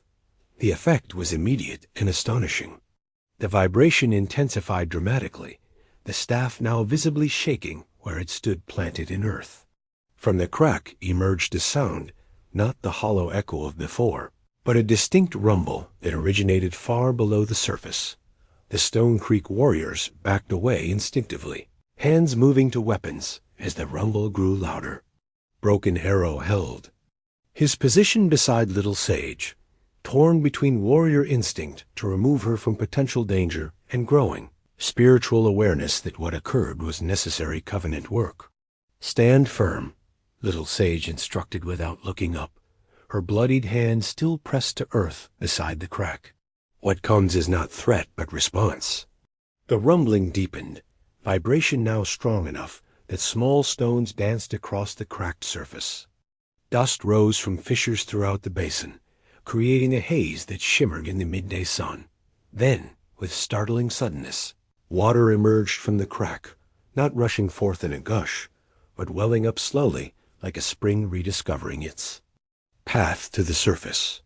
The effect was immediate and astonishing. The vibration intensified dramatically, the staff now visibly shaking where it stood planted in earth. From the crack emerged a sound, not the hollow echo of before, but a distinct rumble that originated far below the surface. The Stone Creek warriors backed away instinctively, hands moving to weapons as the rumble grew louder. Broken Arrow held his position beside Little Sage, torn between warrior instinct to remove her from potential danger and growing spiritual awareness that what occurred was necessary covenant work. "Stand firm," Little Sage instructed without looking up, her bloodied hand still pressed to earth beside the crack. "What comes is not threat but response." The rumbling deepened, vibration now strong enough that small stones danced across the cracked surface. Dust rose from fissures throughout the basin, creating a haze that shimmered in the midday sun. Then, with startling suddenness, water emerged from the crack, not rushing forth in a gush, but welling up slowly like a spring rediscovering its path to the surface.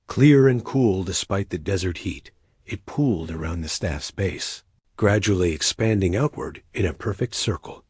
Clear and cool despite the desert heat, it pooled around the staff's base, gradually expanding outward in a perfect circle.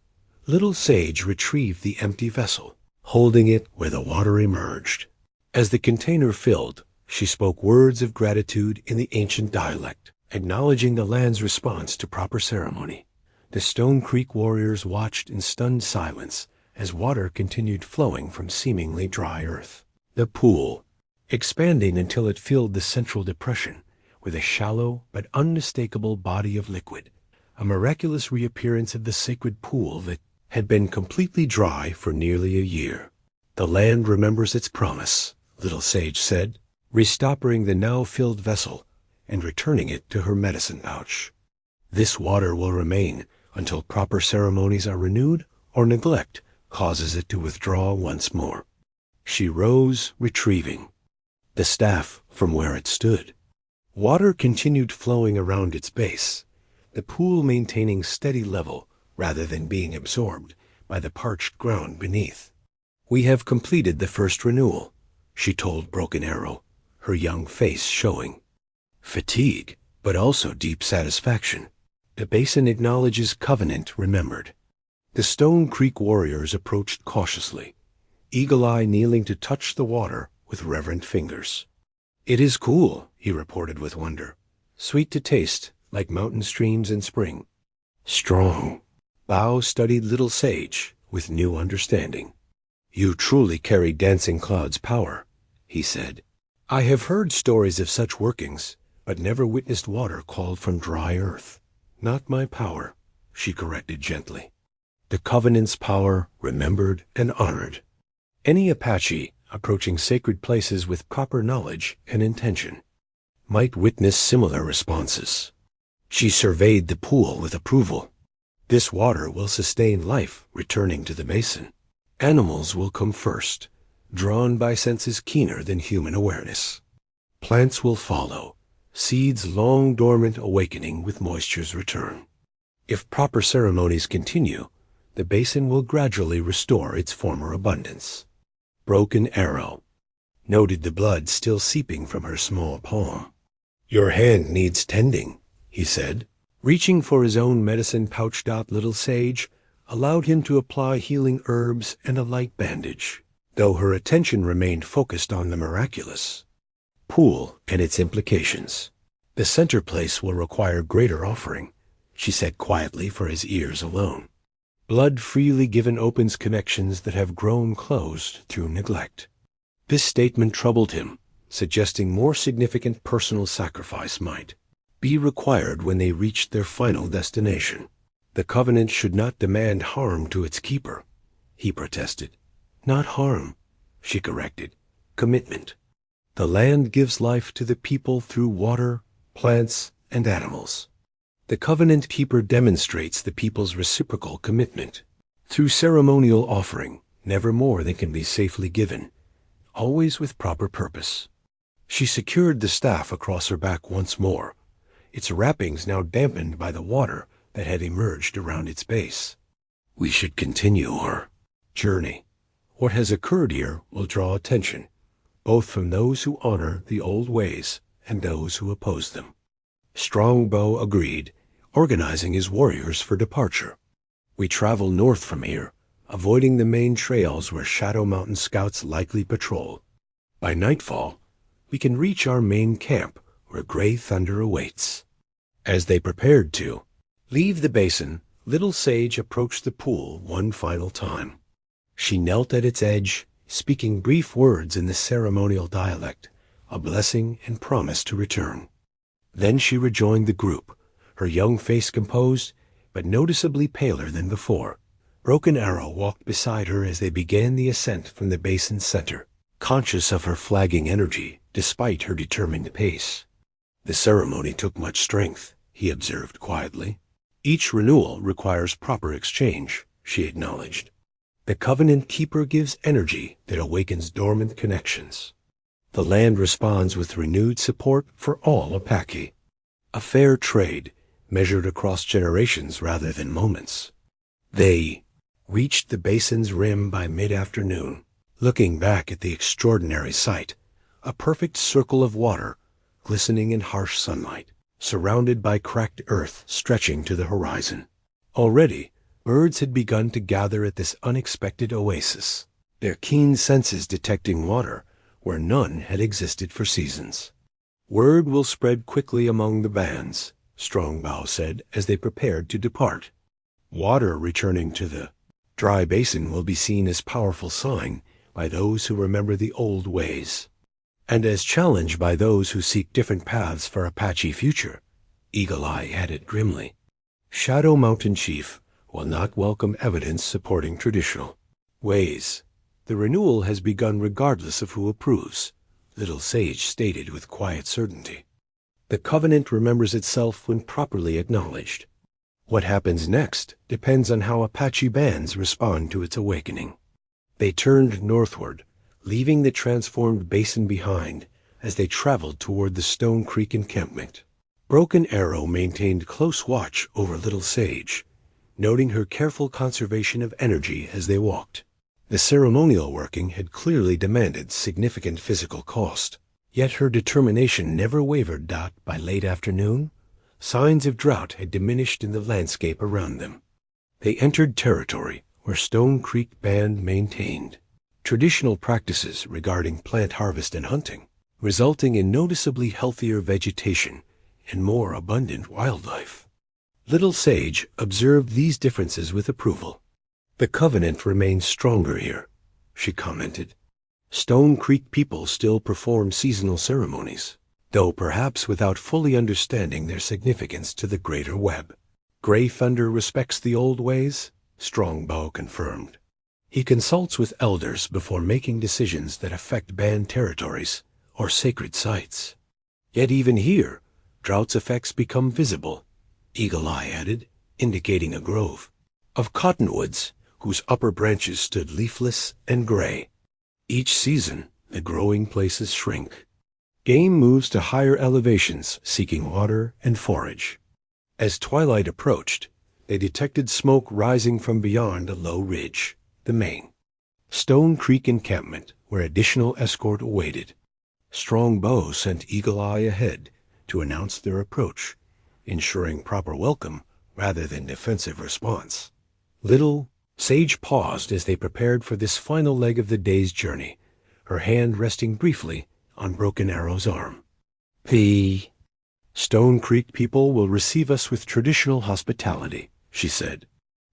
Little Sage retrieved the empty vessel, holding it where the water emerged. As the container filled, she spoke words of gratitude in the ancient dialect, Acknowledging the land's response to proper ceremony, the Stone Creek warriors watched in stunned silence as water continued flowing from seemingly dry earth. The pool, expanding until it filled the central depression with a shallow but unmistakable body of liquid, a miraculous reappearance of the sacred pool that had been completely dry for nearly a year. "The land remembers its promise," Little Sage said, restoppering the now-filled vessel and returning it to her medicine pouch. "This water will remain until proper ceremonies are renewed or neglect causes it to withdraw once more." She rose, retrieving the staff from where it stood. Water continued flowing around its base, the pool maintaining steady level rather than being absorbed by the parched ground beneath. "We have completed the first renewal," she told Broken Arrow, her young face showing fatigue, but also deep satisfaction. "The basin acknowledges covenant remembered." The Stone Creek warriors approached cautiously, Eagle Eye kneeling to touch the water with reverent fingers. "It is cool," he reported with wonder. "Sweet to taste, like mountain streams in spring." "Strong." Bao studied Little Sage with new understanding. "You truly carry Dancing Cloud's power," he said. "I have heard stories of such workings, but never witnessed water called from dry earth." "Not my power," she corrected gently. "The Covenant's power, remembered and honored." Any Apache approaching sacred places with proper knowledge and intention might witness similar responses. She surveyed the pool with approval. "This water will sustain life returning to the basin. Animals will come first, drawn by senses keener than human awareness. Plants will follow, seeds long dormant awakening with moisture's return. If proper ceremonies continue, the basin will gradually restore its former abundance." Broken Arrow noted the blood still seeping from her small palm. "Your hand needs tending," he said. Reaching for his own medicine pouch, Little Sage allowed him to apply healing herbs and a light bandage, though her attention remained focused on the miraculous pool and its implications. "The center place will require greater offering," she said quietly for his ears alone. "Blood freely given opens connections that have grown closed through neglect." This statement troubled him, suggesting more significant personal sacrifice might be required when they reached their final destination. "The Covenant should not demand harm to its keeper," he protested. "Not harm," she corrected. "Commitment. The land gives life to the people through water, plants, and animals. The Covenant Keeper demonstrates the people's reciprocal commitment through ceremonial offering, never more than can be safely given, always with proper purpose." She secured the staff across her back once more, its wrappings now dampened by the water that had emerged around its base. "We should continue our journey. What has occurred here will draw attention, both from those who honor the old ways and those who oppose them." Strongbow agreed, organizing his warriors for departure. "We travel north from here, avoiding the main trails where Shadow Mountain scouts likely patrol. By nightfall, we can reach our main camp where Gray Thunder awaits." As they prepared to leave the basin, Little Sage approached the pool one final time. She knelt at its edge, speaking brief words in the ceremonial dialect, a blessing and promise to return. Then she rejoined the group, her young face composed, but noticeably paler than before. Broken Arrow walked beside her as they began the ascent from the basin's center, conscious of her flagging energy despite her determined pace. "The ceremony took much strength," he observed quietly. "Each renewal requires proper exchange," she acknowledged. "The Covenant Keeper gives energy that awakens dormant connections. The land responds with renewed support for all Apache. A fair trade, measured across generations rather than moments." They reached the basin's rim by mid-afternoon, looking back at the extraordinary sight, a perfect circle of water, glistening in harsh sunlight, surrounded by cracked earth stretching to the horizon. Already, birds had begun to gather at this unexpected oasis, their keen senses detecting water where none had existed for seasons. Word will spread quickly among the bands, Strongbow said as they prepared to depart. Water returning to the dry basin will be seen as powerful sign by those who remember the old ways, and as challenge by those who seek different paths for Apache future, Eagle Eye added grimly. Shadow Mountain Chief will not welcome evidence supporting traditional ways. The renewal has begun regardless of who approves, Little Sage stated with quiet certainty. The covenant remembers itself when properly acknowledged. What happens next depends on how Apache bands respond to its awakening. They turned northward, leaving the transformed basin behind as they traveled toward the Stone Creek encampment. Broken Arrow maintained close watch over Little Sage, noting her careful conservation of energy as they walked. The ceremonial working had clearly demanded significant physical cost, yet her determination never wavered. By late afternoon, signs of drought had diminished in the landscape around them. They entered territory where Stone Creek Band maintained traditional practices regarding plant harvest and hunting, resulting in noticeably healthier vegetation and more abundant wildlife. Little Sage observed these differences with approval. The covenant remains stronger here, she commented. Stone Creek people still perform seasonal ceremonies, though perhaps without fully understanding their significance to the greater web. Gray Thunder respects the old ways, Strongbow confirmed. He consults with elders before making decisions that affect band territories or sacred sites. Yet even here, drought's effects become visible, Eagle Eye added, indicating a grove of cottonwoods whose upper branches stood leafless and gray. Each season, the growing places shrink. Game moves to higher elevations, seeking water and forage. As twilight approached, they detected smoke rising from beyond a low ridge, the main Stone Creek encampment, where additional escort awaited. Strongbow sent Eagle Eye ahead to announce their approach, ensuring proper welcome rather than defensive response. Little Sage paused as they prepared for this final leg of the day's journey, her hand resting briefly on Broken Arrow's arm. The Stone Creek people will receive us with traditional hospitality, she said,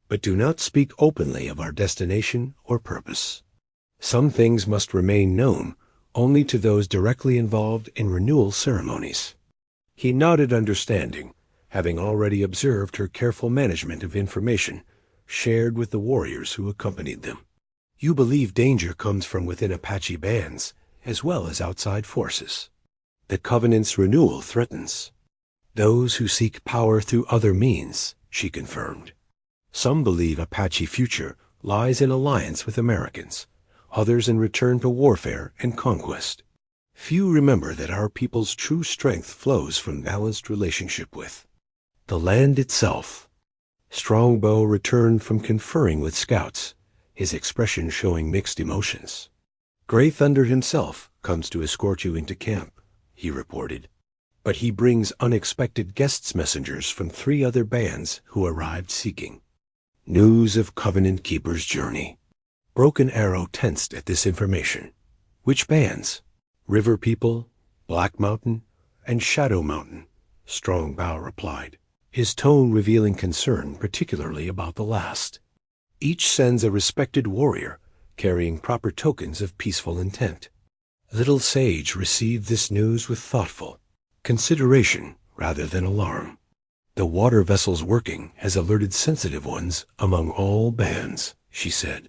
but do not speak openly of our destination or purpose. Some things must remain known only to those directly involved in renewal ceremonies. He nodded understanding, having already observed her careful management of information shared with the warriors who accompanied them. You believe danger comes from within Apache bands, as well as outside forces. The Covenant's renewal threatens those who seek power through other means, she confirmed. Some believe Apache future lies in alliance with Americans, others in return to warfare and conquest. Few remember that our people's true strength flows from balanced relationship with the land itself. Strongbow returned from conferring with scouts, his expression showing mixed emotions. Gray Thunder himself comes to escort you into camp, he reported, but he brings unexpected guests messengers from 3 other bands who arrived seeking news of Covenant Keeper's journey. Broken Arrow tensed at this information. Which bands? River People, Black Mountain, and Shadow Mountain, Strongbow replied, his tone revealing concern particularly about the last. Each sends a respected warrior carrying proper tokens of peaceful intent. Little Sage received this news with thoughtful consideration rather than alarm. The water vessel's working has alerted sensitive ones among all bands, she said.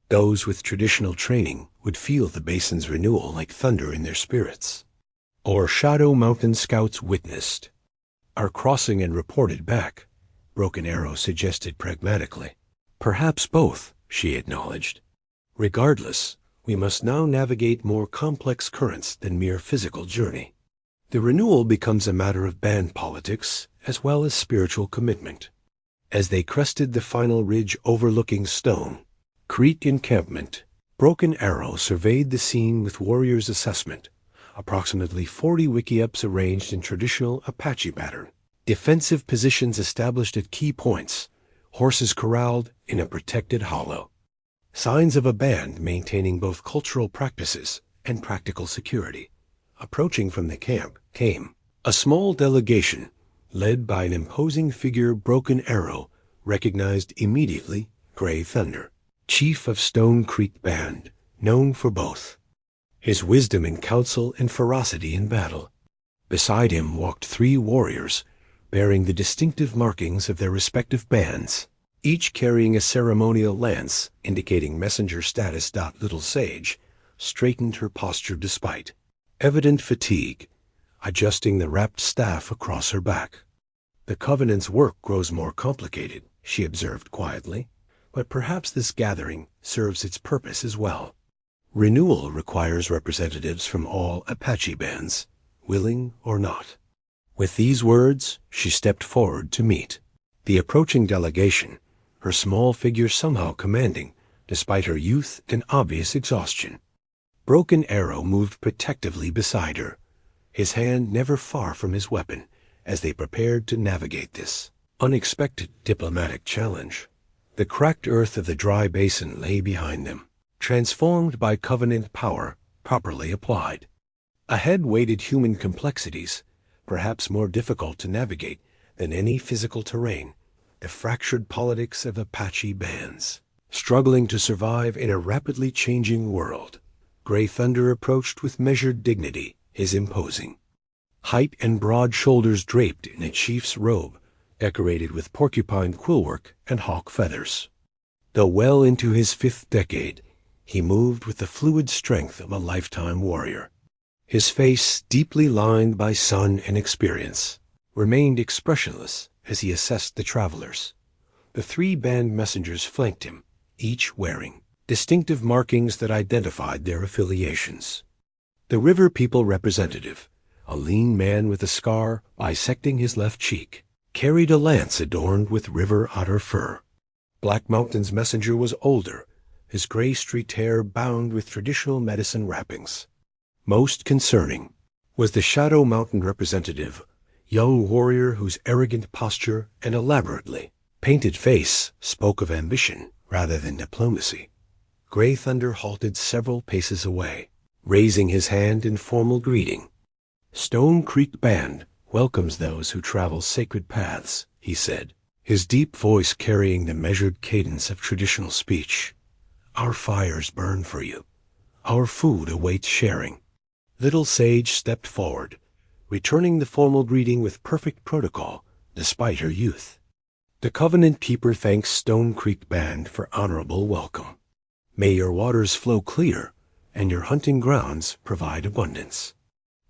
Those with traditional training would feel the basin's renewal like thunder in their spirits. Or Shadow Mountain scouts witnessed our crossing and reported back, Broken Arrow suggested pragmatically. Perhaps both, she acknowledged. Regardless, we must now navigate more complex currents than mere physical journey. The renewal becomes a matter of band politics as well as spiritual commitment. As they crested the final ridge overlooking Stone Creek encampment, Broken Arrow surveyed the scene with warrior's assessment. Approximately 40 wickiups arranged in traditional Apache pattern. Defensive positions established at key points. Horses corralled in a protected hollow. Signs of a band maintaining both cultural practices and practical security. Approaching from the camp came a small delegation led by an imposing figure. Broken Arrow recognized immediately Gray Thunder, chief of Stone Creek Band, known for both his wisdom in council and ferocity in battle. Beside him walked 3 warriors, bearing the distinctive markings of their respective bands, each carrying a ceremonial lance indicating messenger status. Little Sage straightened her posture despite evident fatigue, adjusting the wrapped staff across her back. "The Covenant's work grows more complicated," she observed quietly, "but perhaps this gathering serves its purpose as well. Renewal requires representatives from all Apache bands, willing or not." With these words, she stepped forward to meet the approaching delegation, her small figure somehow commanding, despite her youth and obvious exhaustion. Broken Arrow moved protectively beside her, his hand never far from his weapon, as they prepared to navigate this unexpected diplomatic challenge. The cracked earth of the dry basin lay behind them, transformed by Covenant power properly applied. Ahead waited human complexities, perhaps more difficult to navigate than any physical terrain, the fractured politics of Apache bands, struggling to survive in a rapidly changing world. Gray Thunder approached with measured dignity, his imposing height and broad shoulders draped in a chief's robe, decorated with porcupine quillwork and hawk feathers. Though well into his 5th decade, he moved with the fluid strength of a lifetime warrior. His face, deeply lined by sun and experience, remained expressionless as he assessed the travelers. The 3 band messengers flanked him, each wearing distinctive markings that identified their affiliations. The River People representative, a lean man with a scar bisecting his left cheek, carried a lance adorned with river otter fur. Black Mountain's messenger was older, his gray-streaked hair bound with traditional medicine wrappings. Most concerning was the Shadow Mountain representative, young warrior whose arrogant posture and elaborately painted face spoke of ambition rather than diplomacy. Gray Thunder halted several paces away, raising his hand in formal greeting. "Stone Creek Band welcomes those who travel sacred paths," he said, his deep voice carrying the measured cadence of traditional speech. "Our fires burn for you. Our food awaits sharing." Little Sage stepped forward, returning the formal greeting with perfect protocol, despite her youth. "The Covenant Keeper thanks Stone Creek Band for honorable welcome. May your waters flow clear, and your hunting grounds provide abundance."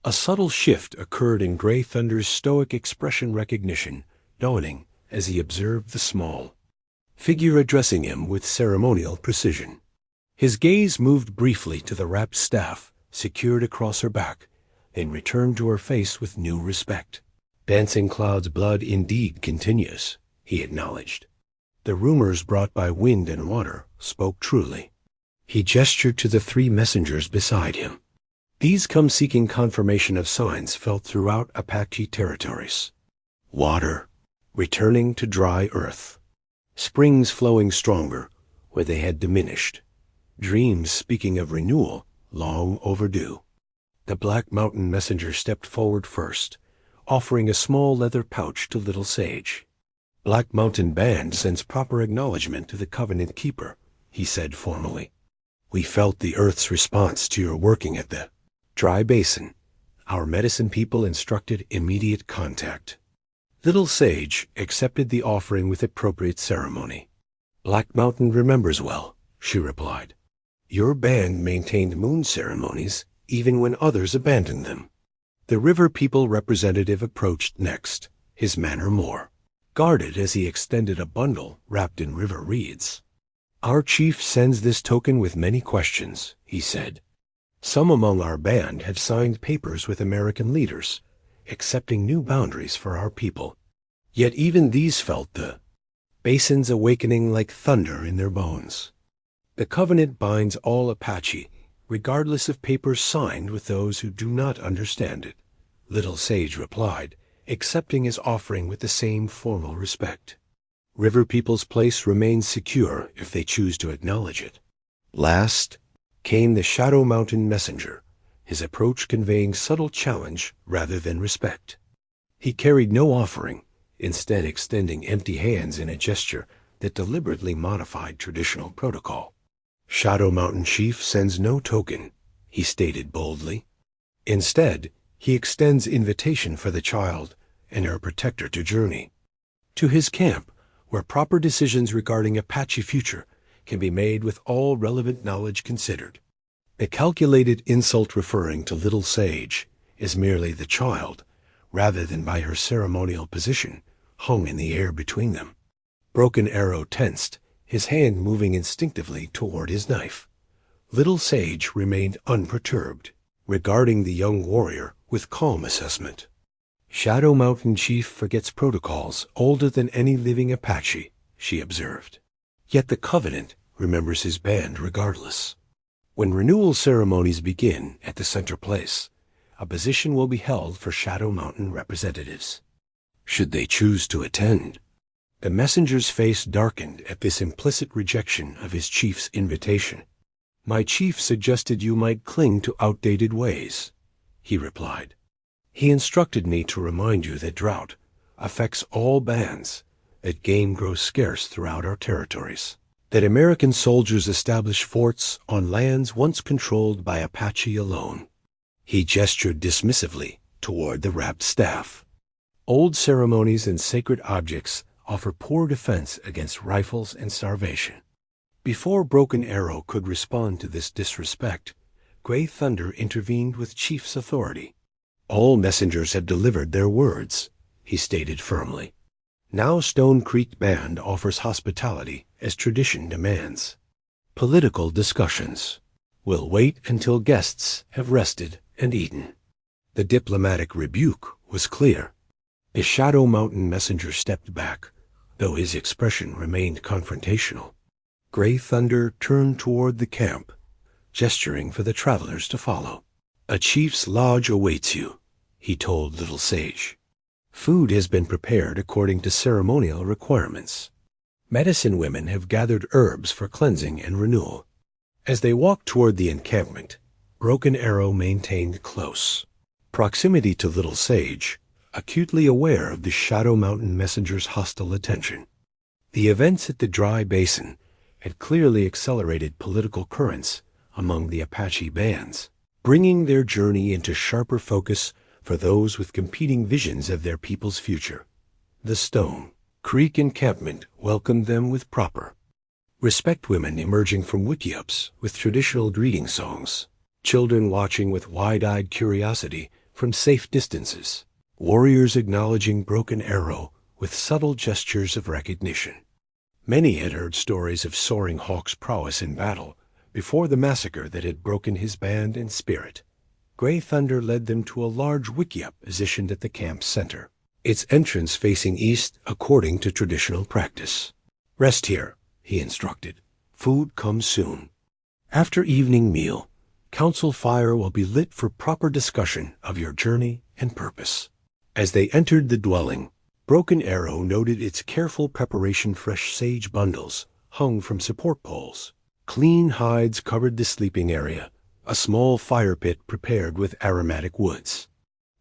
A subtle shift occurred in Gray Thunder's stoic expression, recognition dawning as he observed the small figure addressing him with ceremonial precision. His gaze moved briefly to the wrapped staff secured across her back, then returned to her face with new respect. "Dancing Cloud's blood indeed continues," he acknowledged. "The rumors brought by wind and water spoke truly." He gestured to the 3 messengers beside him. "These come seeking confirmation of signs felt throughout Apache territories. Water returning to dry earth, springs flowing stronger where they had diminished, dreams speaking of renewal long overdue." The Black Mountain messenger stepped forward first, offering a small leather pouch to Little Sage. "Black Mountain Band sends proper acknowledgement to the Covenant Keeper," he said formally. "We felt the Earth's response to your working at the dry basin. Our medicine people instructed immediate contact." Little Sage accepted the offering with appropriate ceremony. "Black Mountain remembers well," she replied. "Your band maintained moon ceremonies even when others abandoned them." The River People representative approached next, his manner more guarded as he extended a bundle wrapped in river reeds. "Our chief sends this token with many questions," he said. "Some among our band have signed papers with American leaders, accepting new boundaries for our people. Yet even these felt the basin's awakening like thunder in their bones. The Covenant binds all Apache, regardless of papers signed with those who do not understand it," Little Sage replied, accepting his offering with the same formal respect. "River People's place remains secure if they choose to acknowledge it." Last came the Shadow Mountain messenger, his approach conveying subtle challenge rather than respect. He carried no offering, instead extending empty hands in a gesture that deliberately modified traditional protocol. Shadow Mountain Chief sends no token, he stated boldly. Instead, he extends invitation for the child and her protector to journey to his camp, where proper decisions regarding Apache future can be made with all relevant knowledge considered. The calculated insult referring to Little Sage is merely the child, rather than by her ceremonial position, hung in the air between them. Broken Arrow tensed, his hand moving instinctively toward his knife. Little Sage remained unperturbed, regarding the young warrior with calm assessment. Shadow Mountain Chief forgets protocols older than any living Apache, she observed. Yet the Covenant remembers his band regardless. When renewal ceremonies begin at the center place, a position will be held for Shadow Mountain representatives. Should they choose to attend, the messenger's face darkened at this implicit rejection of his chief's invitation. My chief suggested you might cling to outdated ways, he replied. He instructed me to remind you that drought affects all bands, that game grows scarce throughout our territories, that American soldiers establish forts on lands once controlled by Apache alone. He gestured dismissively toward the wrapped staff. Old ceremonies and sacred objects offer poor defense against rifles and starvation. Before Broken Arrow could respond to this disrespect, Gray Thunder intervened with Chief's authority. All messengers have delivered their words, he stated firmly. Now Stone Creek Band offers hospitality as tradition demands. Political discussions will wait until guests have rested and eaten. The diplomatic rebuke was clear. The Shadow Mountain messenger stepped back, though his expression remained confrontational. Gray Thunder turned toward the camp, gesturing for the travelers to follow. A chief's lodge awaits you, he told Little Sage. Food has been prepared according to ceremonial requirements. Medicine women have gathered herbs for cleansing and renewal. As they walked toward the encampment, Broken Arrow maintained close proximity to Little Sage, acutely aware of the Shadow Mountain messenger's hostile attention. The events at the dry basin had clearly accelerated political currents among the Apache bands, bringing their journey into sharper focus for those with competing visions of their people's future. The Stone Creek encampment welcomed them with proper respect, women emerging from wickiups with traditional greeting songs, children watching with wide-eyed curiosity from safe distances, warriors acknowledging Broken Arrow with subtle gestures of recognition. Many had heard stories of Soaring Hawk's prowess in battle before the massacre that had broken his band and spirit. Gray Thunder led them to a large wickiup positioned at the camp's center, its entrance facing east according to traditional practice. Rest here, he instructed. Food comes soon. After evening meal, council fire will be lit for proper discussion of your journey and purpose. As they entered the dwelling, Broken Arrow noted its careful preparation. Fresh sage bundles hung from support poles. Clean hides covered the sleeping area, a small fire pit prepared with aromatic woods.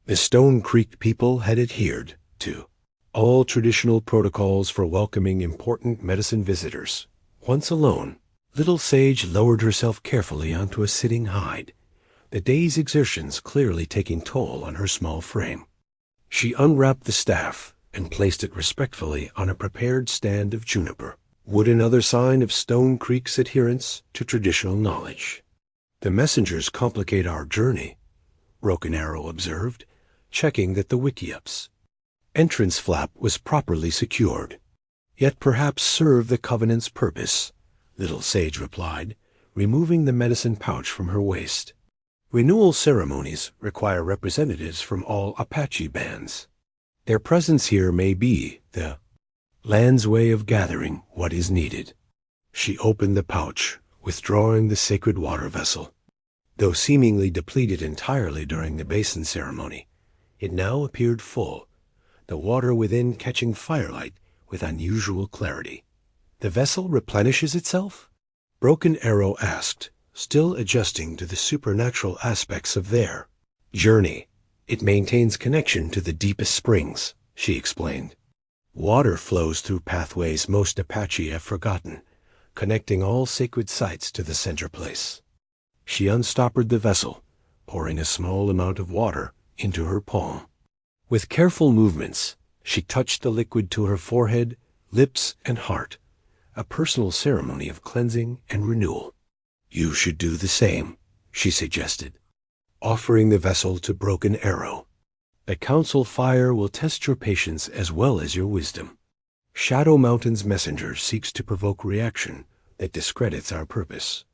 The Stone Creek people had adhered to all traditional protocols for welcoming important medicine visitors. Once alone, Little Sage lowered herself carefully onto a sitting hide, the day's exertions clearly taking toll on her small frame. She unwrapped the staff and placed it respectfully on a prepared stand of juniper, wood another sign of Stone Creek's adherence to traditional knowledge. The messengers complicate our journey, Broken Arrow observed, checking that the wickiup's entrance flap was properly secured. Yet perhaps serve the Covenant's purpose, Little Sage replied, removing the medicine pouch from her waist. Renewal ceremonies require representatives from all Apache bands. Their presence here may be the land's way of gathering what is needed. She opened the pouch, withdrawing the sacred water vessel. Though seemingly depleted entirely during the basin ceremony, it now appeared full, the water within catching firelight with unusual clarity. The vessel replenishes itself? Broken Arrow asked, still adjusting to the supernatural aspects of their journey. It maintains connection to the deepest springs, she explained. Water flows through pathways most Apache have forgotten, connecting all sacred sites to the center place. She unstoppered the vessel, pouring a small amount of water into her palm. With careful movements, she touched the liquid to her forehead, lips, and heart, a personal ceremony of cleansing and renewal. You should do the same, she suggested, offering the vessel to Broken Arrow. The council fire will test your patience as well as your wisdom. Shadow Mountain's messenger seeks to provoke reaction that discredits our purpose.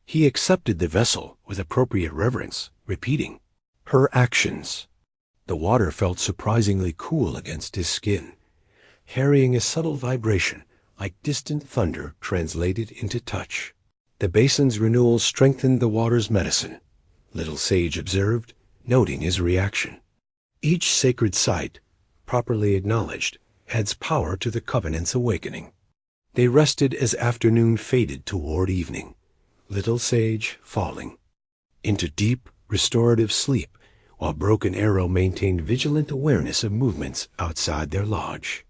He accepted the vessel with appropriate reverence, repeating her actions. The water felt surprisingly cool against his skin, carrying a subtle vibration like distant thunder translated into touch. The basin's renewal strengthened the water's medicine, Little Sage observed, noting his reaction. Each sacred site, properly acknowledged, adds power to the Covenant's awakening. They rested as afternoon faded toward evening, Little Sage falling into deep, restorative sleep, while Broken Arrow maintained vigilant awareness of movements outside their lodge.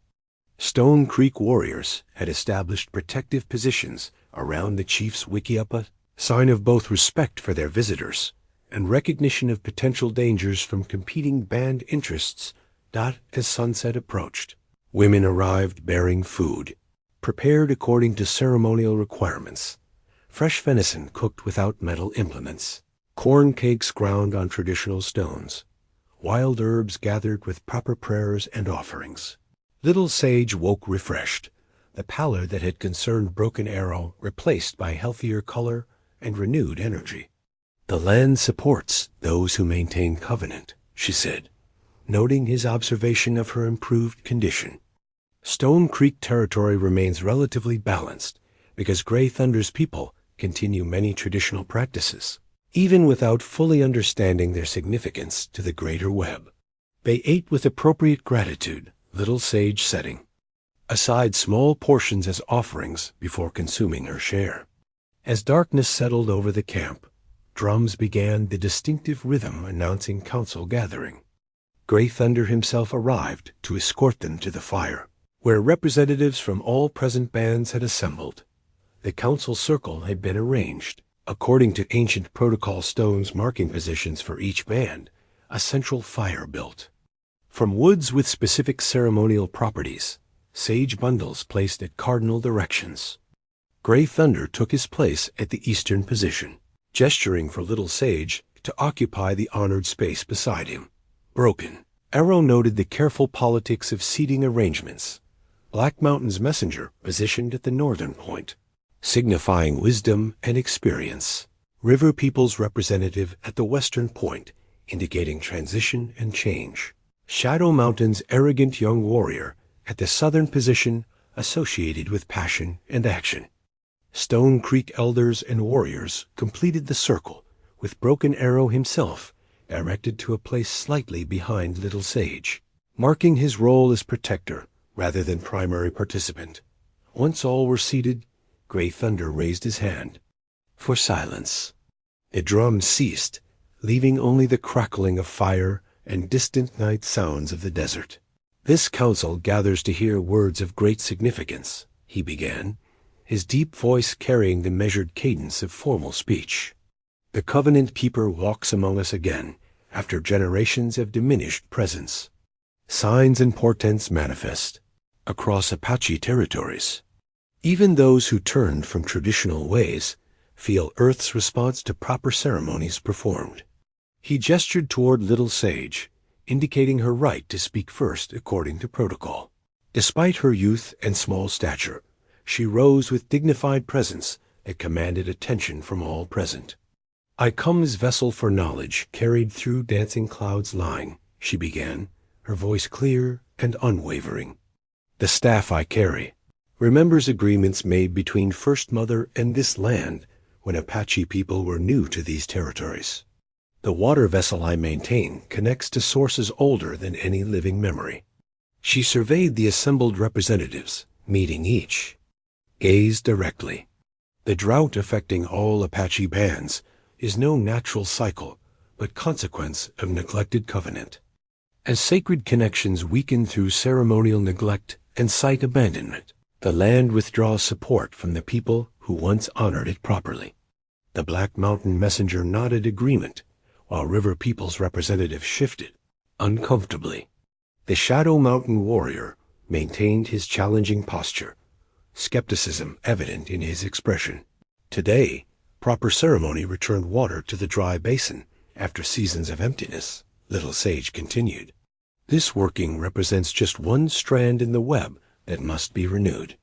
Stone Creek warriors had established protective positions around the chief's wickiup, sign of both respect for their visitors and recognition of potential dangers from competing band interests. As sunset approached, women arrived bearing food, prepared according to ceremonial requirements. Fresh venison cooked without metal implements, corn cakes ground on traditional stones, wild herbs gathered with proper prayers and offerings. Little Sage woke refreshed, the pallor that had concerned Broken Arrow replaced by healthier color and renewed energy. The land supports those who maintain covenant, she said, noting his observation of her improved condition. Stone Creek territory remains relatively balanced because Gray Thunder's people continue many traditional practices, even without fully understanding their significance to the greater web. They ate with appropriate gratitude, Little Sage setting aside small portions as offerings before consuming her share. As darkness settled over the camp, drums began the distinctive rhythm announcing council gathering. Gray Thunder himself arrived to escort them to the fire, where representatives from all present bands had assembled. The council circle had been arranged, according to ancient protocol stones marking positions for each band, a central fire built. From woods with specific ceremonial properties, sage bundles placed at cardinal directions. Gray Thunder took his place at the eastern position, gesturing for Little Sage to occupy the honored space beside him. Broken Arrow noted the careful politics of seating arrangements. Black Mountain's messenger positioned at the northern point, signifying wisdom and experience. River People's representative at the western point, indicating transition and change. Shadow Mountain's arrogant young warrior at the southern position, associated with passion and action. Stone Creek elders and warriors completed the circle, with Broken Arrow himself directed to a place slightly behind Little Sage, marking his role as protector rather than primary participant. Once all were seated, Gray Thunder raised his hand for silence. The drums ceased, leaving only the crackling of fire and distant night sounds of the desert. This council gathers to hear words of great significance, he began, his deep voice carrying the measured cadence of formal speech. The Covenant Keeper walks among us again, after generations of diminished presence. Signs and portents manifest across Apache territories. Even those who turned from traditional ways feel Earth's response to proper ceremonies performed. He gestured toward Little Sage, indicating her right to speak first according to protocol. Despite her youth and small stature, she rose with dignified presence that commanded attention from all present. I come as vessel for knowledge carried through Dancing Cloud's line, she began, her voice clear and unwavering. The staff I carry remembers agreements made between First Mother and this land when Apache people were new to these territories. The water vessel I maintain connects to sources older than any living memory. She surveyed the assembled representatives, meeting each. Gazed directly. The drought affecting all Apache bands is no natural cycle, but consequence of neglected covenant. As sacred connections weaken through ceremonial neglect and site abandonment, the land withdraws support from the people who once honored it properly. The Black Mountain messenger nodded agreement, while River People's representative shifted, uncomfortably. The Shadow Mountain warrior maintained his challenging posture, skepticism evident in his expression. Today, proper ceremony returned water to the dry basin after seasons of emptiness, Little Sage continued. This working represents just one strand in the web that must be renewed.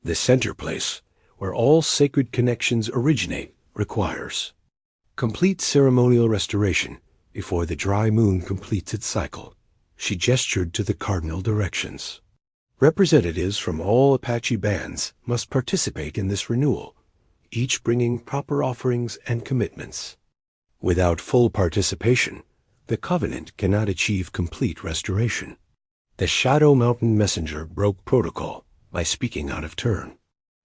The center place, where all sacred connections originate, requires complete ceremonial restoration before the dry moon completes its cycle. She gestured to the cardinal directions. Representatives from all Apache bands must participate in this renewal, each bringing proper offerings and commitments. Without full participation, the covenant cannot achieve complete restoration. The Shadow Mountain messenger broke protocol by speaking out of turn.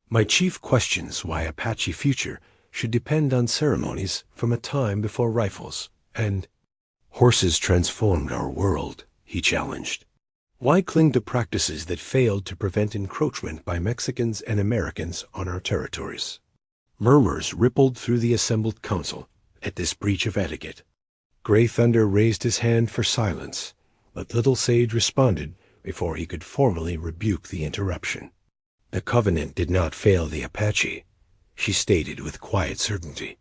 My chief questions why Apache future should depend on ceremonies from a time before rifles and horses transformed our world, he challenged. Why cling to practices that failed to prevent encroachment by Mexicans and Americans on our territories? Murmurs rippled through the assembled council at this breach of etiquette. Gray Thunder raised his hand for silence, but Little Sage responded before he could formally rebuke the interruption. The covenant did not fail the Apache, she stated with quiet certainty.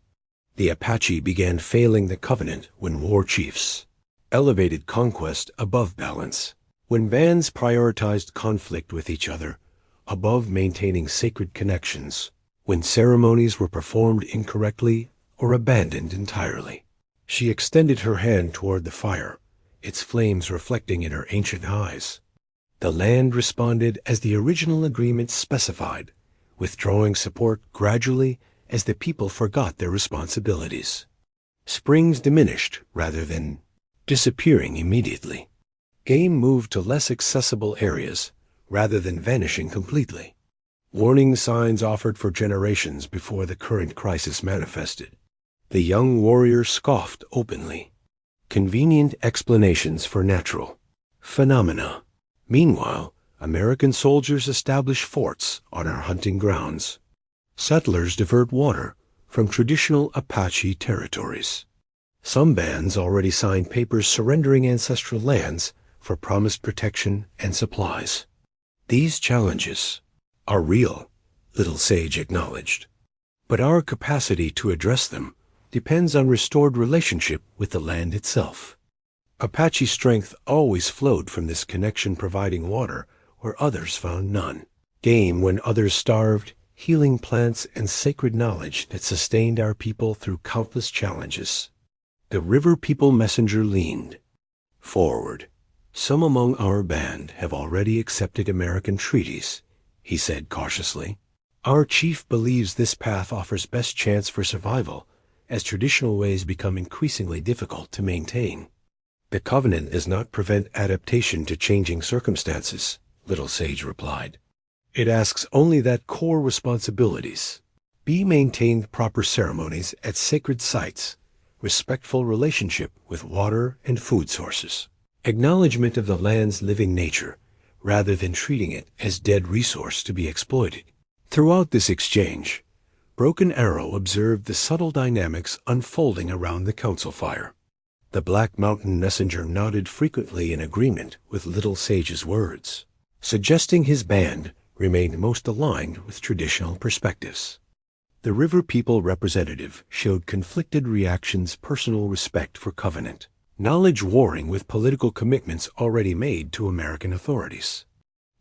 The Apache began failing the covenant when war chiefs elevated conquest above balance, when bands prioritized conflict with each other above maintaining sacred connections, when ceremonies were performed incorrectly or abandoned entirely. She extended her hand toward the fire, its flames reflecting in her ancient eyes. The land responded as the original agreement specified, withdrawing support gradually as the people forgot their responsibilities. Springs diminished rather than disappearing immediately. Game moved to less accessible areas rather than vanishing completely. Warning signs offered for generations before the current crisis manifested. The young warrior scoffed openly. Convenient explanations for natural phenomena. Meanwhile, American soldiers establish forts on our hunting grounds. Settlers divert water from traditional Apache territories. Some bands already signed papers surrendering ancestral lands for promised protection and supplies. These challenges are real, Little Sage acknowledged. But our capacity to address them depends on restored relationship with the land itself. Apache strength always flowed from this connection, providing water where others found none, game when others starved, healing plants, and sacred knowledge that sustained our people through countless challenges. The River People messenger leaned forward. Some among our band have already accepted American treaties, he said cautiously. Our chief believes this path offers best chance for survival, as traditional ways become increasingly difficult to maintain. The covenant does not prevent adaptation to changing circumstances, Little Sage replied. It asks only that core responsibilities be maintained, proper ceremonies at sacred sites, respectful relationship with water and food sources, acknowledgement of the land's living nature, rather than treating it as dead resource to be exploited. Throughout this exchange, Broken Arrow observed the subtle dynamics unfolding around the council fire. The Black Mountain messenger nodded frequently in agreement with Little Sage's words, suggesting his band remained most aligned with traditional perspectives. The River People representative showed conflicted reactions, personal respect for covenant, knowledge warring with political commitments already made to American authorities.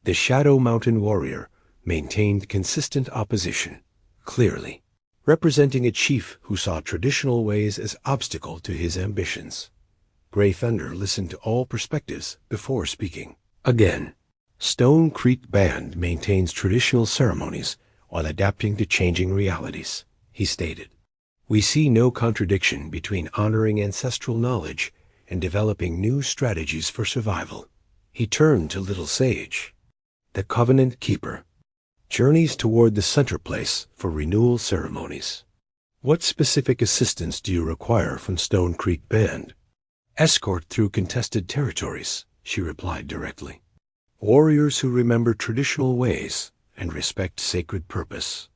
The Shadow Mountain warrior maintained consistent opposition, clearly, representing a chief who saw traditional ways as obstacle to his ambitions. Gray Thunder listened to all perspectives before speaking. Again, Stone Creek Band maintains traditional ceremonies while adapting to changing realities, he stated. We see no contradiction between honoring ancestral knowledge and developing new strategies for survival. He turned to Little Sage. The Covenant Keeper Journeys toward the center place for renewal ceremonies. What specific assistance do you require from Stone Creek Band? Escort through contested territories, she replied directly. Warriors who remember traditional ways and respect sacred purpose.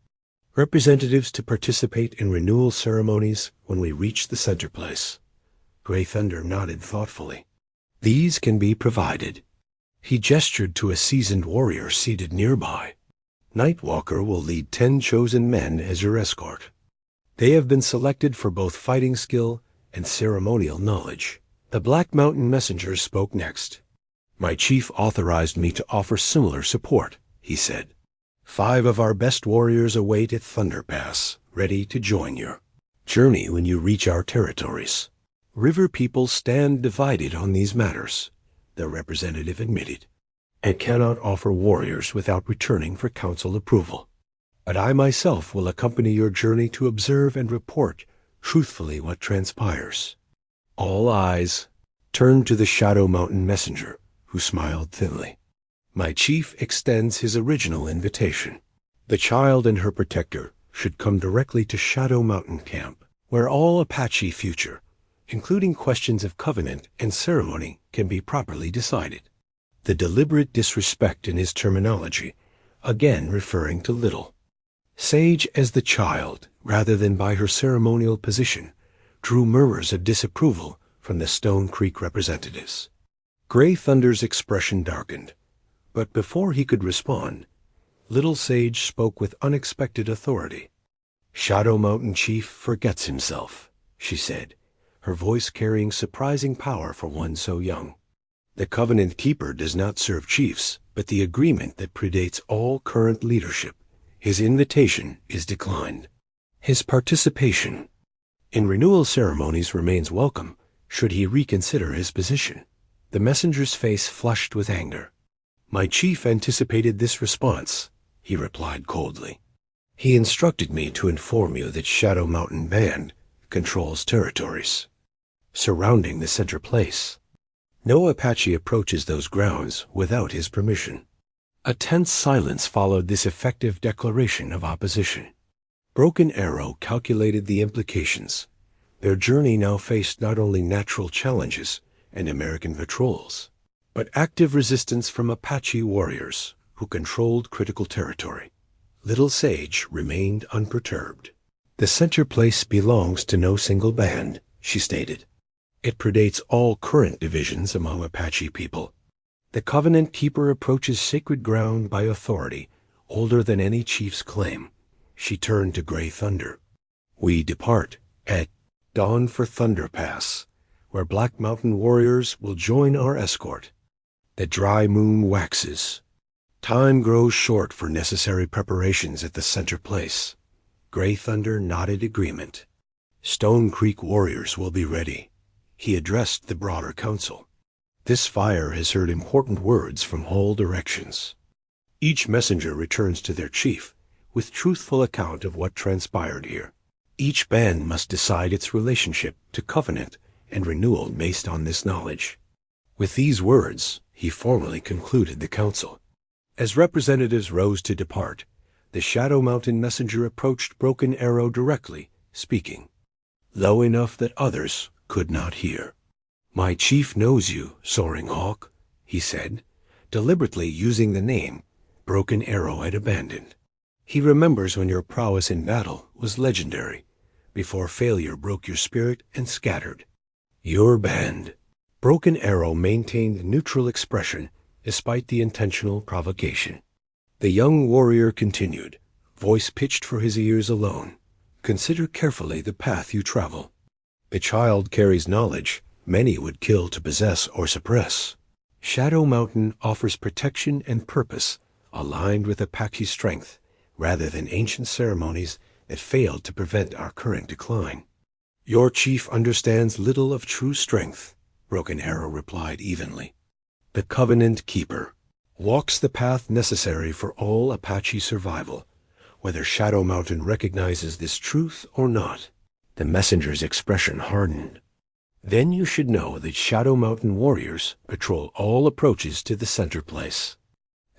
Representatives to participate in renewal ceremonies when we reach the center place. Gray Thunder nodded thoughtfully. These can be provided. He gestured to a seasoned warrior seated nearby. Nightwalker will lead 10 chosen men as your escort. They have been selected for both fighting skill and ceremonial knowledge. The Black Mountain messenger spoke next. My chief authorized me to offer similar support, he said. 5 of our best warriors await at Thunder Pass, ready to join your journey when you reach our territories. River people stand divided on these matters, the representative admitted, and cannot offer warriors without returning for council approval. But I myself will accompany your journey to observe and report truthfully what transpires. All eyes turned to the Shadow Mountain messenger, who smiled thinly. My chief extends his original invitation. The child and her protector should come directly to Shadow Mountain Camp, where all Apache future, including questions of covenant and ceremony, can be properly decided. The deliberate disrespect in his terminology, again referring to Little Sage as the child rather than by her ceremonial position, drew murmurs of disapproval from the Stone Creek representatives. Gray Thunder's expression darkened, but before he could respond, Little Sage spoke with unexpected authority. Shadow Mountain Chief forgets himself, she said, her voice carrying surprising power for one so young. The Covenant Keeper does not serve chiefs, but the agreement that predates all current leadership. His invitation is declined. His participation in renewal ceremonies remains welcome, should he reconsider his position. The messenger's face flushed with anger. My chief anticipated this response, he replied coldly. He instructed me to inform you that Shadow Mountain Band controls territories surrounding the center place. No Apache approaches those grounds without his permission. A tense silence followed this effective declaration of opposition. Broken Arrow calculated the implications. Their journey now faced not only natural challenges and American patrols, but active resistance from Apache warriors who controlled critical territory. Little Sage remained unperturbed. The center place belongs to no single band, she stated. It predates all current divisions among Apache people. The Covenant Keeper approaches sacred ground by authority older than any chief's claim. She turned to Gray Thunder. We depart at dawn for Thunder Pass, where Black Mountain warriors will join our escort. The dry moon waxes. Time grows short for necessary preparations at the center place. Gray Thunder nodded agreement. Stone Creek warriors will be ready. He addressed the broader council. This fire has heard important words from all directions. Each messenger returns to their chief with truthful account of what transpired here. Each band must decide its relationship to covenant and renewal based on this knowledge. With these words, he formally concluded the council. As representatives rose to depart, the Shadow Mountain messenger approached Broken Arrow directly, speaking, low enough that others could not hear. My chief knows you, Soaring Hawk, he said, deliberately using the name Broken Arrow had abandoned. He remembers when your prowess in battle was legendary, before failure broke your spirit and scattered your band. Broken Arrow maintained neutral expression despite the intentional provocation. The young warrior continued, voice pitched for his ears alone. Consider carefully the path you travel. The child carries knowledge many would kill to possess or suppress. Shadow Mountain offers protection and purpose aligned with Apache strength rather than ancient ceremonies that failed to prevent our current decline. Your chief understands little of true strength, Broken Arrow replied evenly. The Covenant Keeper walks the path necessary for all Apache survival, whether Shadow Mountain recognizes this truth or not. The messenger's expression hardened. Then you should know that Shadow Mountain warriors patrol all approaches to the center place.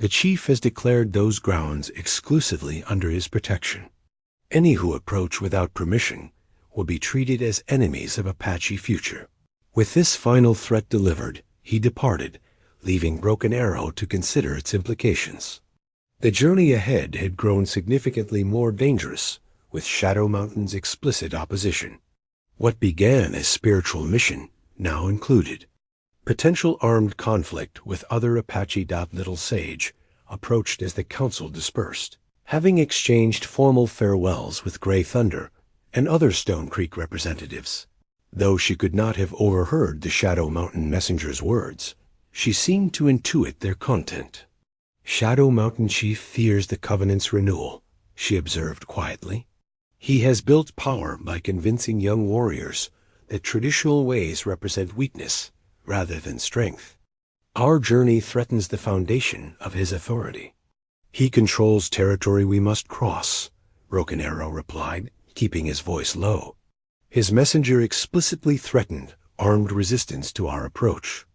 The chief has declared those grounds exclusively under his protection. Any who approach without permission will be treated as enemies of Apache future. With this final threat delivered, he departed, leaving Broken Arrow to consider its implications. The journey ahead had grown significantly more dangerous, with Shadow Mountain's explicit opposition. What began as spiritual mission now included potential armed conflict with other Apache. Little Sage approached as the council dispersed. Having exchanged formal farewells with Gray Thunder and other Stone Creek representatives, though she could not have overheard the Shadow Mountain messenger's words, she seemed to intuit their content. Shadow Mountain Chief fears the Covenant's renewal, she observed quietly. He has built power by convincing young warriors that traditional ways represent weakness rather than strength. Our journey threatens the foundation of his authority. He controls territory we must cross, Broken Arrow replied, keeping his voice low. His messenger explicitly threatened armed resistance to our approach.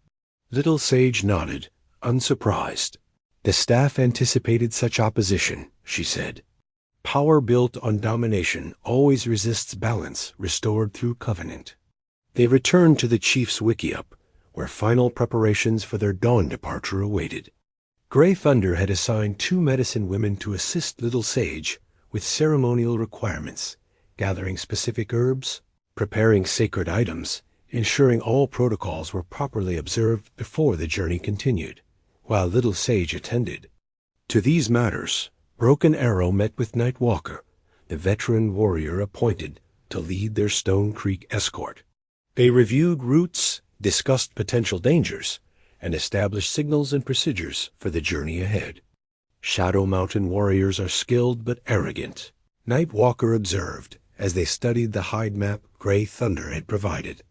Little Sage nodded, unsurprised. The staff anticipated such opposition, she said. Power built on domination always resists balance restored through covenant. They returned to the chief's wickiup, where final preparations for their dawn departure awaited. Gray Thunder had assigned 2 medicine women to assist Little Sage with ceremonial requirements, gathering specific herbs, preparing sacred items, ensuring all protocols were properly observed before the journey continued, while Little Sage attended. To these matters, Broken Arrow met with Nightwalker, the veteran warrior appointed to lead their Stone Creek escort. They reviewed routes, discussed potential dangers, and established signals and procedures for the journey ahead. Shadow Mountain warriors are skilled but arrogant, Nightwalker observed as they studied the hide map Gray Thunder had provided.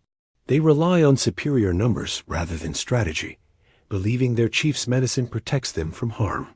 They rely on superior numbers rather than strategy, believing their chief's medicine protects them from harm.